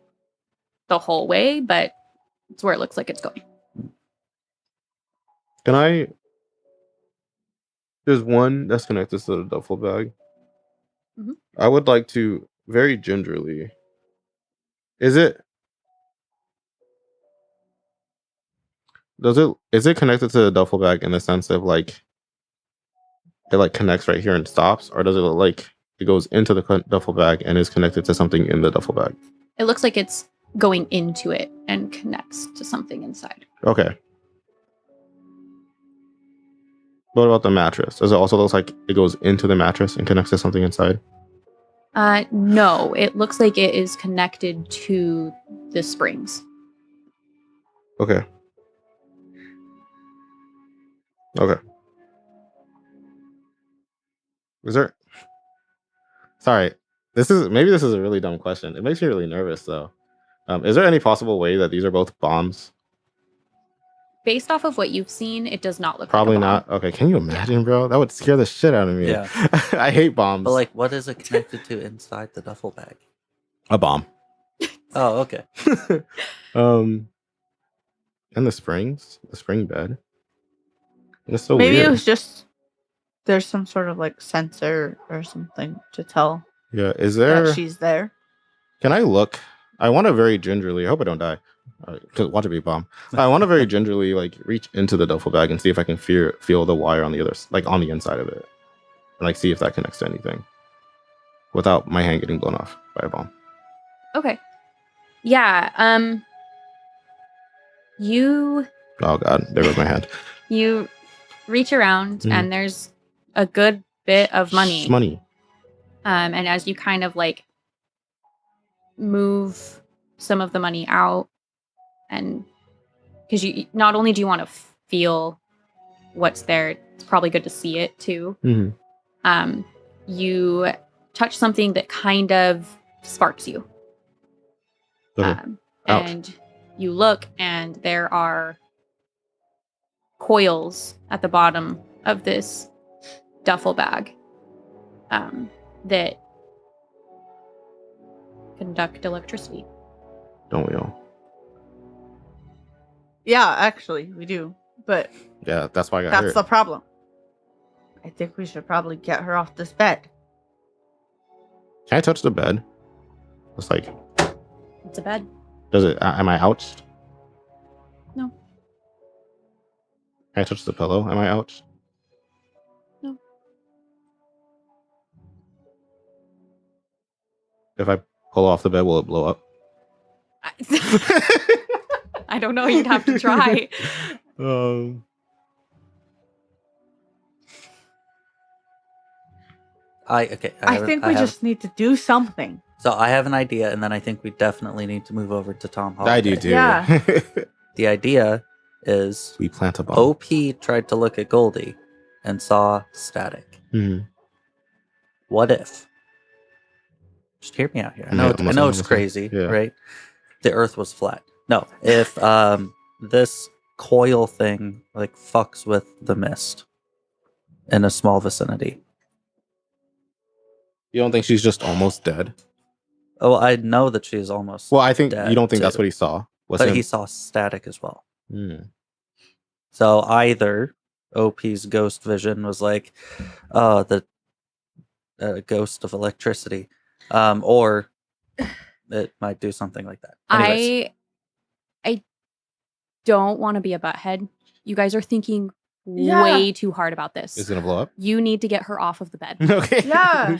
the whole way, but it's where it looks like it's going. Can I? There's one that's connected to the duffel bag. Mhm. I would like to very gingerly. Is it? Is it connected to the duffel bag in the sense of like it like connects right here and stops, or does it look like it goes into the duffel bag and is connected to something in the duffel bag? It looks like it's going into it and connects to something inside. Okay. What about the mattress? Does it also look like it goes into the mattress and connects to something inside? No, it looks like it is connected to the springs. Okay. Okay. Is there? Sorry, maybe this is a really dumb question. It makes me really nervous though. Is there any possible way that these are both bombs? Based off of what you've seen, it does not look Probably like a bomb. not. Okay, can you imagine, bro? That would scare the shit out of me. Yeah. I hate bombs. But like, what is it connected to inside the duffel bag? a bomb. Oh, okay. And the springs, the spring bed. It's so Maybe weird. it was just there's some sort of like sensor or something to tell Yeah. Is there? that she's there. Can I look? I want to very gingerly. I hope I don't die. Watch it be a bomb. I want to very gingerly like reach into the duffel bag and see if I can feel the wire on the other, like on the inside of it, and like see if that connects to anything, without my hand getting blown off by a bomb. Okay. Yeah. You Oh god, there goes my hand. you reach around Mhm. and there's a good bit of money. Money. And as you kind of like move some of the money out, and because you not only do you want to feel what's there, it's probably good to see it too. Mm-hmm. You touch something that kind of sparks you. Okay. Ouch. And you look, and there are coils at the bottom of this duffel bag that conduct electricity. Don't we all? Yeah, actually, we do. But Yeah, that's why I got that's hurt. the problem. I think we should probably get her off this bed. Can I touch the bed? It's like, It's a bed. does it? Am I ouched? No. Can I touch the pillow? Am I ouched? No. If I pull off the bed, will it blow up? I don't know. You'd have to try. I think we just need to do something. So I have an idea, and then I think we definitely need to move over to Tom Holiday. I do too. Yeah. The idea is We plant a bomb. OP tried to look at Goldie and saw static. Mhm. What if? Just hear me out here. I know, Yeah, I I'm know listening, it's I'm crazy, listening. Yeah. right? The Earth was flat. No, if this coil thing like fucks with the mist in a small vicinity. You don't think she's just almost dead? Oh, I know that she's almost. Well, I think dead, you don't think that's too. what he saw. Was But him? he saw static as well. Hmm. So either OP's ghost vision was like, oh, the ghost of electricity, or it might do something like that. Anyways, I don't want to be a butthead. You guys are thinking Yeah. way too hard about this. Is it gonna blow up? You need to get her off of the bed. Okay. Yeah.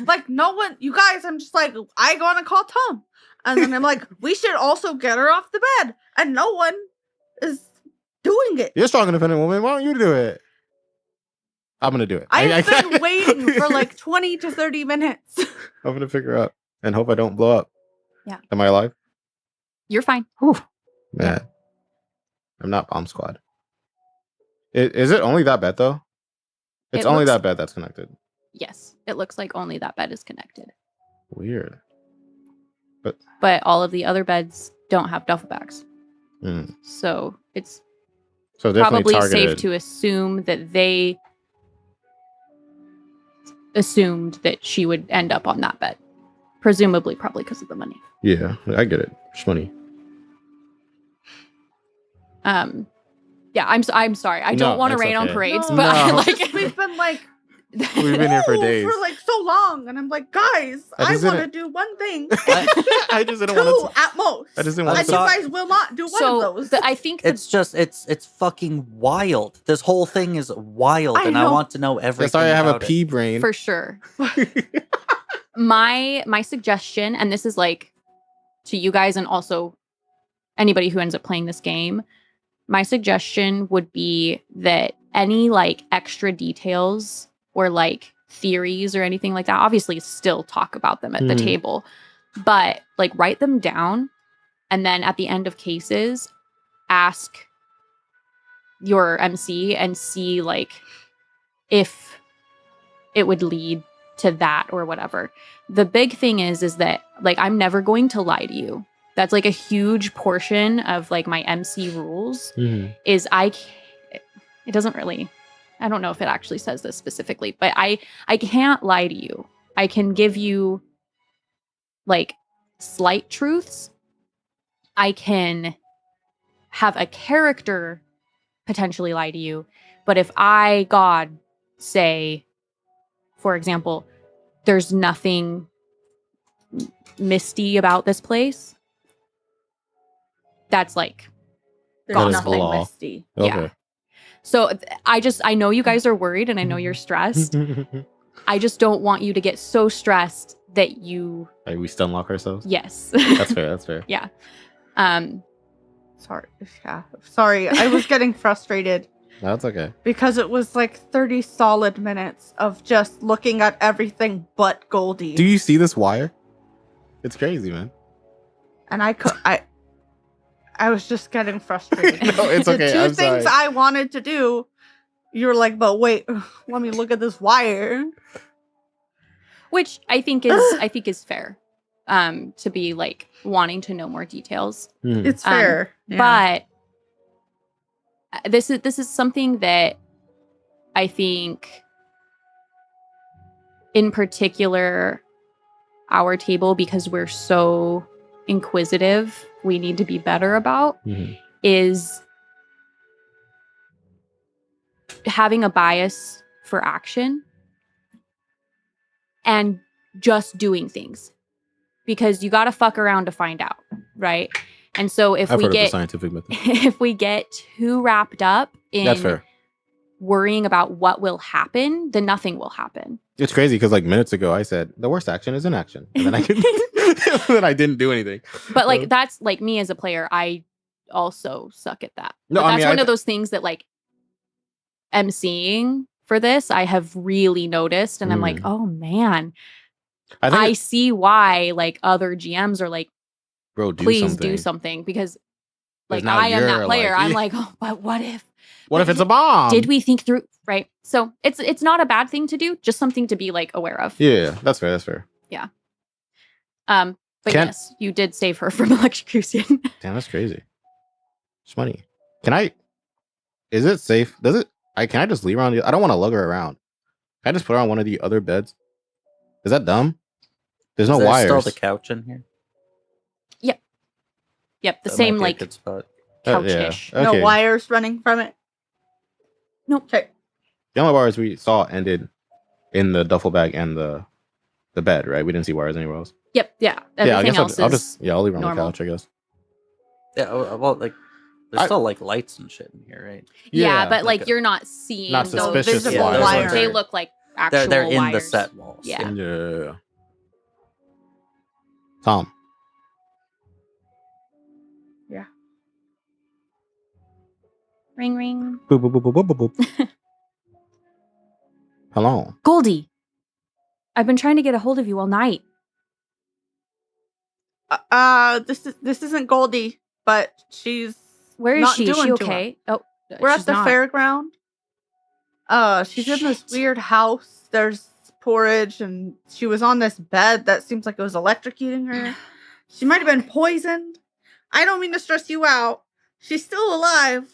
Like, no one, you guys, I'm just like, I gonna call Tom. And then I'm like, we should also get her off the bed. And no one is doing it. You're a strong, independent woman. Why don't you do it? I'm gonna do it. I've been waiting for like 20 to 30 minutes. I'm gonna pick her up and hope I don't blow up. Yeah. Am I alive? You're fine. Man, I'm not bomb squad. Is it only that bed though? It's It only looks- that bed that's connected. Yes, it looks like only that bed is connected. Weird. But all of the other beds don't have duffel bags. Mm. So it's So definitely probably targeted. safe to assume that they assumed that she would end up on that bed. Presumably, probably because of the money. Yeah, I get it. It's money. Yeah, I'm sorry. I don't No, want to it's rain on okay. parades, No. but No. like We've been like, We've been here for "No," days. for like so long. And I'm like, guys, I I just want to didn't- do one thing. I just didn't want Two at most. I just didn't And want you to. I'm guys will not do one so of those. I think that it's just it's fucking wild. This whole thing is wild, I and I know. want to know everything. Sorry, I have a about it. pea brain. for sure. My suggestion, and this is like to you guys and also anybody who ends up playing this game, my suggestion would be that any like extra details or like theories or anything like that, obviously still talk about them at the Mhm. table, but like write them down, and then at the end of cases ask your MC and see like if it would lead to that or whatever. The big thing is that like I'm never going to lie to you. That's like a huge portion of like my MC rules Mhm. is it doesn't really, I don't know if it actually says this specifically, but I can't lie to you. I can give you like slight truths. I can have a character potentially lie to you, but if God say, for example, there's nothing misty about this place, that's like There's That is nothing law. misty. Yeah. So I know you guys are worried and I know you're stressed. I just don't want you to get so stressed that you Like we stun lock ourselves. yes. That's fair. That's fair. Yeah. Sorry. Yeah. Sorry. I was getting frustrated That's okay. because it was like 30 solid minutes of just looking at everything but Goldie. Do you see this wire? It's crazy, man. And I was just getting frustrated. No, it's okay. The two I'm things sorry. I wanted to do, you were like, but wait, let me look at this wire. Which I think is fair. To be like wanting to know more details. It's fair. But this is something that I think in particular our table, because we're so inquisitive, we need to be better about is having a bias for action and just doing things, because you got to fuck around to find out, right? And so if I've we heard of the get scientific method. if we get too wrapped up That's in fair. worrying about what will happen, then nothing will happen. It's crazy because like minutes ago I said the worst action is inaction, and then then I didn't do anything. But like that's like me as a player, I also suck at that. No, But I that's mean, one of those things that like emceeing for this, I have really noticed, and I'm like, oh man, I think I see why like other GMs are like, bro, do please something. do something, because like now I am that you're player. like- I'm like, oh, but what if? What if it's a bomb? Did we think through? Right. So it's not a bad thing to do, just something to be like aware of. Yeah, that's fair. That's fair. But Can- yes, you did save her from electrocution. Damn, that's crazy. It's money. Can I? Is it safe? Does it? Can I just leave her on the? I don't want to lug her around. Can I just put her on one of the other beds? Is that dumb? There's no Is there wires. still the couch in here? Yep, the That same might be a like good spot. couch-ish. Yeah. No Okay. wires running from it. Nope. Okay. The only wires we saw ended in the duffel bag and the bed, right? We didn't see wires anywhere else. Yep. Yeah. Yeah, I Everything guess else I'll is just I'll leave her on normal. the couch, I guess. Yeah, well, like there's I- still like lights and shit in here, right? Yeah, but like okay. you're not seeing Not those suspicious visible wires. wires. They They're- look like actual They're in wires. the set walls. Yeah. Yeah. Tom. Ring ring. Boop, boop, boop, boop, boop, boop, boop. Hello. Goldie, I've been trying to get a hold of you all night. This isn't Goldie, but she's Where is not she? Is she doing too okay? Oh, we're she's at the not. fairground. She's in this Shit. weird house. There's porridge, and she was on this bed that seems like it was electrocuting her. She might have been poisoned. I don't mean to stress you out. She's still alive.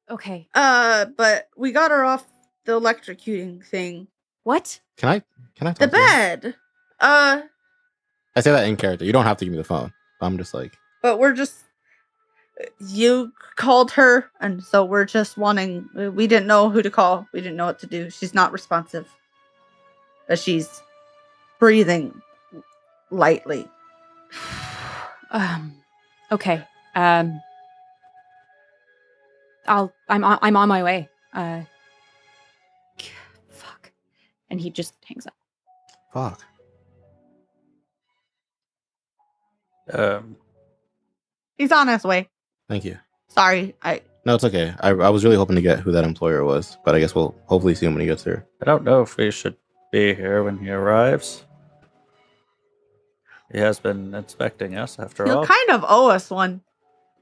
Okay. But we got her off the electrocuting thing. What? Can I talk The to you? bed. I say that in character. You don't have to give me the phone. I'm just like, But we're just. You called her, and so we're just wanting. We didn't know who to call. We didn't know what to do. She's not responsive. But she's breathing lightly. Okay. I'm on my way. Fuck. And he just hangs up. fuck. He's on his way. Thank you. Sorry, No, it's okay. I was really hoping to get who that employer was, but I guess we'll hopefully see him when he gets here. I don't know if we should be here when he arrives. He has been inspecting us after he'll all. kind of owe us one.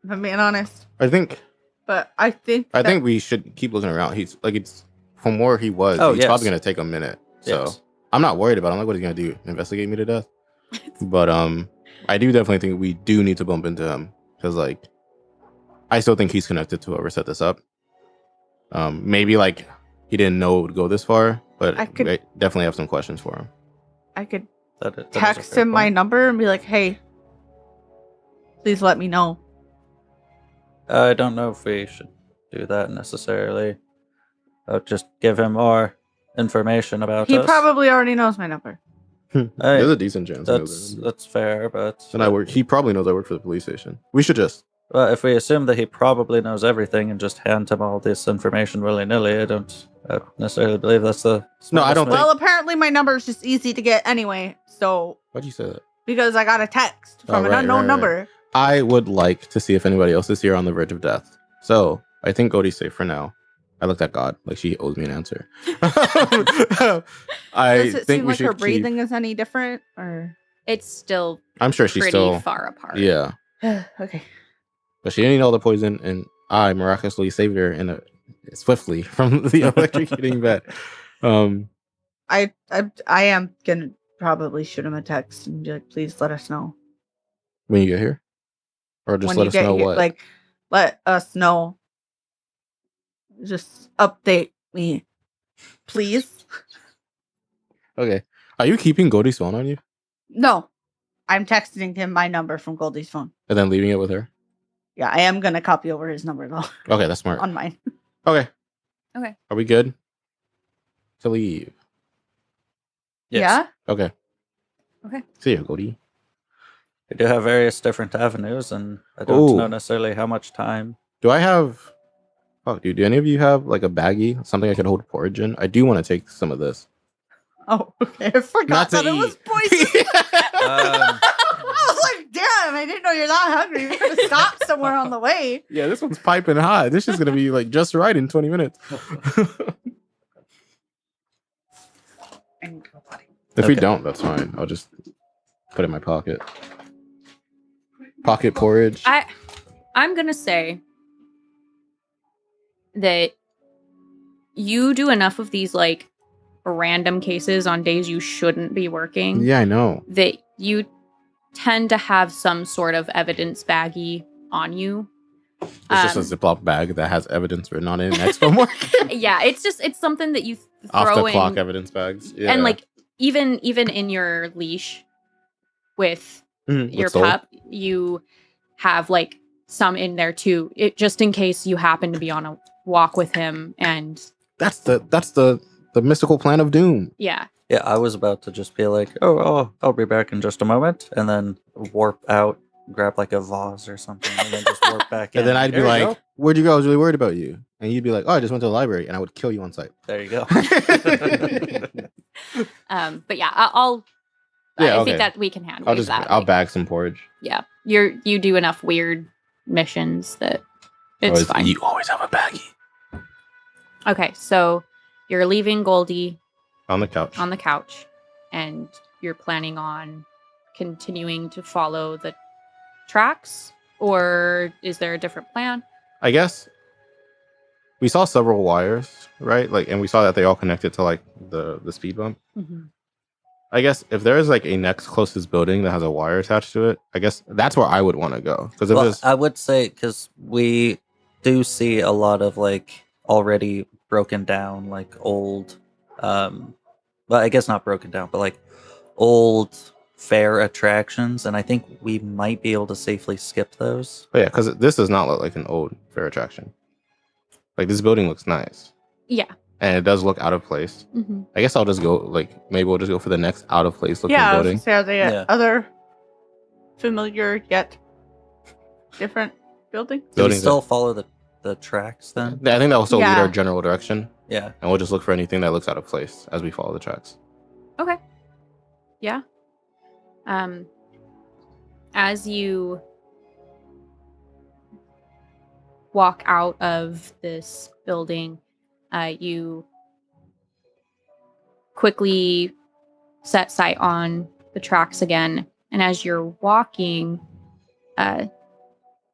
If I'm being honest, I think but I think we should keep looking around. He's like it's from where he was. Oh, he's yes. probably gonna take a minute. So Yes. I'm not worried about it. I'm like, what is he gonna do? Investigate me to death? But I do definitely think we do need to bump into him because like I still think he's connected to whoever set this up. Maybe like he didn't know it would go this far, but I could- I definitely have some questions for him. I could That is a text fair him my point. number and be like, "Hey, please let me know." I don't know if we should do that necessarily. I'll just give him our information about He us. probably already knows my number. There's a decent chance. he knows it. That's fair, but And I work. He probably knows I work for the police station. We should just. well, if we assume that he probably knows everything and just hand him all this information willy nilly, I don't necessarily believe that's the. No, I smartest don't move. Well, apparently my number is just easy to get anyway. So Why'd you say that? because I got a text from Oh, an right, unknown right, right. number. I would like to see if anybody else is here on the verge of death. So I think Godie's safe for now. I looked at God like she owes me an answer. I Does it think seem we like her should keep. breathing is any different? Or It's still I'm sure she's pretty still. far apart. Yeah, okay. but she didn't eat all the poison, and I miraculously saved her swiftly from the electrocuting bed. I am gonna probably shoot him a text and be like, please let us know When you get here, or just when let you us get know here. what. Like, let us know. Just update me, please. Okay, are you keeping Godie's phone on you No, I'm texting him my number from Goldie's phone. and then leaving it with her? Yeah, I am gonna copy over his number though Okay, that's smart. on mine. Okay. Okay. Are we good to leave? Yes. Yeah. Okay. Okay. See you, Godie. We do have various different avenues, and I don't Ooh. know necessarily how much time. Do I have? Oh, dude, do any of you have like a baggie, something I could hold porridge in? I do want to take some of this. Oh, okay. I forgot Not to that it eat. was poison. Um, I was like, damn, I didn't know you're that hungry. You could have stopped somewhere on the way. Yeah, this one's piping hot. This is gonna be like just right in 20 minutes. If we Okay. don't, that's fine. I'll just put it in my pocket. Pocket porridge. I'm gonna say that you do enough of these like random cases on days you shouldn't be working Yeah, I know. that you tend to have some sort of evidence baggie on you. It's just a Ziploc bag that has evidence written on it and expo work. Yeah, it's something that you Off throw the clock in, evidence bags. Yeah. and like even in your leash with Mhm, your with Soul. pup, you have like some in there too, just in case you happen to be on a walk with him. And That's the mystical plan of doom. yeah, Yeah, I was about to just be like, oh, I'll be back in just a moment, and then warp out, grab like a vase or something, and then just warp back in. And then I'd be There you like, go. "Where'd you go? I was really worried about you." And you'd be like, "Oh, I just went to the library," and I would kill you on sight. There you go. but yeah, I Yeah, okay. think that we can handle that. I'll like, bag some porridge. yeah, you do enough weird missions that it's fine. You always have a baggie Okay, so you're leaving Goldie on the couch. on the couch, and you're planning on continuing to follow the tracks, or is there a different plan? I guess we saw several wires, right? Like, and we saw that they all connected to like the speed bump. I guess if there is like a next closest building that has a wire attached to it, I guess that's where I would want to go. Because if Well, there's I would say because we do see a lot of like already broken down, like old, well, I guess not broken down, but like old fair attractions, and I think we might be able to safely skip those. oh yeah, because this does not look like an old fair attraction. Like this building looks nice, Yeah. and it does look out of place. I guess I'll just go like maybe we'll just go for the next out of place looking Yeah, I was building. gonna say, are they Yeah. other familiar yet different buildings? Do we Buildings still follow the tracks then? I think that will still lead Yeah. our general direction, Yeah. and we'll just look for anything that looks out of place as we follow the tracks. Okay. Yeah. As you walk out of this building, you quickly set sight on the tracks again, and as you're walking,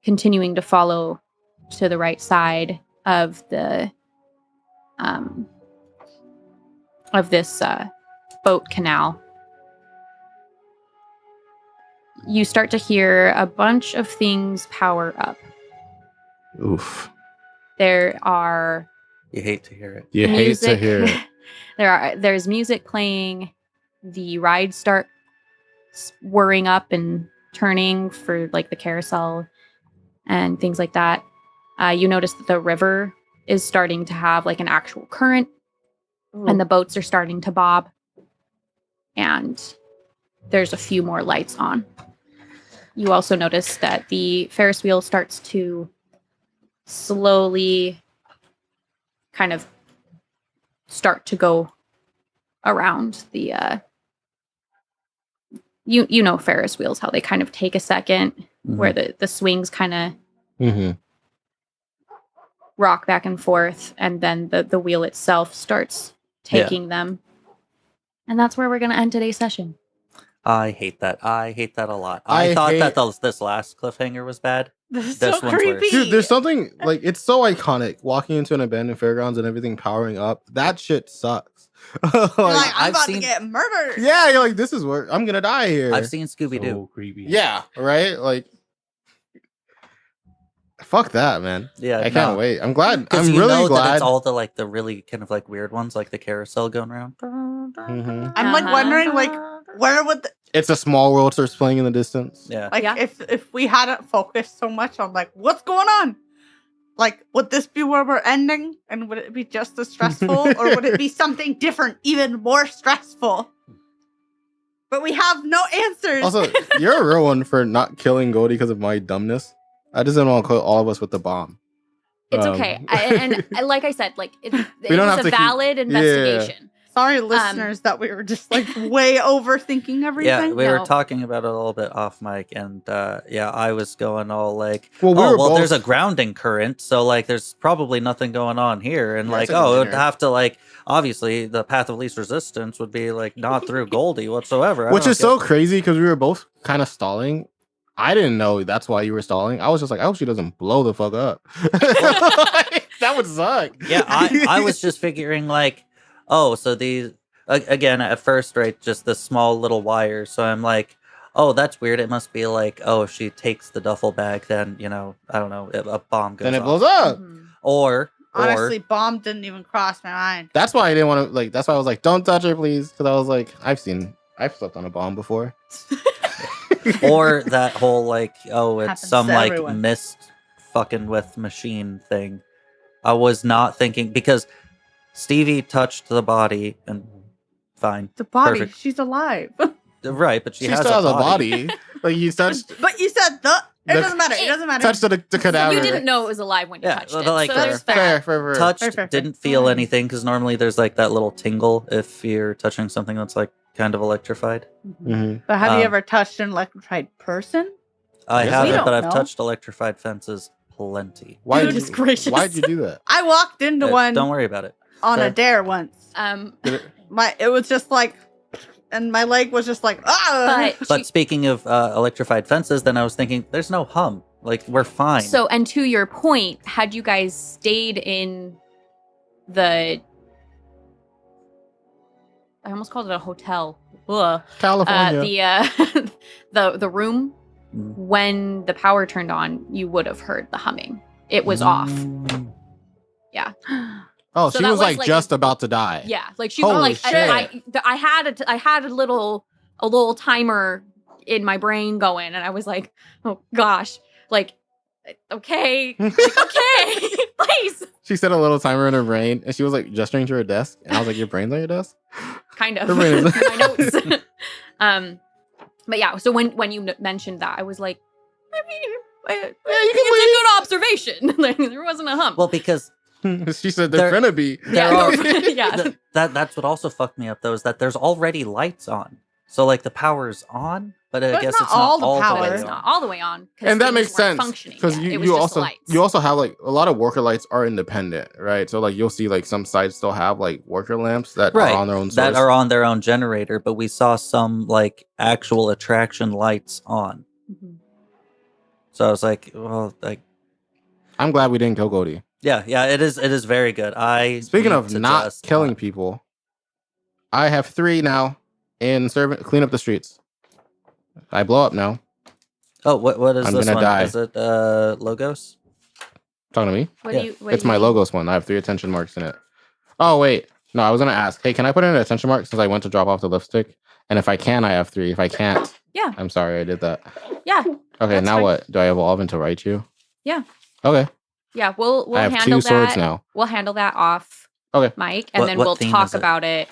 continuing to follow to the right side of the of this boat canal, you start to hear a bunch of things power up. Oof. There are You hate to hear it. You hate to hear it. there's music playing. The rides start whirring up and turning for like the carousel and things like that. You notice that the river is starting to have like an actual current, and the boats are starting to bob, and there's a few more lights on. You also notice that the Ferris wheel starts to slowly kind of start to go around the you know Ferris wheels, how they kind of take a second where the swings kind of Mm-hmm. rock back and forth, and then the wheel itself starts taking them. And that's where we're going to end today's session. I hate that. I hate that a lot. I I thought hate- that this last cliffhanger was bad. This is This so one's worse. creepy. Dude, there's something like it's so iconic walking into an abandoned fairgrounds and everything powering up. That shit sucks. You're like, I'm I've about seen- to get murdered. yeah, you're like, this is where I'm gonna die here. I've seen Scooby Doo. So creepy. Yeah, right. Like, fuck that, man. Yeah, I can't wait. I'm glad. Because I'm you really know that glad. it's all the really kind of like weird ones, like the carousel going around. Mhm. I'm like wondering, like, where would It's a small world starts playing in the distance. Yeah. like Yeah. if we hadn't focused so much on like what's going on, like would this be where we're ending, and would it be just as stressful, or would it be something different, even more stressful? But we have no answers. Also, you're a real one for not killing Goldie because of my dumbness. I just didn't want to kill all of us with the bomb. It's Um, okay. And like I said, like it don't was have a to keep- valid investigation. Sorry, listeners, that we were just like way overthinking everything. Yeah, we were No. talking about it a little bit off mic, and I was going all like, Well, we were both- there's a grounding current, so like, there's probably nothing going on here, and Yeah, like, it's like it would engineering. have to like, obviously, the path of least resistance would be like not through Goldie whatsoever, I Which don't is so get- crazy because we were both kind of stalling. I didn't know that's why you were stalling. I was just like, I hope she doesn't blow the fuck up. That would suck. Yeah, I was just figuring like, oh, so these again at first, right? Just the small little wire. So I'm like, oh, that's weird. It must be like, oh, if she takes the duffel bag, then I don't know, a bomb goes Then it off. blows up. Mhm. Or Honestly, bomb didn't even cross my mind. That's why I didn't want to like. That's why I was like, don't touch her, please, because I was like, I've slept on a bomb before. or that whole like, oh, it's Happens some to like everyone. mist fucking with machine thing. I was not thinking because Stevie touched the body and fine, The body, Perfect. she's alive. right? But she, She has still a has a body. body. Like you touched But you said it The- doesn't matter. It doesn't matter. touched the cadaver. You didn't know it was alive when you Yeah, touched well, it. like, so that's fair, fair. fair. Touched, Fair, fair, fair. didn't feel Fine. anything because normally there's like that little tingle if you're touching something that's like kind of electrified. Mhm. But have you Um, ever touched an electrified person? I Yes, haven't, we but don't I've know. touched electrified fences plenty. Why did Goodness you? gracious. Why'd you do that? I walked into one Don't worry about it. on Fair. a dare once. It was just like, and my leg was just like, ah. But speaking of electrified fences, then I was thinking, there's no hum. Like we're fine. So, and to your point, had you guys stayed in I almost called it a hotel. Ugh. California. The room Mhm. when the power turned on, you would have heard the humming. It was off. Mm. Yeah. Oh, so she that was was, like like- just about to die. Yeah, like she Holy was like shit. I had a little timer in my brain going, and I was like, oh gosh, like okay, like, okay, please, She set a little timer in her brain, and she was like gesturing to her desk, and I was like, "Your brain's on your desk." kind of Her brain is- my notes. But yeah, so when you mentioned that, I was like, I mean, you it's a good observation. Like, there wasn't a hump. Well, because She said they're There- gonna be. there yeah, are- yeah. that's what also fucked me up though, is that there's already lights on. So like the power's on, but I But guess it's it's not not all the all power. way It's on. not all the way on, 'cause And that things makes weren't sense functioning because yet. It was you just also lights. you also have like a lot of worker lights are independent, right? So like you'll see like some sites still have like worker lamps that Right, are on their own. that source. are on their own generator, but we saw some like actual attraction lights on. Mhm. So I was like, well, like, I'm glad we didn't kill Goldie. yeah, it is very good. Speaking need of to not just killing not- people, I have 3 now in clean up the streets. I blow up now. Oh, what is I'm this gonna one? die. Is it Logos? Talking to me? What Yeah, do you? What It's do my you- logos one. I have 3 attention marks in it. Oh wait, no, I was gonna ask. Hey, can I put in an attention mark since I went to drop off the lipstick? And if I can, I have 3. If I can't, Yeah. I'm sorry, I did that. Yeah, Okay, That's now fine. what? Do I evolve into Raichu? Yeah. Okay. yeah. We'll I have handle 2 swords that. now. We'll handle that off Okay. Mike, and What- then what we'll theme talk is it? about it.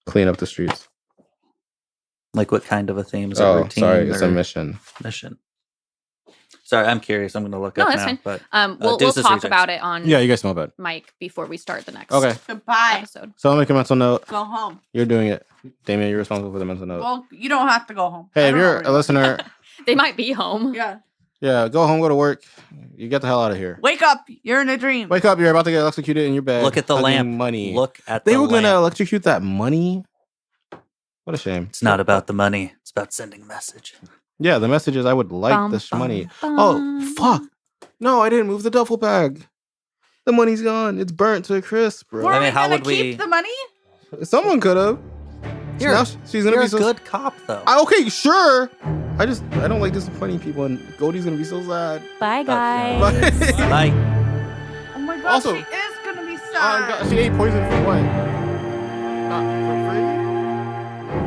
Clean up the streets. Like what kind of a theme? Is it Oh, routine? sorry, it's a or mission. mission. Sorry, I'm curious. I'm going to look No, up that's now. fine. But We'll Deuces talk Rejects. about it on Yeah, you guys smell bad. Mike before we start the next Okay, Goodbye. episode. so I'll make a mental note. Go home. You're doing it. Damien, you're responsible for the mental note. Well, you don't have to go home. Hey, I if don't know you're where a you are. listener, They might be home. Yeah. yeah, go home, go to work. You get the hell out of here. Wake up. You're in a dream. Wake up, you're about to get electrocuted in your bed. Look at the hugging lamp. Money. Look at They the were going to lamp. electrocute that money? What a shame. It's not about the money. It's about sending a message. Yeah, the message is I would like Bum, this bum, money. bum. Oh, fuck. No, I didn't move the duffel bag. The money's gone. It's burnt to a crisp, bro. Were I mean, we how gonna would we- keep the money? Someone could have. You're- Now she's gonna You're be a so good cop, though. Okay, sure. I don't like disappointing people, and Goldie's gonna be so sad. Bye, guys. Bye. Bye. Oh my god, Also- she is gonna be Oh, sad. God, she ate poison for what? Not for free?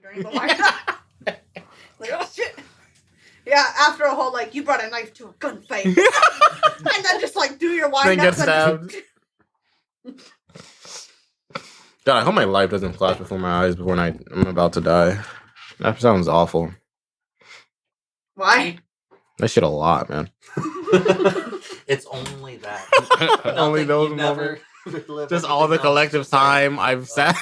During the wire. Like, oh shit. Yeah, after a whole, like, you brought a knife to a gunfight. And then just, like, do your wind Then get ups stabbed. God, I hope my life doesn't flash before my eyes before I'm about to die. That sounds awful. Why? That shit a lot, man. It's only that. Only Nothing those you never moments. relive Just all the everything else. collective time I've sat.